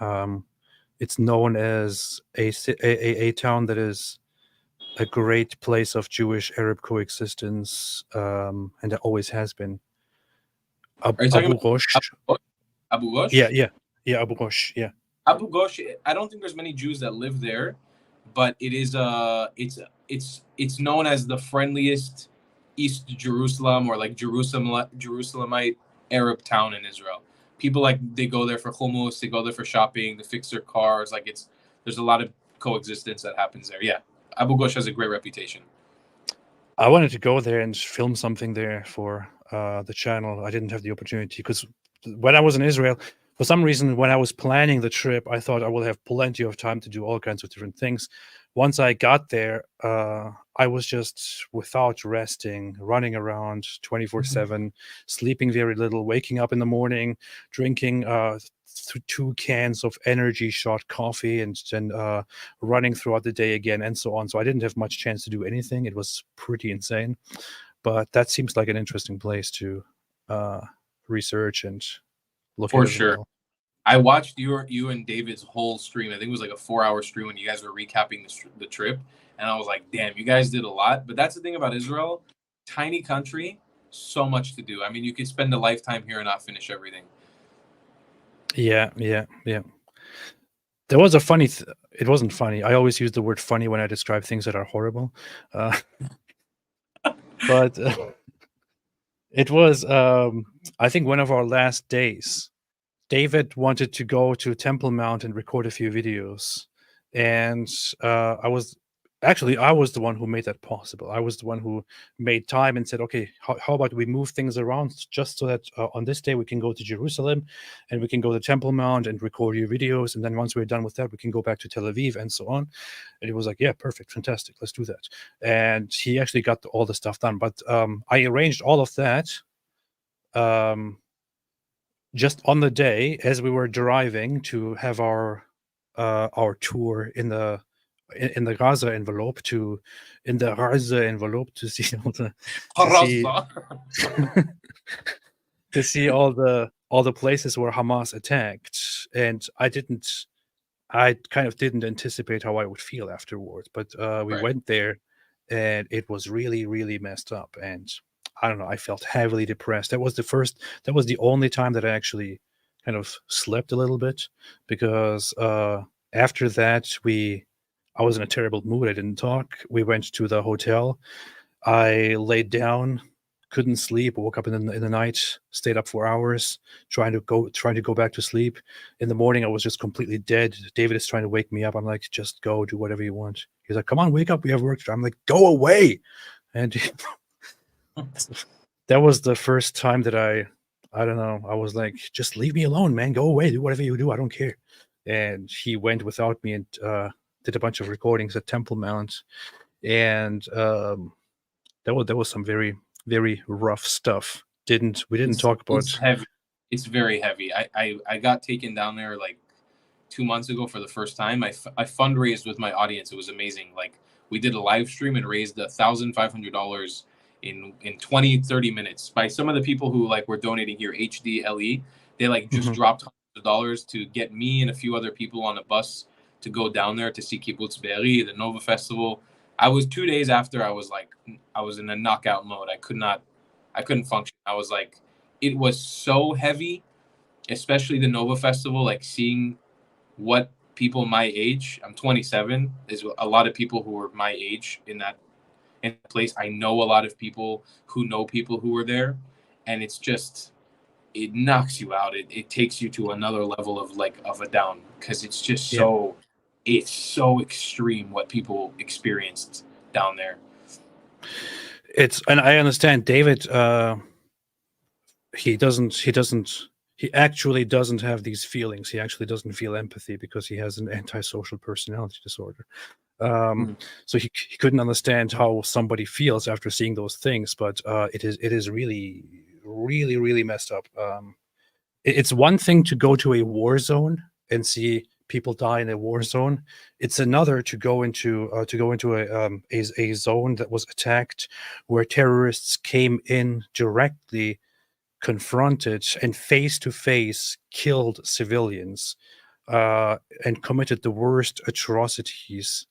It's known as a town that is a great place of Jewish-Arab coexistence, and it always has been. Are you talking Abu about Ghosh. Abu Ghosh? Yeah, Abu Ghosh. Yeah. Abu Ghosh. I don't think there's many Jews that live there, but it is it's known as the friendliest East Jerusalem or like Jerusalemite Arab town in Israel. People like they go there for hummus, they go there for shopping, to fix their cars. Like there's a lot of coexistence that happens there. Yeah, Abu Ghosh has a great reputation. I wanted to go there and film something there for the channel. I didn't have the opportunity because when I was in Israel, for some reason, when I was planning the trip, I thought I will have plenty of time to do all kinds of different things. Once I got there, I was just without resting, running around 24/7, sleeping very little, waking up in the morning, drinking 2 cans of energy shot coffee, and then running throughout the day again, and so on. So I didn't have much chance to do anything. It was pretty insane, but that seems like an interesting place to research and look For at as sure. well. I watched you and David's whole stream. I think it was like a 4-hour stream when you guys were recapping the trip, and I was like, "Damn, you guys did a lot." But that's the thing about Israel, tiny country, so much to do. I mean, you could spend a lifetime here and not finish everything. Yeah. There was a funny. It wasn't funny. I always use the word funny when I describe things that are horrible, but it was. I think one of our last days. David wanted to go to Temple Mount and record a few videos, and I was the one who made that possible. I was the one who made time and said, "Okay, how about we move things around just so that on this day we can go to Jerusalem, and we can go to Temple Mount and record your videos, and then once we're done with that, we can go back to Tel Aviv and so on." And he was like, "Yeah, perfect, fantastic, let's do that." And he actually got all the stuff done, but I arranged all of that. Just on the day as we were driving to have our tour in the Gaza envelope to see all the to see all the places where Hamas attacked, and I kind of didn't anticipate how I would feel afterwards, but we Right. went there, and it was really, really messed up, and I don't know, I felt heavily depressed. That was the only time that I actually kind of slept a little bit, because after that I was in a terrible mood. I didn't talk. We went to the hotel. I laid down, couldn't sleep, woke up in the night, stayed up for hours, trying to go back to sleep. In the morning, I was just completely dead. David is trying to wake me up. I'm like, just go, do whatever you want. He's like, come on, wake up, we have work to do. I'm like, go away. And that was the first time that I don't know, I was like, just leave me alone, man. Go away, do whatever you do. I don't care. And he went without me and did a bunch of recordings at Temple Mount. And there was some very, very rough stuff. We didn't talk about. It's heavy. It's very heavy. I got taken down there like 2 months ago for the first time. I fundraised with my audience. It was amazing. Like we did a live stream and raised $1,500 in 20-30 minutes by some of the people who like were donating here. HDLE, they like just dropped hundreds of dollars to get me and a few other people on a bus to go down there to see Kibbutz Be'eri, the Nova Festival. I was 2 days after. I was in a knockout mode. I couldn't function. I was like, it was so heavy, especially the Nova Festival, like seeing what people my age, I'm 27, there's a lot of people who are my age in that place. I know a lot of people who know people who were there, and it's just, it knocks you out. It takes you to another level of a down, because it's just it's so extreme what people experienced down there. And I understand David, he actually doesn't have these feelings. He actually doesn't feel empathy because he has an antisocial personality disorder. So he couldn't understand how somebody feels after seeing those things, but it is really, really, really messed up. It's one thing to go to a war zone and see people die in a war zone. It's another to go into a zone that was attacked, where terrorists came in directly, confronted and face to face killed civilians. and committed the worst atrocities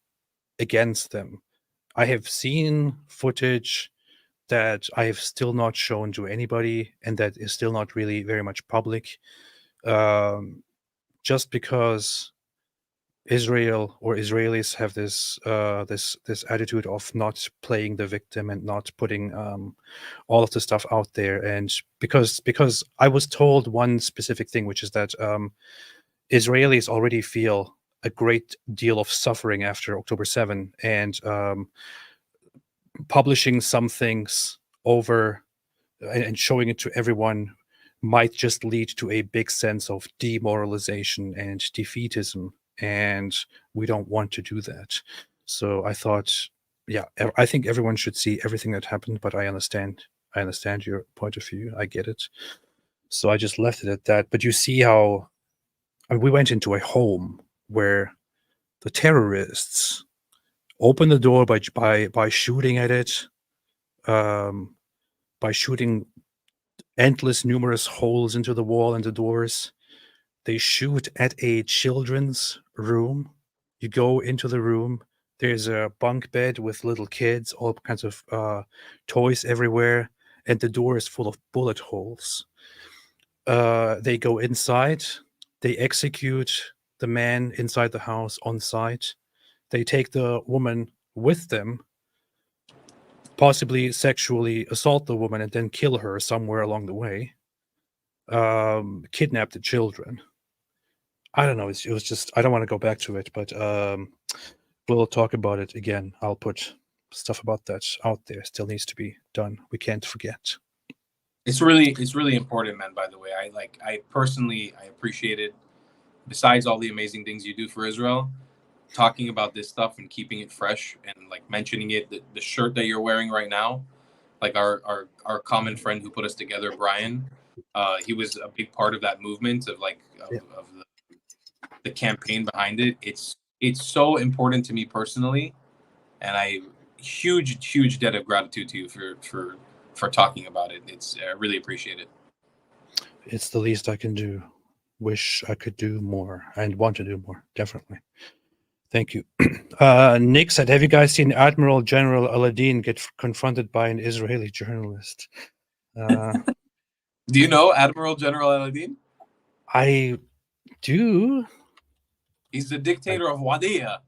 against them. I have seen footage that I have still not shown to anybody, and that is still not really very much public, just because Israel or Israelis have this attitude of not playing the victim and not putting all of the stuff out there. And because I was told one specific thing, which is that Israelis already feel a great deal of suffering after October 7, and publishing some things over and showing it to everyone might just lead to a big sense of demoralization and defeatism, and we don't want to do that. So I thought, yeah, I think everyone should see everything that happened, but I understand your point of view. I get it. So I just left it at that. But you see how, I mean, we went into a home where the terrorists opened the door by shooting at it, by shooting endless, numerous holes into the wall and the doors. They shoot at a children's room. You go into the room. There's a bunk bed with little kids, all kinds of toys everywhere, and the door is full of bullet holes. They go inside. They execute the man inside the house on site. They take the woman with them, possibly sexually assault the woman, and then kill her somewhere along the way. Kidnap the children. I don't know. It was just, I don't want to go back to it, but we'll talk about it again. I'll put stuff about that out there. Still needs to be done. We can't forget. It's really important, man. By the way, I personally appreciate it. Besides all the amazing things you do for Israel, talking about this stuff and keeping it fresh and like mentioning it. The shirt that you're wearing right now, like our common friend who put us together, Brian, he was a big part of that movement of the campaign behind it. It's so important to me personally, and I huge debt of gratitude to you for talking about it. It's I really appreciate it. It's the least I can do. Wish I could do more and want to do more. Definitely. Thank you. Nick said, have you guys seen Admiral General Aladdin get confronted by an Israeli journalist? Do you know Admiral General Aladdin? I do. He's the dictator of Wadiya.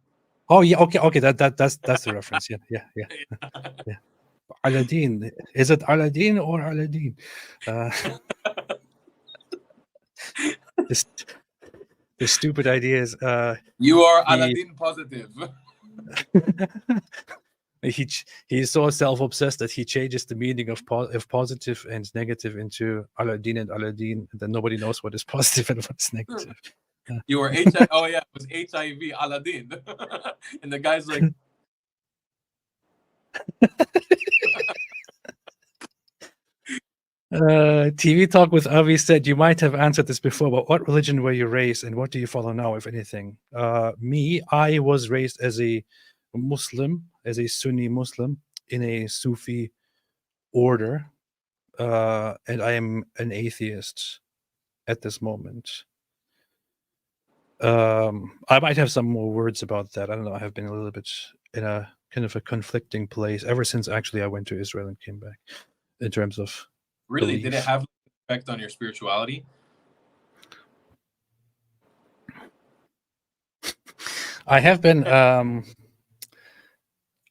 Oh yeah, okay. That's the reference. Yeah. Aladdin. Is it Aladdin or Aladdin? The stupid ideas. You are Aladdin positive. He's so self-obsessed that he changes the meaning of positive and negative into Aladdin and Aladdin, and then nobody knows what is positive and what is negative. You were HIV. Oh yeah, it was HIV Aladdin, and the guy's like. TV Talk with Avi said, you might have answered this before, but what religion were you raised and what do you follow now, if anything? I was raised as a Muslim, as a Sunni Muslim in a Sufi order, and I am an atheist at this moment. I might have some more words about that. I don't know. I have been a little bit in a kind of a conflicting place ever since actually I went to Israel and came back, in terms of really belief. Did it have an effect on your spirituality? I have been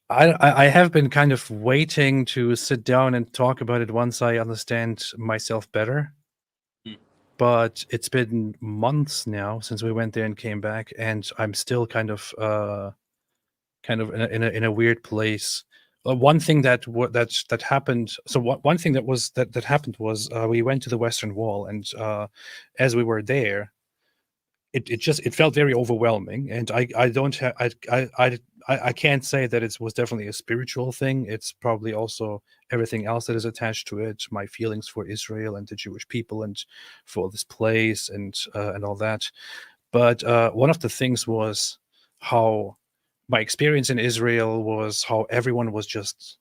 I have been kind of waiting to sit down and talk about it once I understand myself better. But it's been months now since we went there and came back, and I'm still kind of in a weird place. One thing that happened. So one thing that happened was we went to the Western Wall, and as we were there, it felt very overwhelming, and I can't say that it was definitely a spiritual thing. It's probably also everything else that is attached to it, my feelings for Israel and the Jewish people and for this place and all that. But one of the things was how my experience in Israel was how everyone was just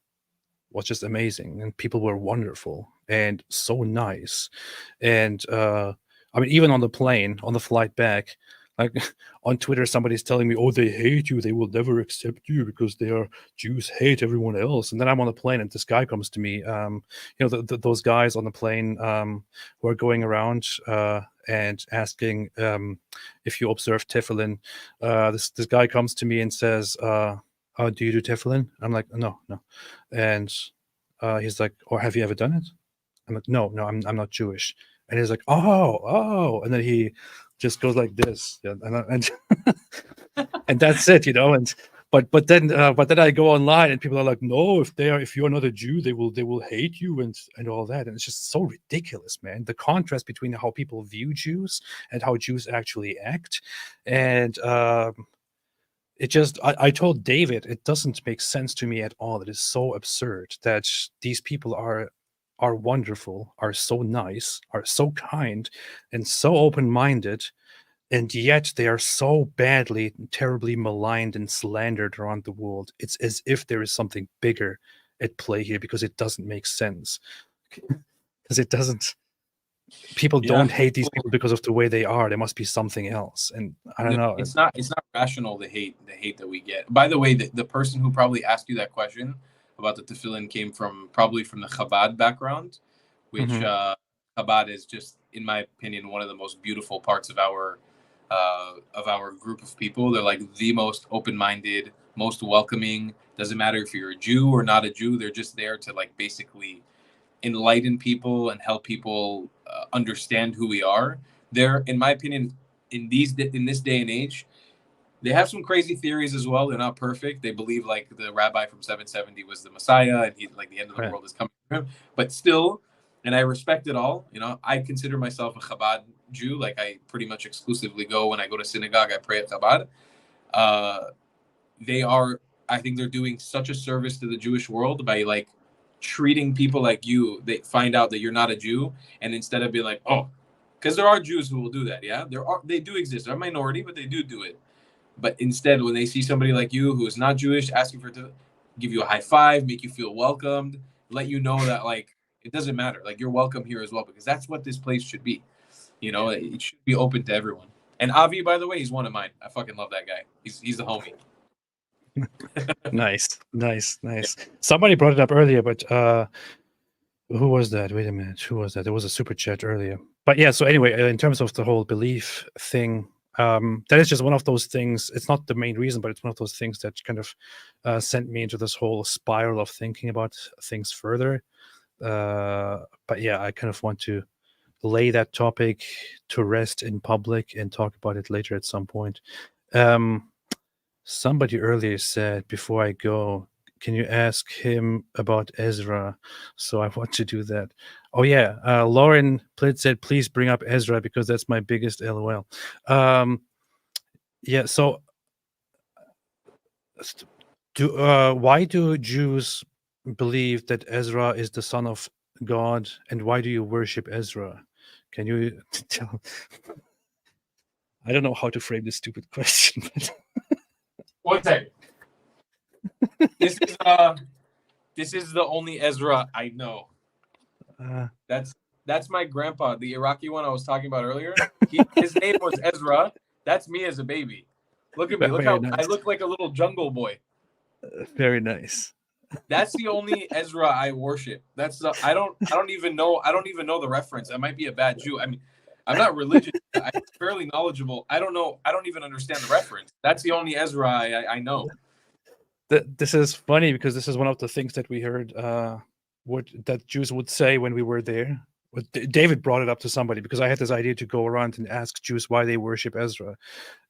amazing, and people were wonderful and so nice. And I mean, even on the plane, on the flight back, like on Twitter, somebody's telling me, "Oh, they hate you. They will never accept you because they are Jews hate everyone else." And then I'm on a plane, and this guy comes to me. Those guys on the plane who are going around and asking if you observe tefillin. This guy comes to me and says, "Oh, do you do tefillin?" I'm like, "No." And he's like, "Or have you ever done it?" I'm like, "No, I'm not Jewish." And he's like, "Oh," and then he just goes like this, yeah, and and that's it, And but then I go online and people are like, "No, if you're not a Jew, they will hate you and all that." And it's just so ridiculous, man. The contrast between how people view Jews and how Jews actually act, and it just I told David it doesn't make sense to me at all. It is so absurd that these people are wonderful, are so nice, are so kind, and so open-minded, and yet they are so badly, terribly maligned and slandered around the world. It's as if there is something bigger at play here, because it doesn't make sense. Because it doesn't. People don't hate these people because of the way they are. There must be something else, and I don't know. It's not rational, the hate that we get. By the way, the person who probably asked you that question about the tefillin came probably from the Chabad background, which Chabad is just, in my opinion, one of the most beautiful parts of our group of people. They're like the most open-minded, most welcoming. Doesn't matter if you're a Jew or not a Jew. They're just there to like basically enlighten people and help people understand who we are. They're, in my opinion, in this day and age, they have some crazy theories as well. They're not perfect. They believe like the rabbi from 770 was the Messiah, and he, like, the end of the world is coming for him. But still, and I respect it all. I consider myself a Chabad Jew. Like, I pretty much exclusively go when I go to synagogue. I pray at Chabad. I think they're doing such a service to the Jewish world by like treating people like you. They find out that you're not a Jew, and instead of being like, oh, because there are Jews who will do that. Yeah, they do exist. They're a minority, but they do it. But instead, when they see somebody like you who is not Jewish, asking to give you a high five, make you feel welcomed, let you know that like it doesn't matter, like you're welcome here as well, because that's what this place should be. It should be open to everyone. And Avi, by the way, he's one of mine. I fucking love that guy. He's a homie. Nice. Somebody brought it up earlier, but who was that? Wait a minute. Who was that? There was a super chat earlier. But yeah, so anyway, in terms of the whole belief thing, that is just one of those things. It's not the main reason, but it's one of those things that kind of sent me into this whole spiral of thinking about things further. But yeah, I kind of want to lay that topic to rest in public and talk about it later at some point. Somebody earlier said, before I go, can you ask him about Ezra? So I want to do that. Oh yeah, Lauren Plitt said, please bring up Ezra because that's my biggest LOL. Yeah, so why do Jews believe that Ezra is the son of God, and why do you worship Ezra? Can you tell? I don't know how to frame this stupid question. But 1 second. This is the only Ezra I know. That's my grandpa, the Iraqi one I was talking about earlier. His name was Ezra. That's me as a baby. Look at me. Look how nice. I look like a little jungle boy. Very nice. That's the only Ezra I worship. I don't even know the reference. I might be a bad Jew. I mean, I'm not religious. I'm fairly knowledgeable. I don't know. I don't even understand the reference. That's the only Ezra I know. This is funny because this is one of the things that we heard that Jews would say when we were there. David brought it up to somebody because I had this idea to go around and ask Jews why they worship Ezra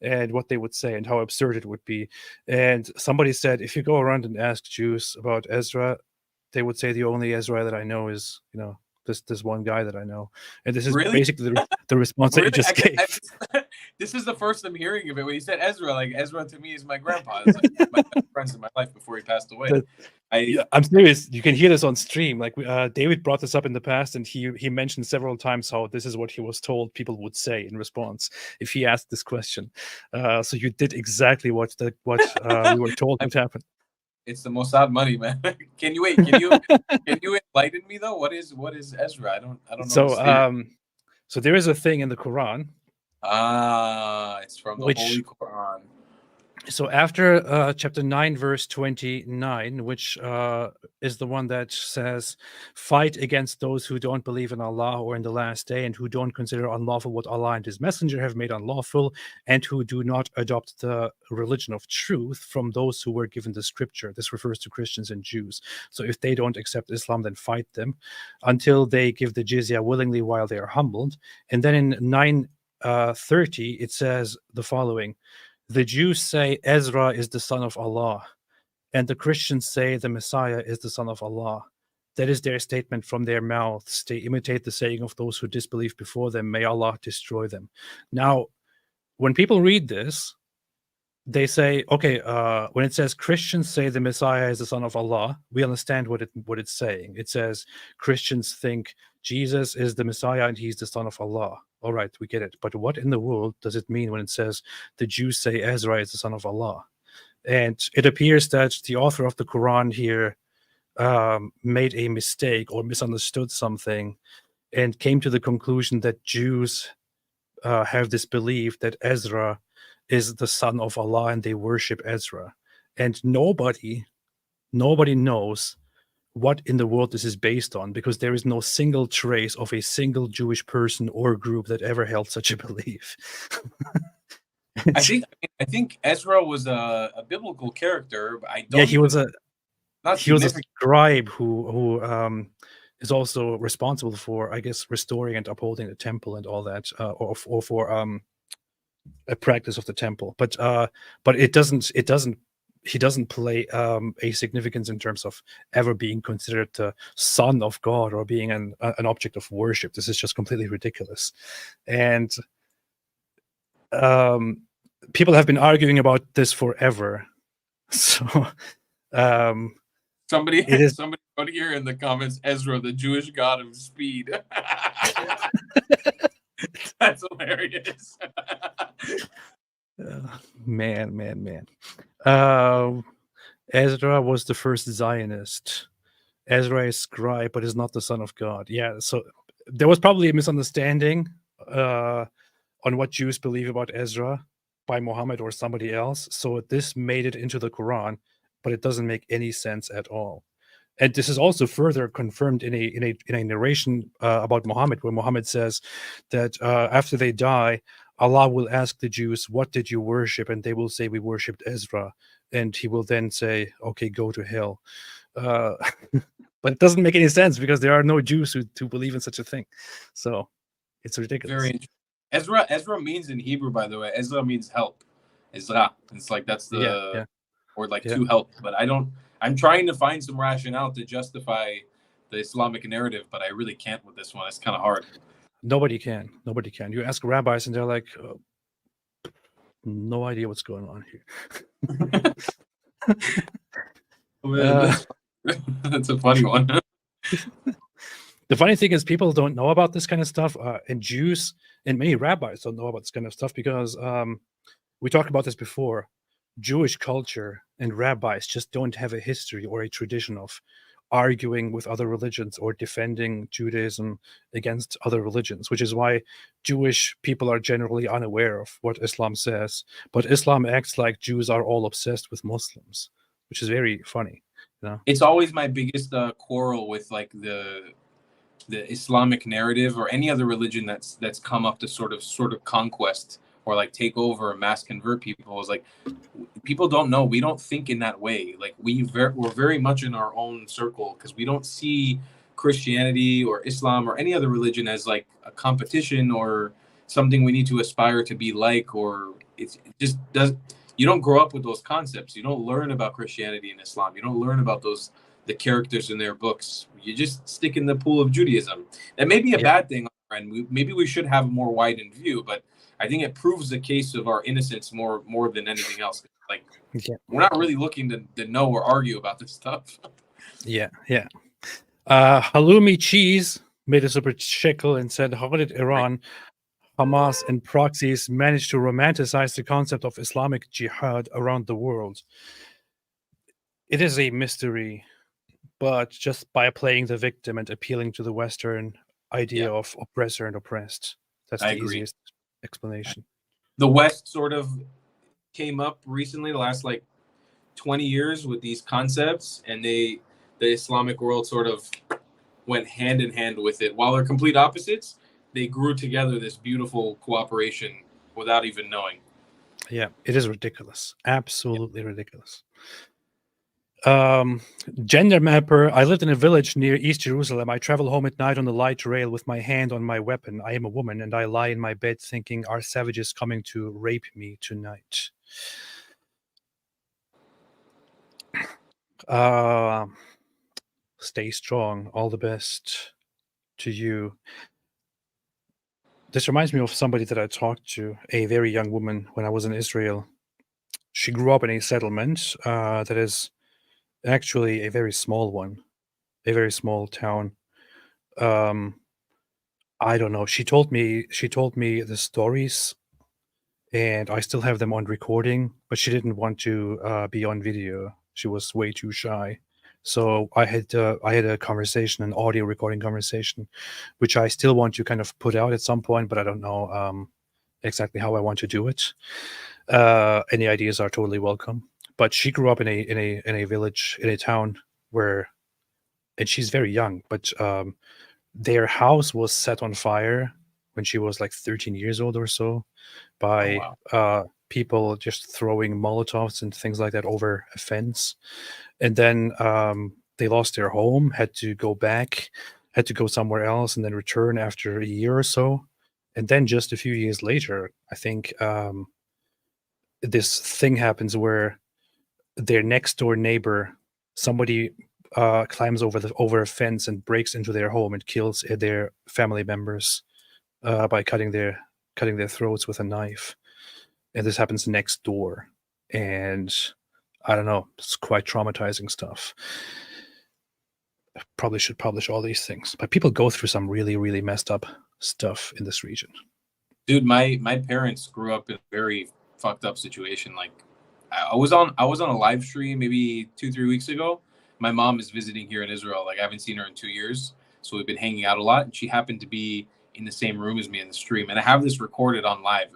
and what they would say and how absurd it would be. And somebody said, if you go around and ask Jews about Ezra, they would say the only Ezra that I know is, this one guy that I know. And this is really? Basically the response that you just gave. This is the first I'm hearing of it. When you said Ezra, like Ezra to me is my grandpa. It's like my best friends in my life before he passed away. I'm serious. You can hear this on stream. Like David brought this up in the past, and he mentioned several times how this is what he was told people would say in response if he asked this question. So you did exactly what we were told would happen. It's the Mossad money, man. Can you enlighten me though? What is Ezra? I don't know. So there is a thing in the Quran It's from the Which- Holy Quran. So after chapter 9, verse 29, which is the one that says, fight against those who don't believe in Allah or in the last day, and who don't consider unlawful what Allah and his messenger have made unlawful, and who do not adopt the religion of truth from those who were given the scripture. This refers to Christians and Jews. So if they don't accept Islam, then fight them until they give the jizya willingly while they are humbled. And then in 9:30, it says the following: the Jews say Ezra is the son of Allah, and the Christians say the Messiah is the son of Allah. That is their statement from their mouths. They imitate the saying of those who disbelieved before them. May Allah destroy them. Now, when people read this, they say, okay, when it says Christians say the Messiah is the son of Allah, we understand what it's saying. It says Christians think Jesus is the Messiah and he's the son of Allah. All right, we get it. But what in the world does it mean when it says the Jews say Ezra is the son of Allah? And it appears that the author of the Quran here made a mistake or misunderstood something and came to the conclusion that Jews have this belief that Ezra is the son of Allah and they worship Ezra. And nobody knows what in the world this is based on, because there is no single trace of a single Jewish person or group that ever held such a belief. I think Ezra was a biblical character, but I don't. Yeah, he was a significant. scribe who is also responsible for, I guess, restoring and upholding the temple and all that, or for a practice of the temple. But he doesn't play a significance in terms of ever being considered the son of God or being an object of worship. This is just completely ridiculous. And people have been arguing about this forever. So somebody wrote here in the comments, Ezra, the Jewish god of speed. That's hilarious. Man. Ezra was the first Zionist. Ezra is scribe, but is not the son of God. Yeah, so there was probably a misunderstanding on what Jews believe about Ezra by Muhammad or somebody else. So this made it into the Quran, but it doesn't make any sense at all. And this is also further confirmed in a narration about Muhammad, where Muhammad says that after they die, Allah will ask the Jews, "What did you worship?" And they will say, "We worshipped Ezra." And he will then say, "Okay, go to hell." But it doesn't make any sense because there are no Jews who believe in such a thing. So it's ridiculous. Very interesting. Ezra means in Hebrew, by the way. Ezra means help. Ezra. It's like that's the word, like to help. But I'm trying to find some rationale to justify the Islamic narrative, but I really can't with this one. It's kind of hard. Nobody can. You ask rabbis and they're like, no idea what's going on here. That's a funny one. The funny thing is people don't know about this kind of stuff, and Jews and many rabbis don't know about this kind of stuff because we talked about this before. Jewish culture and rabbis just don't have a history or a tradition of arguing with other religions or defending Judaism against other religions, which is why Jewish people are generally unaware of what Islam says. But Islam acts like Jews are all obsessed with Muslims, which is very funny. You know? It's always my biggest quarrel with like the Islamic narrative or any other religion that's come up to sort of conquest or like take over or mass convert people. Is like people don't know. We don't think in that way. Like we're very much in our own circle because we don't see Christianity or Islam or any other religion as like a competition or something we need to aspire to be like, or it just does. You don't grow up with those concepts. You don't learn about Christianity and Islam. You don't learn about the characters in their books. You just stick in the pool of Judaism. That may be a bad thing, friend. Maybe we should have a more widened view, but I think it proves the case of our innocence more than anything else. Like we're not really looking to know or argue about this stuff. Yeah. Halloumi Cheese made a super shekel and said, how did Iran, Hamas, and proxies manage to romanticize the concept of Islamic jihad around the world? It is a mystery, but just by playing the victim and appealing to the Western idea of oppressor and oppressed. That's the easiest. explanation. The West sort of came up recently, the last like 20 years with these concepts, and the Islamic world sort of went hand in hand with it. While they're complete opposites, they grew together this beautiful cooperation without even knowing. Yeah, it is ridiculous. Absolutely ridiculous. Gender mapper. I lived in a village near East Jerusalem. I travel home at night on the light rail with my hand on my weapon. I am a woman, and I lie in my bed thinking, are savages coming to rape me tonight? Stay strong. All the best to you. This reminds me of somebody that I talked to, a very young woman, when I was in Israel. She grew up in a settlement that is actually a very small one, a very small town. I don't know. She told me the stories, and I still have them on recording, but she didn't want to be on video. She was way too shy. So I had a conversation, an audio recording conversation, which I still want to kind of put out at some point, but I don't know exactly how I want to do it. Any ideas are totally welcome. But she grew up in a village, in a town where, and she's very young, but their house was set on fire when she was like 13 years old or so by people just throwing Molotovs and things like that over a fence. And then they lost their home, had to go back, had to go somewhere else, and then return after a year or so. And then just a few years later, I think this thing happens where their next door neighbor, somebody climbs over a fence and breaks into their home and kills their family members by cutting their throats with a knife. And this happens next door. And I don't know, it's quite traumatizing stuff. I probably should publish all these things, but people go through some really, really messed up stuff in this region. Dude, my parents grew up in a very fucked up situation. Like, I was on a live stream maybe 2-3 weeks ago. My mom is visiting here in Israel. Like, I haven't seen her in 2 years, so we've been hanging out a lot. And she happened to be in the same room as me in the stream, and I have this recorded on live.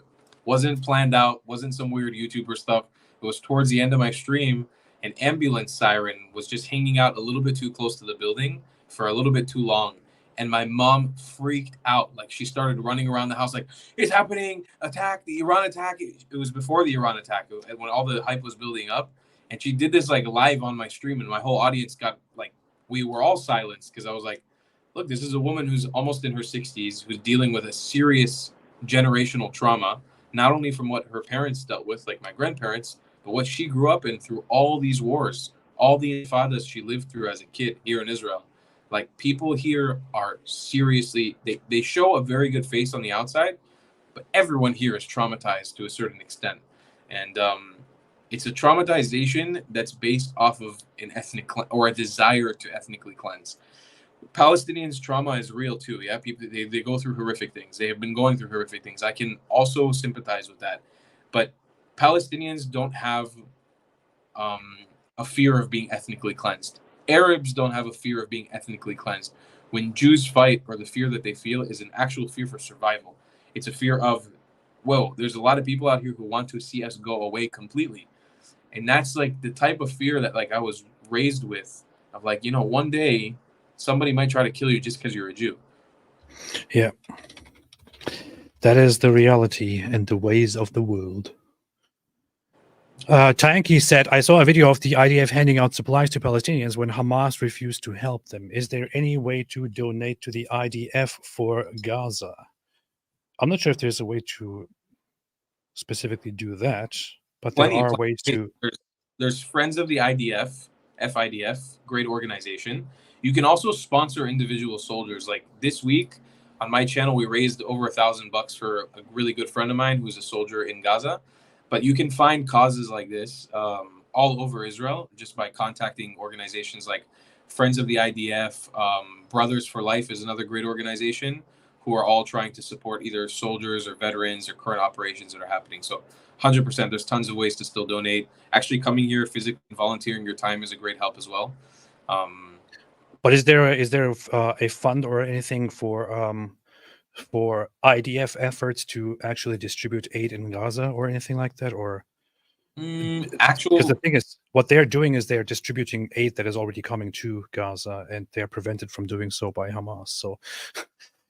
Wasn't planned out. Wasn't some weird YouTuber stuff. It was towards the end of my stream. An ambulance siren was just hanging out a little bit too close to the building for a little bit too long. And my mom freaked out. Like, she started running around the house like, it's happening, attack, the Iran attack. It was before the Iran attack, when all the hype was building up. And she did this like live on my stream, and my whole audience got like, we were all silenced, because I was like, look, this is a woman who's almost in her 60s, who's dealing with a serious generational trauma, not only from what her parents dealt with, like my grandparents, but what she grew up in through all these wars, all the intifadas she lived through as a kid here in Israel. Like, people here are seriously, they show a very good face on the outside, but everyone here is traumatized to a certain extent. And it's a traumatization that's based off of an ethnic or a desire to ethnically cleanse. Palestinians' trauma is real too. Yeah, people, they go through horrific things. They have been going through horrific things. I can also sympathize with that. But Palestinians don't have a fear of being ethnically cleansed. Arabs don't have a fear of being ethnically cleansed. When Jews fight, or the fear that they feel is an actual fear for survival. It's a fear of, whoa, there's a lot of people out here who want to see us go away completely. And that's like the type of fear that like I was raised with, of like, you know, one day somebody might try to kill you just because you're a Jew. Yeah. That is the reality and the ways of the world. Tanky said, I saw a video of the IDF handing out supplies to Palestinians when Hamas refused to help them. Is there any way to donate to the IDF for Gaza? I'm not sure if there's a way to specifically do that, but there are ways to. There's Friends of the IDF, FIDF, great organization. You can also sponsor individual soldiers. Like this week on my channel, we raised over $1,000 for a really good friend of mine who's a soldier in Gaza. But you can find causes like this all over Israel just by contacting organizations like Friends of the IDF. Brothers for Life is another great organization who are all trying to support either soldiers or veterans or current operations that are happening. So 100%, there's tons of ways to still donate. Actually coming here physically and volunteering your time is a great help as well. But is there a fund or anything for for IDF efforts to actually distribute aid in Gaza or anything like that? Or because the Actual, thing is, what they're doing is they're distributing aid that is already coming to Gaza, and they're prevented from doing so by Hamas. So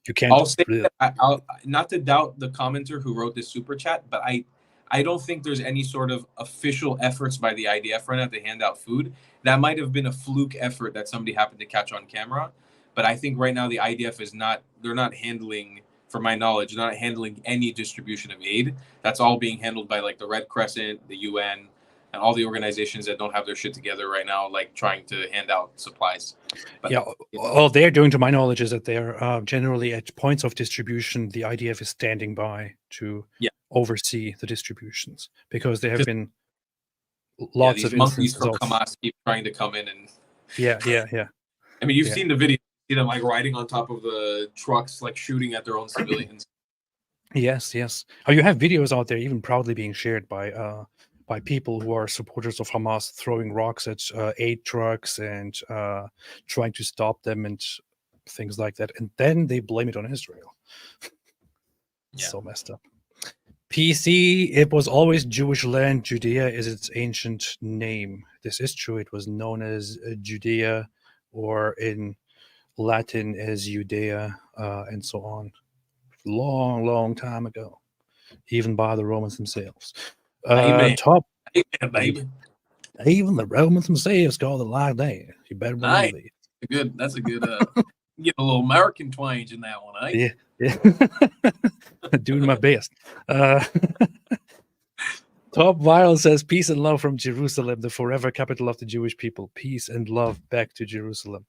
you can't. I'll say that I'll not to doubt the commenter who wrote this super chat, but I don't think there's any sort of official efforts by the IDF right now to hand out food. That might have been a fluke effort that somebody happened to catch on camera, but I think right now the IDF is not. They're not handling, from my knowledge, not handling any distribution of aid. That's all being handled by like the Red Crescent, the UN, and all the organizations that don't have their shit together right now, like trying to hand out supplies. But Yeah, all they're doing, to my knowledge, is that they're generally at points of distribution. The IDF is standing by to oversee the distributions, because there have been lots these of monkeys instances from of Hamas keep trying to come in and. yeah. I mean, you've Yeah. seen the video. You see them like riding on top of the trucks, like shooting at their own civilians. Yes. Oh, you have videos out there even proudly being shared by people who are supporters of Hamas, throwing rocks at aid trucks and trying to stop them and things like that, and then they blame it on Israel. Yeah. So messed up. PC, it was always Jewish land. Judea is its ancient name. This is true. It was known as Judea, or in Latin as Judea, and so on. Long time ago, even by the Romans themselves. Amen. Top, Amen, baby. even the Romans themselves called it like that. You better Nice. believe it. Good. That's a good. Get a little American twinge in that one, eh? Yeah. Doing my best. Top Viral says, peace and love from Jerusalem, the forever capital of the Jewish people. Peace and love back to Jerusalem.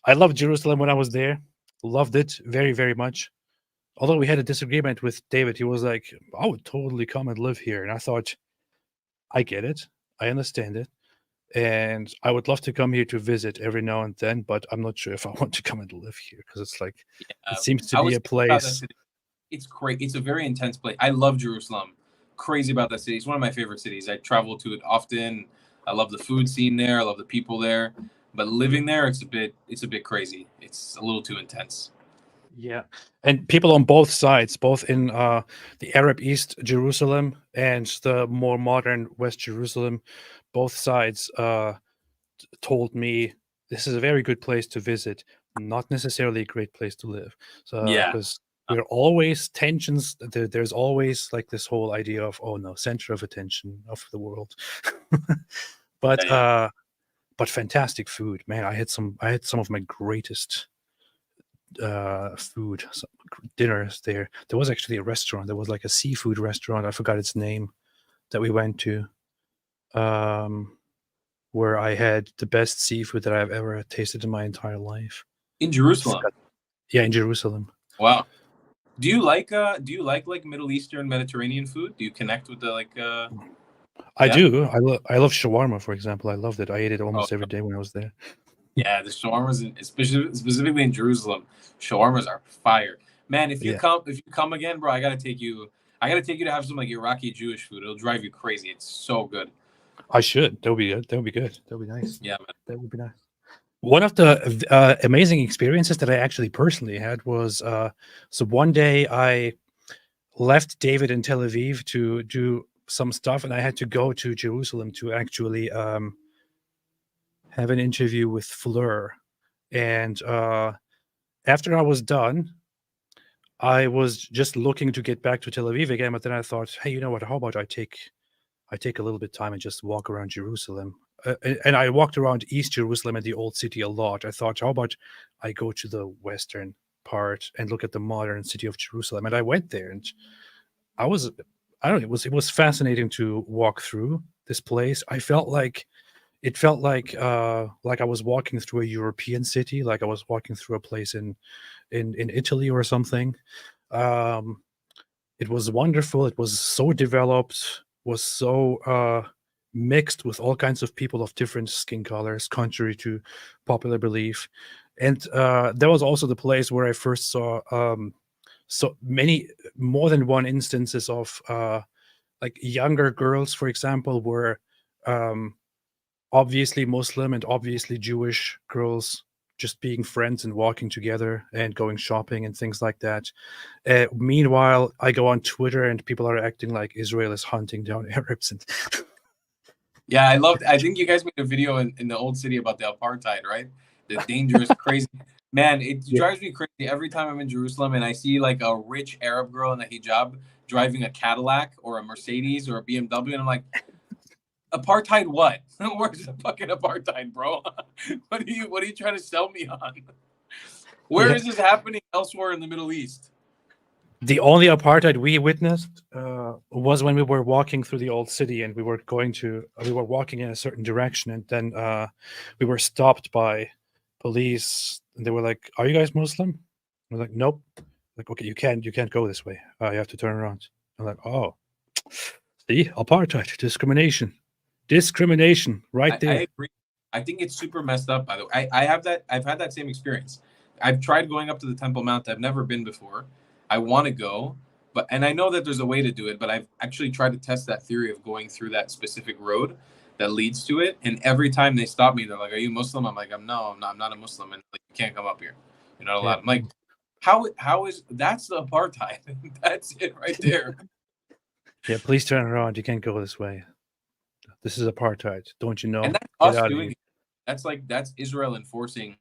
I loved Jerusalem when I was there. Loved it very, very much. Although we had a disagreement with David. He was like, I would totally come and live here. And I thought, I get it. I understand it. And I would love to come here to visit every now and then, but I'm not sure if I want to come and live here, because it's like, it seems to be a place. It's great. It's a very intense place. I love Jerusalem. Crazy about that city. It's one of my favorite cities. I travel to it often. I love the food scene there. I love the people there. But living there, it's a bit crazy. It's a little too intense. Yeah, and people on both sides, both in the Arab East Jerusalem and the more modern West Jerusalem, both sides told me this is a very good place to visit, not necessarily a great place to live. So because there are always tensions, there's always like this whole idea of, oh no, center of attention of the world. But fantastic food, man. I had some of my greatest food dinners there. There was actually a restaurant. There was like a seafood restaurant. I forgot its name that we went to, where I had the best seafood that I've ever tasted in my entire life. In Jerusalem. Yeah, in Jerusalem. Wow. Do you like like Middle Eastern Mediterranean food? Do you connect with the like I do. I love shawarma, for example. I loved it. I ate it almost every day when I was there. Yeah, the shawarmas, specifically in Jerusalem, shawarmas are fire, man. If you come again, bro, I gotta take you to have some like Iraqi Jewish food. It'll drive you crazy. It's so good. I should. That would be good. That would be good. That would be nice. Yeah, man. That would be nice. One of the amazing experiences that I actually personally had was so one day I left David in Tel Aviv to do some stuff, and I had to go to Jerusalem to actually have an interview with Fleur. And after I was done, I was just looking to get back to Tel Aviv again, but then I thought, hey, you know what? How about I take a little bit of time and just walk around Jerusalem. And I walked around East Jerusalem and the old city a lot. I thought, how about I go to the western part and look at the modern city of Jerusalem? And I went there, and it was fascinating to walk through this place. It felt like I was walking through a European city, like I was walking through a place in Italy or something. It was wonderful. It was so developed, was so mixed with all kinds of people of different skin colors, contrary to popular belief. And there was also the place where I first saw so many, more than one instances of like younger girls, for example, were obviously Muslim and obviously Jewish girls just being friends and walking together and going shopping and things like that. Meanwhile, I go on Twitter and people are acting like Israel is hunting down Arabs. And Yeah, I think you guys made a video in the old city about the apartheid, right? The dangerous, crazy. Man, it Yeah. drives me crazy every time I'm in Jerusalem and I see like a rich Arab girl in a hijab driving a Cadillac or a Mercedes or a BMW, and I'm like, apartheid what? Where's the fucking apartheid, bro? What are you trying to sell me on? Where is this happening elsewhere in the Middle East? The only apartheid we witnessed was when we were walking through the old city and we were walking in a certain direction, and then we were stopped by police and they were like, "Are you guys Muslim?" We're like, "Nope." Like, "Okay, you can't go this way. You have to turn around." I'm like, "Oh, see, apartheid, discrimination right there." I agree. I think it's super messed up, by the way. I've had that same experience. I've tried going up to the Temple Mount. I've never been before. I want to go, and I know that there's a way to do it, but I've actually tried to test that theory of going through that specific road that leads to it. And every time they stop me, they're like, "Are you Muslim?" I'm like, I'm not a Muslim, and like, you can't come up here. You're not allowed. Yeah. I'm like, how is that's the apartheid? That's it right there. Yeah, please turn around. You can't go this way. This is apartheid. Don't you know? And that's Get us out of doing here. it. That's Israel enforcing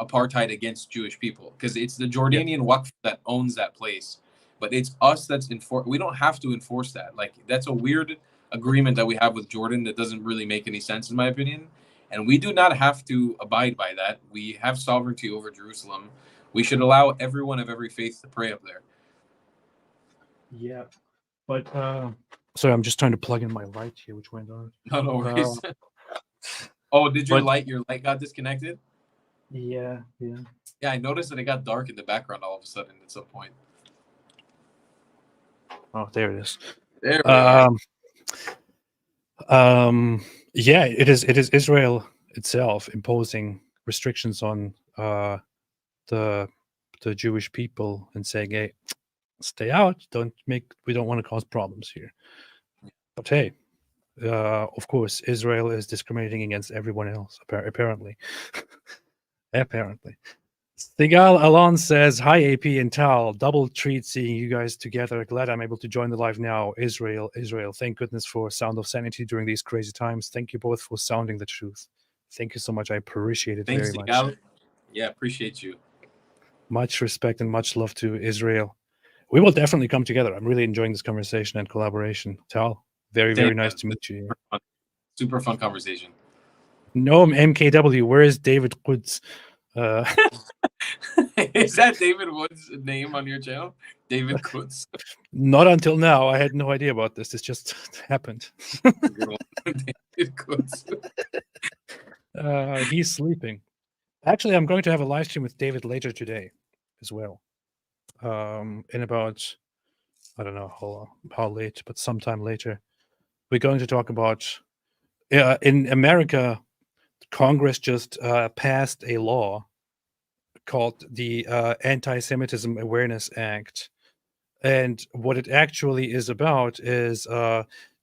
apartheid against Jewish people, because it's the Jordanian Waqf that owns that place, but it's us that's we don't have to enforce that. Like, that's a weird agreement that we have with Jordan that doesn't really make any sense in my opinion, and we do not have to abide by that. We have sovereignty over Jerusalem. We should allow everyone of every faith to pray up there. Yeah, but sorry, I'm just trying to plug in my light here, which went on. No worries. Oh, did your light got disconnected? Yeah. Yeah, I noticed that it got dark in the background all of a sudden at some point. Oh, there it is. There we are. Yeah, it is Israel itself imposing restrictions on the Jewish people and saying, "Hey, stay out. We don't want to cause problems here." But hey, of course, Israel is discriminating against everyone else, apparently. Apparently. Sigal Alon says, "Hi, AP and Tal. Double treat seeing you guys together. Glad I'm able to join the live now. Israel. Thank goodness for Sound of Sanity during these crazy times. Thank you both for sounding the truth. Thank you so much. I appreciate it Thanks, very Sigal. much. Yeah, appreciate you. Much respect and much love to Israel. We will definitely come together. I'm really enjoying this conversation and collaboration. Tal, very nice to meet you. Super fun conversation. Noam MKW, where is David Quds? Is that David Wood's name on your channel? David Kutz? Not until now. I had no idea about this. This just happened. David Kutz. He's sleeping. Actually, I'm going to have a live stream with David later today as well. In about, I don't know how late, but sometime later. We're going to talk about, in America, Congress just passed a law called the Anti-Semitism Awareness Act. And what it actually is about is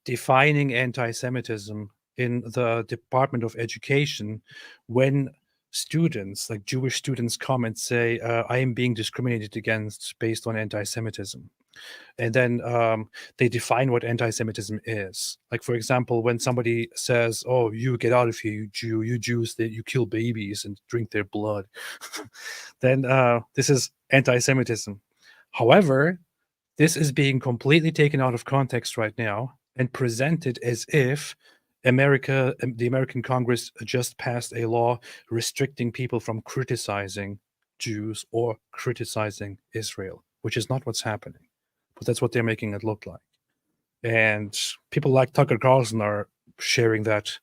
defining anti-Semitism in the Department of Education when students, like Jewish students, come and say, I am being discriminated against based on anti-Semitism. And then they define what anti-Semitism is. Like, for example, when somebody says, "Oh, you get out of here, you Jew, you Jews, that you kill babies and drink their blood," then this is anti-Semitism. However, this is being completely taken out of context right now and presented as if the American Congress just passed a law restricting people from criticizing Jews or criticizing Israel, which is not what's happening. But that's what they're making it look like. And people like Tucker Carlson are sharing that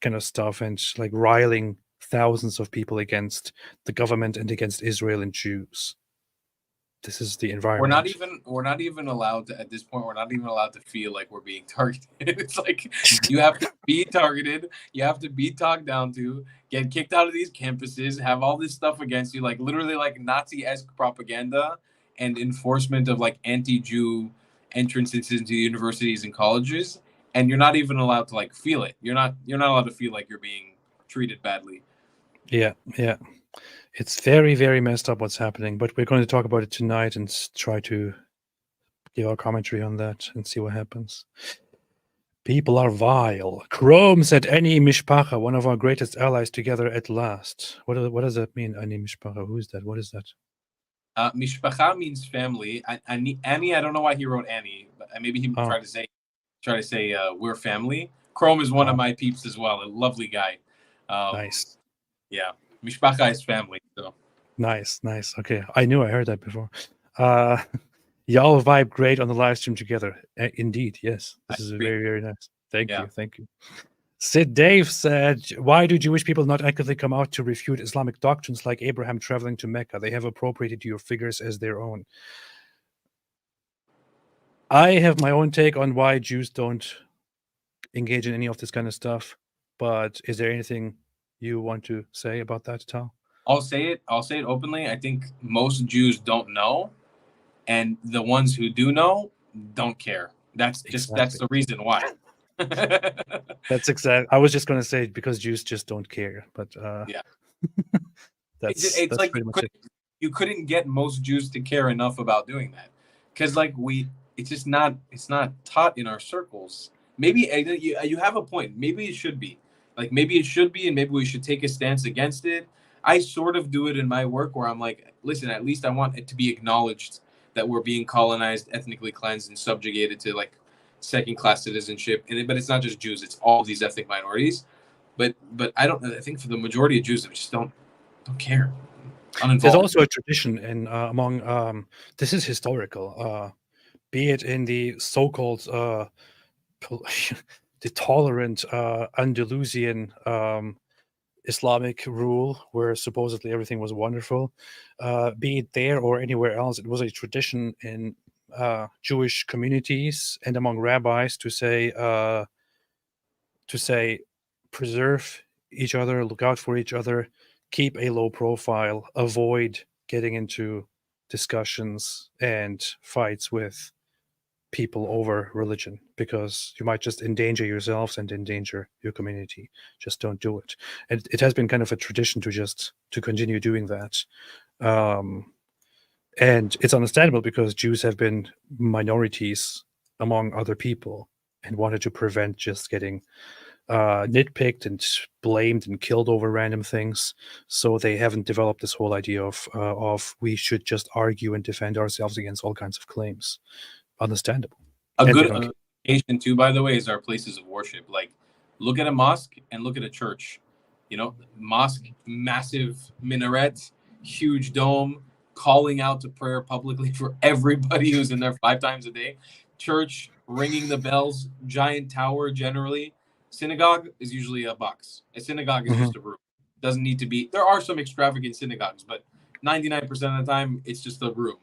kind of stuff and like riling thousands of people against the government and against Israel and Jews. This is the environment. We're not even allowed to, at this point, we're not even allowed to feel like we're being targeted. It's like, you have to be targeted, you have to be talked down to, get kicked out of these campuses, have all this stuff against you, like literally like Nazi-esque propaganda and enforcement of like anti-Jew entrances into universities and colleges, and you're not even allowed to like feel it. You're not allowed to feel like you're being treated badly. Yeah, yeah. It's very, very messed up what's happening, but we're going to talk about it tonight and try to give our commentary on that and see what happens. People are vile. Chrome said, "Any mishpacha, one of our greatest allies, together at last." What does that mean? Any mishpacha? Who is that? What is that? Mishpacha means family. Annie, I don't know why he wrote Annie, but maybe he tried to say we're family. Chrome is one of my peeps as well. A lovely guy. Nice. Yeah, mishpacha is family. So nice. Okay, I knew I heard that before. Y'all vibe great on the live stream together. Indeed, yes. This is very, very nice. Thank you. Sid Dave said, "Why do Jewish people not actively come out to refute Islamic doctrines like Abraham traveling to Mecca? They have appropriated your figures as their own." I have my own take on why Jews don't engage in any of this kind of stuff, but is there anything you want to say about that, Tal? I'll say it openly. I think most Jews don't know, and the ones who do know don't care. That's the reason why. That's exactly. I was just going to say because Jews just don't care, but yeah, that's like pretty much it. You couldn't get most Jews to care enough about doing that because it's not taught in our circles. Maybe you have a point. Maybe it should be and maybe we should take a stance against it. I sort of do it in my work where I'm like, listen, at least I want it to be acknowledged that we're being colonized, ethnically cleansed, and subjugated to like second-class citizenship. But it's not just Jews; it's all of these ethnic minorities. But I think for the majority of Jews, they just don't care. Uninvolved. There's also a tradition in among this is historical, be it in the so-called the tolerant Andalusian Islamic rule, where supposedly everything was wonderful, be it there or anywhere else. It was a tradition in Jewish communities and among rabbis to say, preserve each other, look out for each other, keep a low profile, avoid getting into discussions and fights with people over religion, because you might just endanger yourselves and endanger your community. Just don't do it. And it has been kind of a tradition to continue doing that. And it's understandable because Jews have been minorities among other people and wanted to prevent just getting nitpicked and blamed and killed over random things. So they haven't developed this whole idea of we should just argue and defend ourselves against all kinds of claims. Understandable. A good indication too, by the way, is our places of worship. Like, look at a mosque and look at a church. Mosque, massive minaret, huge dome, calling out to prayer publicly for everybody who's in there 5 times a day. Church, ringing the bells, giant tower generally. Synagogue is usually a box. A synagogue is just a room. Doesn't need to be. There are some extravagant synagogues, but 99% of the time, it's just a room.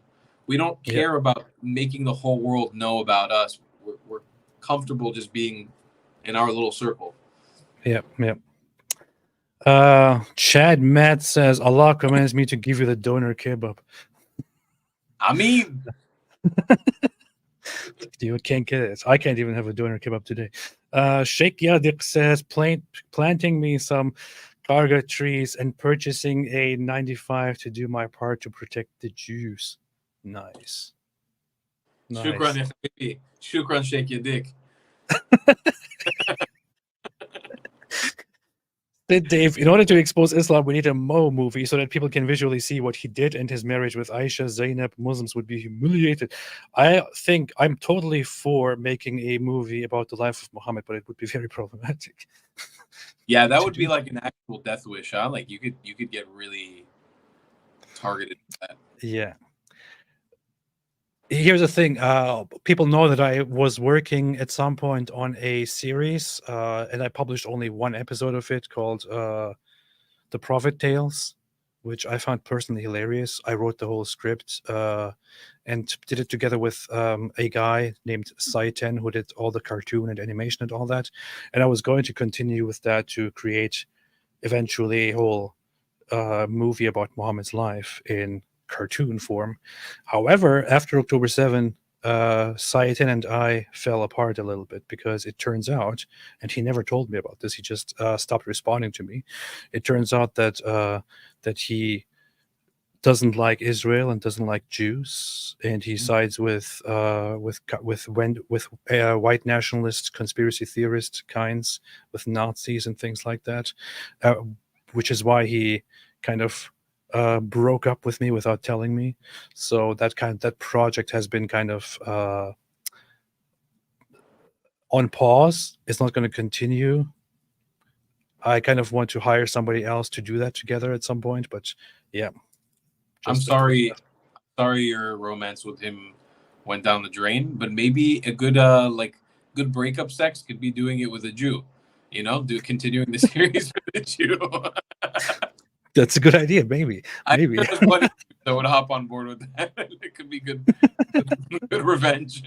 We don't care about making the whole world know about us. We're comfortable just being in our little circle. Yep. Chad Matt says, Allah commands me to give you the doner kebab. I mean, you can't get it. I can't even have a doner kebab today. Sheikh Yadik says, planting me some karga trees and purchasing a 95 to do my part to protect the Jews. Nice. Shukran, Shukran, Sheikh Yadik. Dave, in order to expose Islam, we need a Mo movie so that people can visually see what he did, and his marriage with Aisha Zainab. Muslims would be humiliated. I think I'm totally for making a movie about the life of Muhammad, but it would be very problematic. Yeah, that would be like an actual death wish, huh? Like you could get really targeted with that. Yeah. Here's the thing. People know that I was working at some point on a series, and I published only one episode of it called The Prophet Tales, which I found personally hilarious. I wrote the whole script and did it together with a guy named Saiten, who did all the cartoon and animation and all that. And I was going to continue with that to create eventually a whole movie about Muhammad's life in cartoon form. However, after October 7, Sayetin and I fell apart a little bit because it turns out, and he never told me about this. He just stopped responding to me. It turns out that that he doesn't like Israel and doesn't like Jews, and he sides with white nationalist, conspiracy theorist kinds, with Nazis and things like that, which is why he kind of broke up with me without telling me. So that project has been kind of on pause. It's not going to continue. I kind of want to hire somebody else to do that together at some point, but yeah. I'm sorry your romance with him went down the drain, but maybe a good good breakup sex could be doing it with a Jew. Continuing the series with a Jew. That's a good idea. Maybe. I would hop on board with that. It could be good revenge.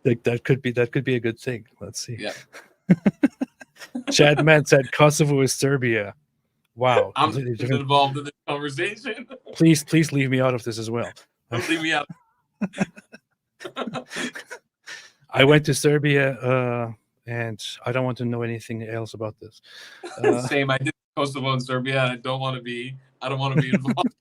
That could be a good thing. Let's see. Yeah. Chad Mann said Kosovo is Serbia. Wow. I'm involved in this conversation. Please leave me out of this as well. Don't leave me out. I went to Serbia, and I don't want to know anything else about this. Same. I did Kosovo and Serbia. And I don't want to be involved.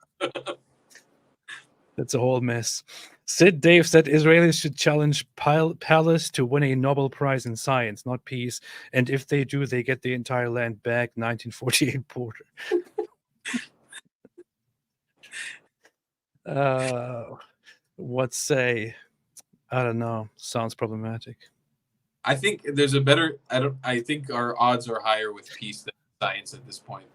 That's a whole mess. Sid Dave said Israelis should challenge Palace to win a Nobel Prize in science, not peace. And if they do, they get the entire land back. 1948 border. What say? I don't know. Sounds problematic. I think there's a better. I think our odds are higher with peace than science at this point.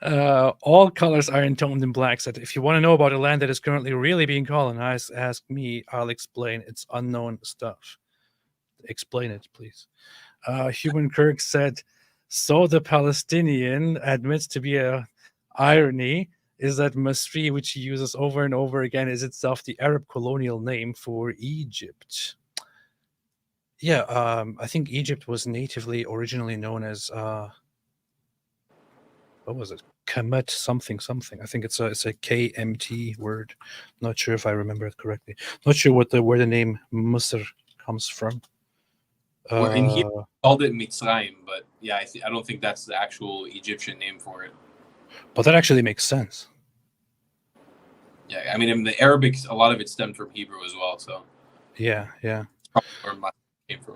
All colors are intoned in black. Said, if you want to know about a land that is currently really being colonized, ask me. I'll explain. It's unknown stuff. Explain it, please. Human Kirk said, so the Palestinian admits to be a irony is that Masri, which he uses over and over again, is itself the Arab colonial name for Egypt. Yeah, I think Egypt was originally known as what was it? Kemet something. I think it's a KMT word. Not sure if I remember it correctly. Not sure where the name Misr comes from. In here, called it Mitzrayim, but yeah, I don't think that's the actual Egyptian name for it. But that actually makes sense. Yeah, I mean, in the Arabic, a lot of it stemmed from Hebrew as well. So yeah. It's probably where mine came from.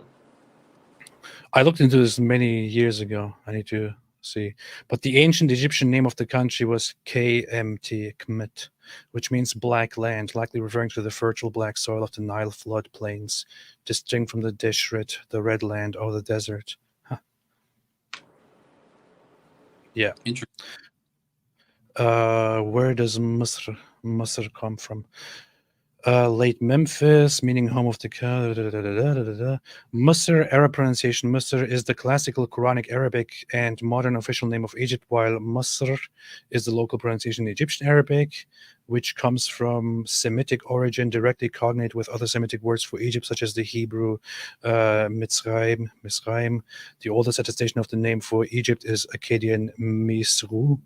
I looked into this many years ago. I need to see. But the ancient Egyptian name of the country was KMT, Kemet, which means black land, likely referring to the fertile black soil of the Nile flood plains, distinct from the Deshret, the red land, or the desert. Huh. Yeah. Interesting. Where does Masr come from? Late Memphis, meaning home of the Masr, Arab pronunciation. Masr is the classical Quranic Arabic and modern official name of Egypt, while Masr is the local pronunciation in Egyptian Arabic, which comes from Semitic origin, directly cognate with other Semitic words for Egypt, such as the Hebrew Mitzrayim. The oldest attestation of the name for Egypt is Akkadian Misru,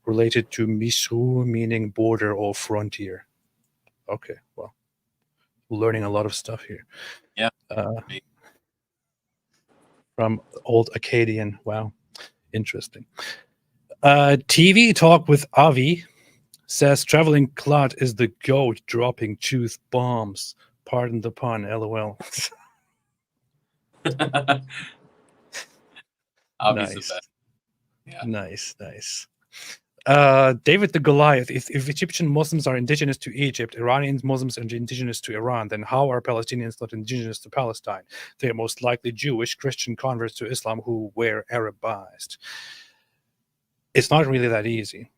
related to Misru, meaning border or frontier. Okay, well, learning a lot of stuff here. Yeah. From old Akkadian. Wow, interesting. TV Talk with Avi says traveling clot is the goat dropping tooth bombs. Pardon the pun, LOL. Avi's Nice. the best. Yeah. Nice. David the Goliath, if Egyptian Muslims are indigenous to Egypt, Iranian Muslims are indigenous to Iran, then how are Palestinians not indigenous to Palestine? They are most likely Jewish Christian converts to Islam who were Arabized. It's not really that easy.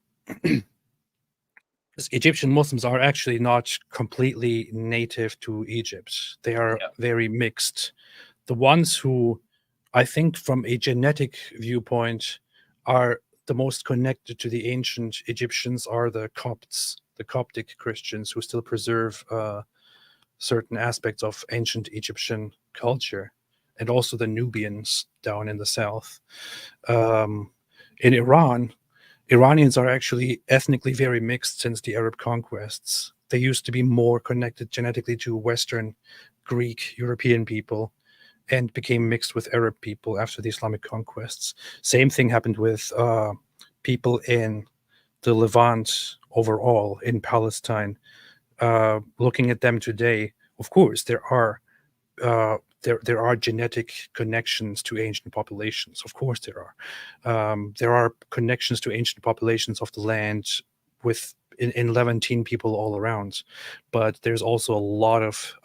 Because Egyptian Muslims are actually not completely native to Egypt. They are very mixed. The ones who, I think from a genetic viewpoint, are the most connected to the ancient Egyptians are the Copts, the Coptic Christians, who still preserve certain aspects of ancient Egyptian culture, and also the Nubians down in the south. In Iran, Iranians are actually ethnically very mixed since the Arab conquests. they used to be more connected genetically to Western Greek European people and became mixed with Arab people after the Islamic conquests. Same thing happened with people in the Levant overall, in Palestine. Looking at them today, of course, there are genetic connections to ancient populations. Of course, there are connections to ancient populations of the land with in Levantine people all around, but there's also a lot of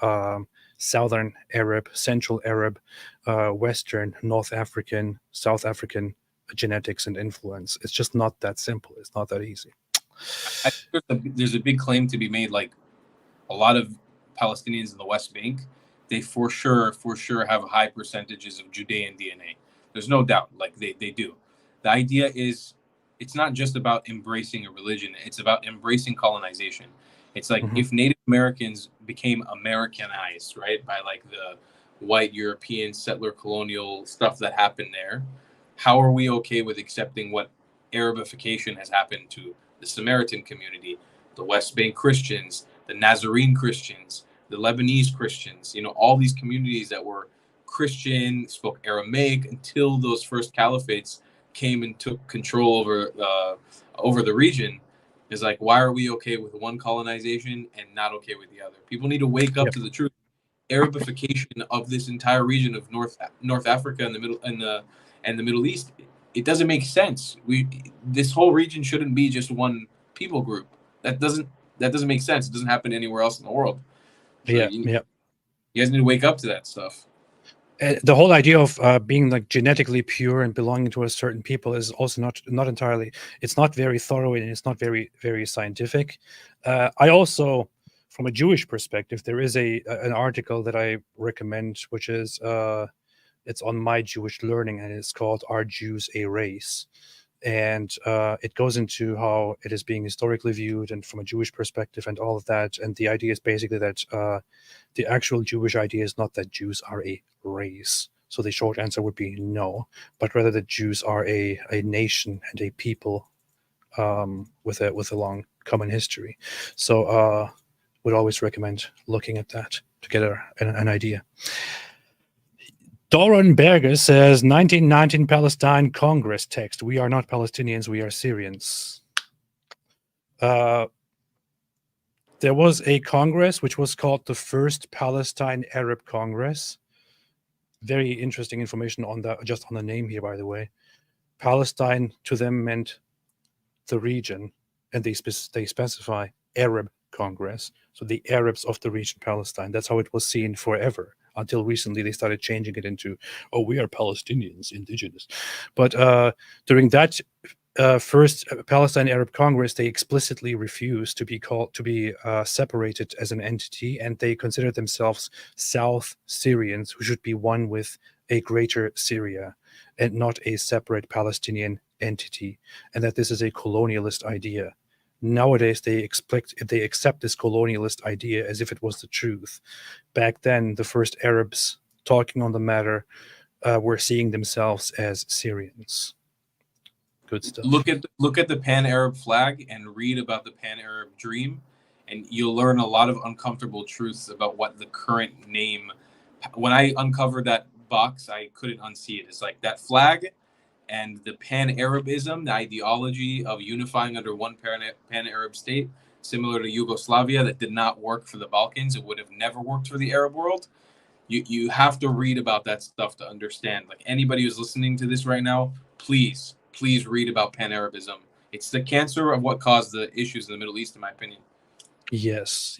Southern Arab, Central Arab, Western, North African, South African genetics and influence. It's just not that simple. It's not that easy. I think there's a big claim to be made. Like a lot of Palestinians in the West Bank, they for sure have high percentages of Judean DNA. There's no doubt. Like they do. The idea is, it's not just about embracing a religion. It's about embracing colonization. It's like if Native Americans became Americanized, right, by like the white European settler colonial stuff that happened there, how are we okay with accepting what Arabification has happened to the Samaritan community, the West Bank Christians, the Nazarene Christians, the Lebanese Christians, all these communities that were Christian, spoke Aramaic until those first caliphates came and took control over the region. Is like, why are we okay with one colonization and not okay with the other? People need to wake up to the truth. Arabification of this entire region of North Africa and the Middle East, it doesn't make sense. This whole region shouldn't be just one people group. That doesn't make sense. It doesn't happen anywhere else in the world. So you guys need to wake up to that stuff. The whole idea of being like genetically pure and belonging to a certain people is also not entirely. It's not very thorough and it's not very scientific. I also, from a Jewish perspective, there is an article that I recommend, which is it's on My Jewish Learning, and it's called "Are Jews a Race?" And it goes into how it is being historically viewed and from a Jewish perspective and all of that. And the idea is basically that the actual Jewish idea is not that Jews are a race. So the short answer would be no, but rather that Jews are a nation and a people with a long common history. So would always recommend looking at that to get an idea. Doron Berger says 1919 Palestine Congress text. We are not Palestinians, we are Syrians. There was a Congress which was called the First Palestine Arab Congress. Very interesting information on that, just on the name here, by the way. Palestine to them meant the region, and they specify Arab Congress. So the Arabs of the region Palestine. That's how it was seen forever. Until recently, they started changing it into, we are Palestinians, indigenous. But during that first Palestine Arab Congress, they explicitly refused to be separated as an entity, and they considered themselves South Syrians who should be one with a greater Syria and not a separate Palestinian entity, and that this is a colonialist idea. Nowadays, they accept this colonialist idea as if it was the truth. Back then, the first Arabs talking on the matter were seeing themselves as Syrians. Good stuff. Look at the Pan-Arab flag and read about the Pan-Arab dream, and you'll learn a lot of uncomfortable truths about what the current name. When I uncovered that box, I couldn't unsee it. It's like that flag and the Pan-Arabism, the ideology of unifying under one Pan-Arab state, similar to Yugoslavia, that did not work for the Balkans. It would have never worked for the Arab world. You have to read about that stuff to understand. Like anybody who's listening to this right now, please read about Pan-Arabism. It's the cancer of what caused the issues in the Middle East, in my opinion. Yes.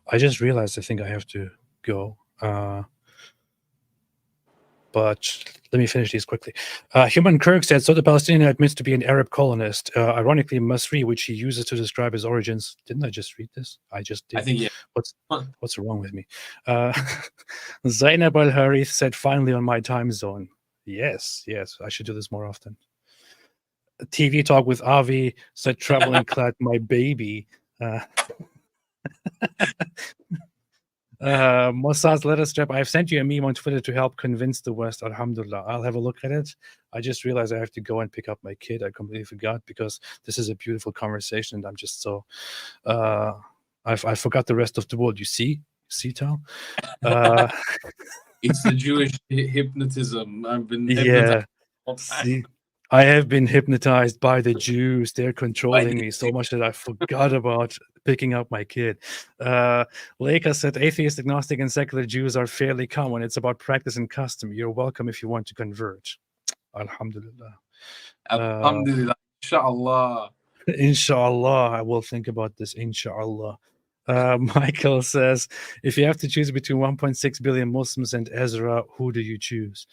I just realized I think I have to go. But let me finish these quickly. Human Kirk said, so the Palestinian admits to be an Arab colonist. Ironically, Masri, which he uses to describe his origins. Didn't I just read this? I just did. I think, yeah. What's wrong with me? Zainab Al-Harith said, finally on my time zone. Yes, I should do this more often. TV Talk with Avi said, traveling clad my baby. Mossad's letter strap. I've sent you a meme on Twitter to help convince the West. Alhamdulillah. I'll have a look at it. I just realized I have to go and pick up my kid. I completely forgot because this is a beautiful conversation and I'm just so I forgot the rest of the word. You see, Tal? It's the Jewish hypnotism. I've been Yeah. hypnotized all the time. See, I have been hypnotized by the Jews. They're controlling me so much that I forgot about picking up my kid. Leica said, atheist, agnostic, and secular Jews are fairly common. It's about practice and custom. You're welcome if you want to convert. Alhamdulillah. Alhamdulillah. Inshallah. Inshallah, I will think about this. Inshallah. Michael says, if you have to choose between 1.6 billion Muslims and Ezra, who do you choose?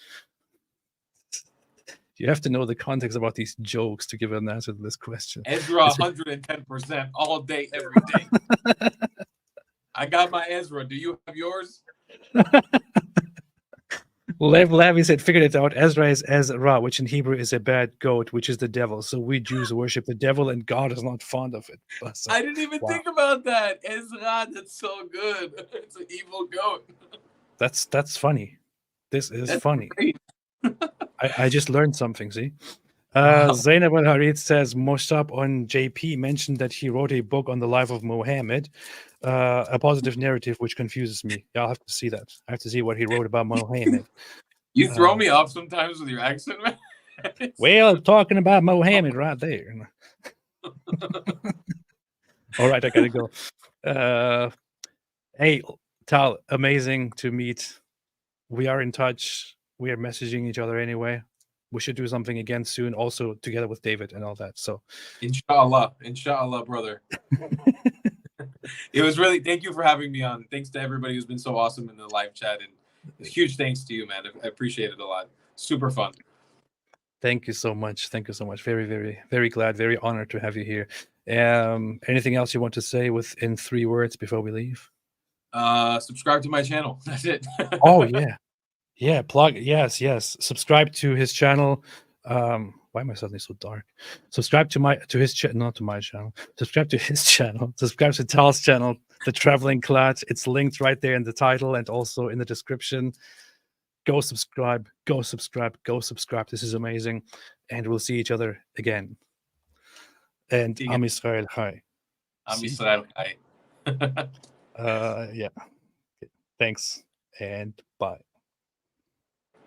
You have to know the context about these jokes to give an answer to this question. Ezra, 110% all day, every day. I got my Ezra. Do you have yours? Lev Lavi said, figured it out. Ezra is Ezra, which in Hebrew is a bad goat, which is the devil. So we Jews worship the devil, and God is not fond of it. So, I didn't even think about that. Ezra, that's so good. It's an evil goat. That's funny. This is funny. Great. I just learned something, see? Wow. Zainab al-Harid says, Moshab on JP mentioned that he wrote a book on the life of Muhammad, a positive narrative, which confuses me. Yeah, I'll have to see that. I have to see what he wrote about Muhammad. You throw me off sometimes with your accent, man. Well, talking about Muhammad right there. All right, I gotta go. Hey, Tal, amazing to meet. We are in touch. We are messaging each other anyway. We should do something again soon, also together with David and all that. So, Inshallah, brother. It was really, thank you for having me on. Thanks to everybody who's been so awesome in the live chat, and huge thanks to you, man. I appreciate it a lot. Super fun. Thank you so much. Thank you so much. Very, very, very glad, very honored to have you here. Anything else you want to say within 3 words before we leave? Subscribe to my channel. That's it. Oh yeah. Yeah, plug. Yes. Subscribe to his channel. Why am I suddenly so dark? Subscribe to his channel, not to my channel. Subscribe to his channel. Subscribe to Tal's channel, The Traveling Clad. It's linked right there in the title and also in the description. Go subscribe. Go subscribe. Go subscribe. This is amazing, and we'll see each other again. And Am Israel, hi. Am Israel, hi. Yeah. Thanks and bye.